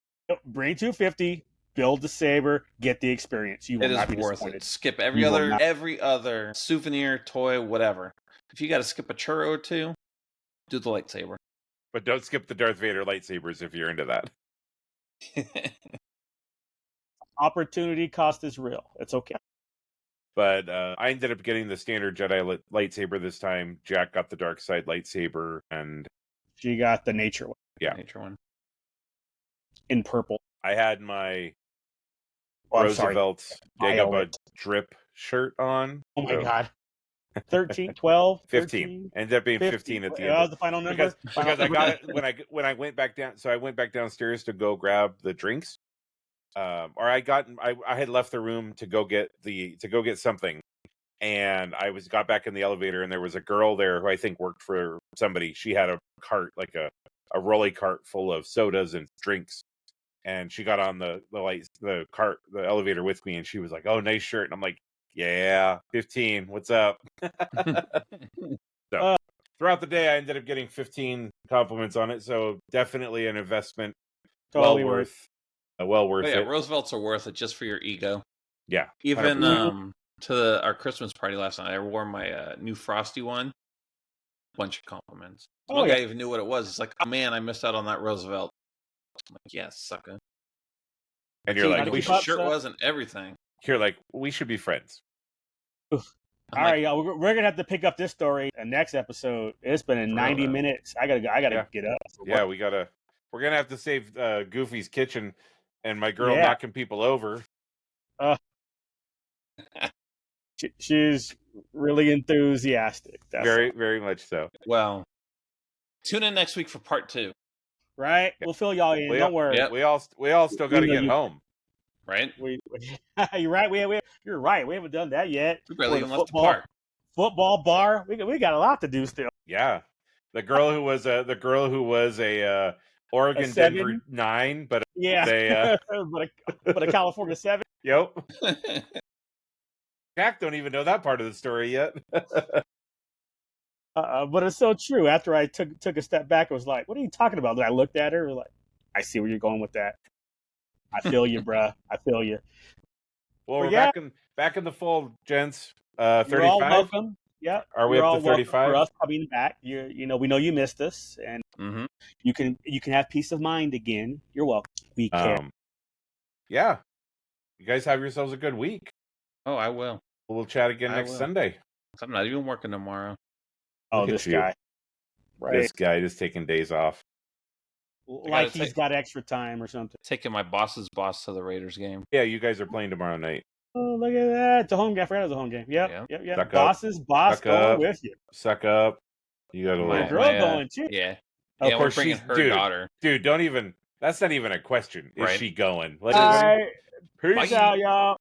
[SPEAKER 3] Bring 250, build the saber, get the experience. You will not be
[SPEAKER 2] worth it. Skip every other souvenir, toy, whatever. If you got to skip a churro or 2, do the lightsaber.
[SPEAKER 1] But don't skip the Darth Vader lightsabers if you're into that.
[SPEAKER 3] Opportunity cost is real. It's okay.
[SPEAKER 1] But I ended up getting the standard Jedi lightsaber this time. Jack got the dark side lightsaber, and
[SPEAKER 3] she got the nature one.
[SPEAKER 1] Yeah,
[SPEAKER 2] nature one
[SPEAKER 3] in purple.
[SPEAKER 1] I had my Roosevelt's Dagobah drip shirt on.
[SPEAKER 3] Oh my God. 13, 12,
[SPEAKER 1] 15.
[SPEAKER 3] 13,
[SPEAKER 1] ended up being 15 at the end.
[SPEAKER 3] That was the final number.
[SPEAKER 1] Because I got it when I went back down. So I went back downstairs to go grab the drinks. I had left the room to go get something, and I got back in the elevator, and there was a girl there who I think worked for somebody. She had a cart, like a rolly cart full of sodas and drinks, and she got on the elevator with me, and she was like, "Oh, nice shirt," and I'm like, "Yeah, 15. What's up?" So throughout the day, I ended up getting 15 compliments on it. So definitely an investment,
[SPEAKER 3] totally
[SPEAKER 1] well worth it.
[SPEAKER 2] Roosevelt's are worth it just for your ego.
[SPEAKER 1] Yeah,
[SPEAKER 2] even to our Christmas party last night. I wore my new Frosty one. Bunch of compliments. One guy even knew what it was. He's like, "Oh man, I missed out on that Roosevelt." I'm like, "Yeah, sucker."
[SPEAKER 1] And you're like,
[SPEAKER 2] "We shirt wasn't everything."
[SPEAKER 1] You're like, we should be friends.
[SPEAKER 3] All right, y'all. We're gonna have to pick up this story the next episode. It's been in 90 minutes. I gotta get up.
[SPEAKER 1] Yeah, we're gonna have to save Goofy's kitchen and my girl knocking people over.
[SPEAKER 3] She's really enthusiastic.
[SPEAKER 1] Very much so.
[SPEAKER 2] Well, tune in next week for part 2.
[SPEAKER 3] Right? We'll fill y'all in. Don't worry.
[SPEAKER 1] Yep. We all still got to get home.
[SPEAKER 2] Right?
[SPEAKER 3] You're right. You're right. We haven't done that yet.
[SPEAKER 2] We barely even left the park.
[SPEAKER 3] Football bar. We got a lot to do still.
[SPEAKER 1] Yeah. The girl who was a Oregon Denver 9, but
[SPEAKER 3] but a California 7.
[SPEAKER 1] Yep. Jack don't even know that part of the story yet.
[SPEAKER 3] But it's so true. After I took a step back, I was like, "What are you talking about?" Then I looked at her, like, "I see where you're going with that. I feel you, bruh. I feel you."
[SPEAKER 1] Well, we're back in the fold, gents. 35.
[SPEAKER 3] You're all welcome. Yeah.
[SPEAKER 1] Are we up to 35?
[SPEAKER 3] For us coming back, we know you missed us, and you can have peace of mind again. You're welcome. We can.
[SPEAKER 1] Yeah. You guys have yourselves a good week.
[SPEAKER 2] Oh, I will.
[SPEAKER 1] We'll chat again next Sunday.
[SPEAKER 2] I'm not even working tomorrow.
[SPEAKER 3] Oh, this guy. Right.
[SPEAKER 1] This guy just taking days off.
[SPEAKER 3] Like he's got extra time or something.
[SPEAKER 2] Taking my boss's boss to the Raiders game.
[SPEAKER 1] Yeah, you guys are playing tomorrow night.
[SPEAKER 3] Oh, look at that. It's a home game. I forgot it was a home game. Yep. Boss's boss going with you.
[SPEAKER 1] Suck up. You got a little
[SPEAKER 3] girl going too.
[SPEAKER 2] Yeah.
[SPEAKER 1] Of course,
[SPEAKER 2] we're bringing her daughter.
[SPEAKER 1] Dude, don't even. That's not even a question. Is she going?
[SPEAKER 3] All right. Peace out, y'all.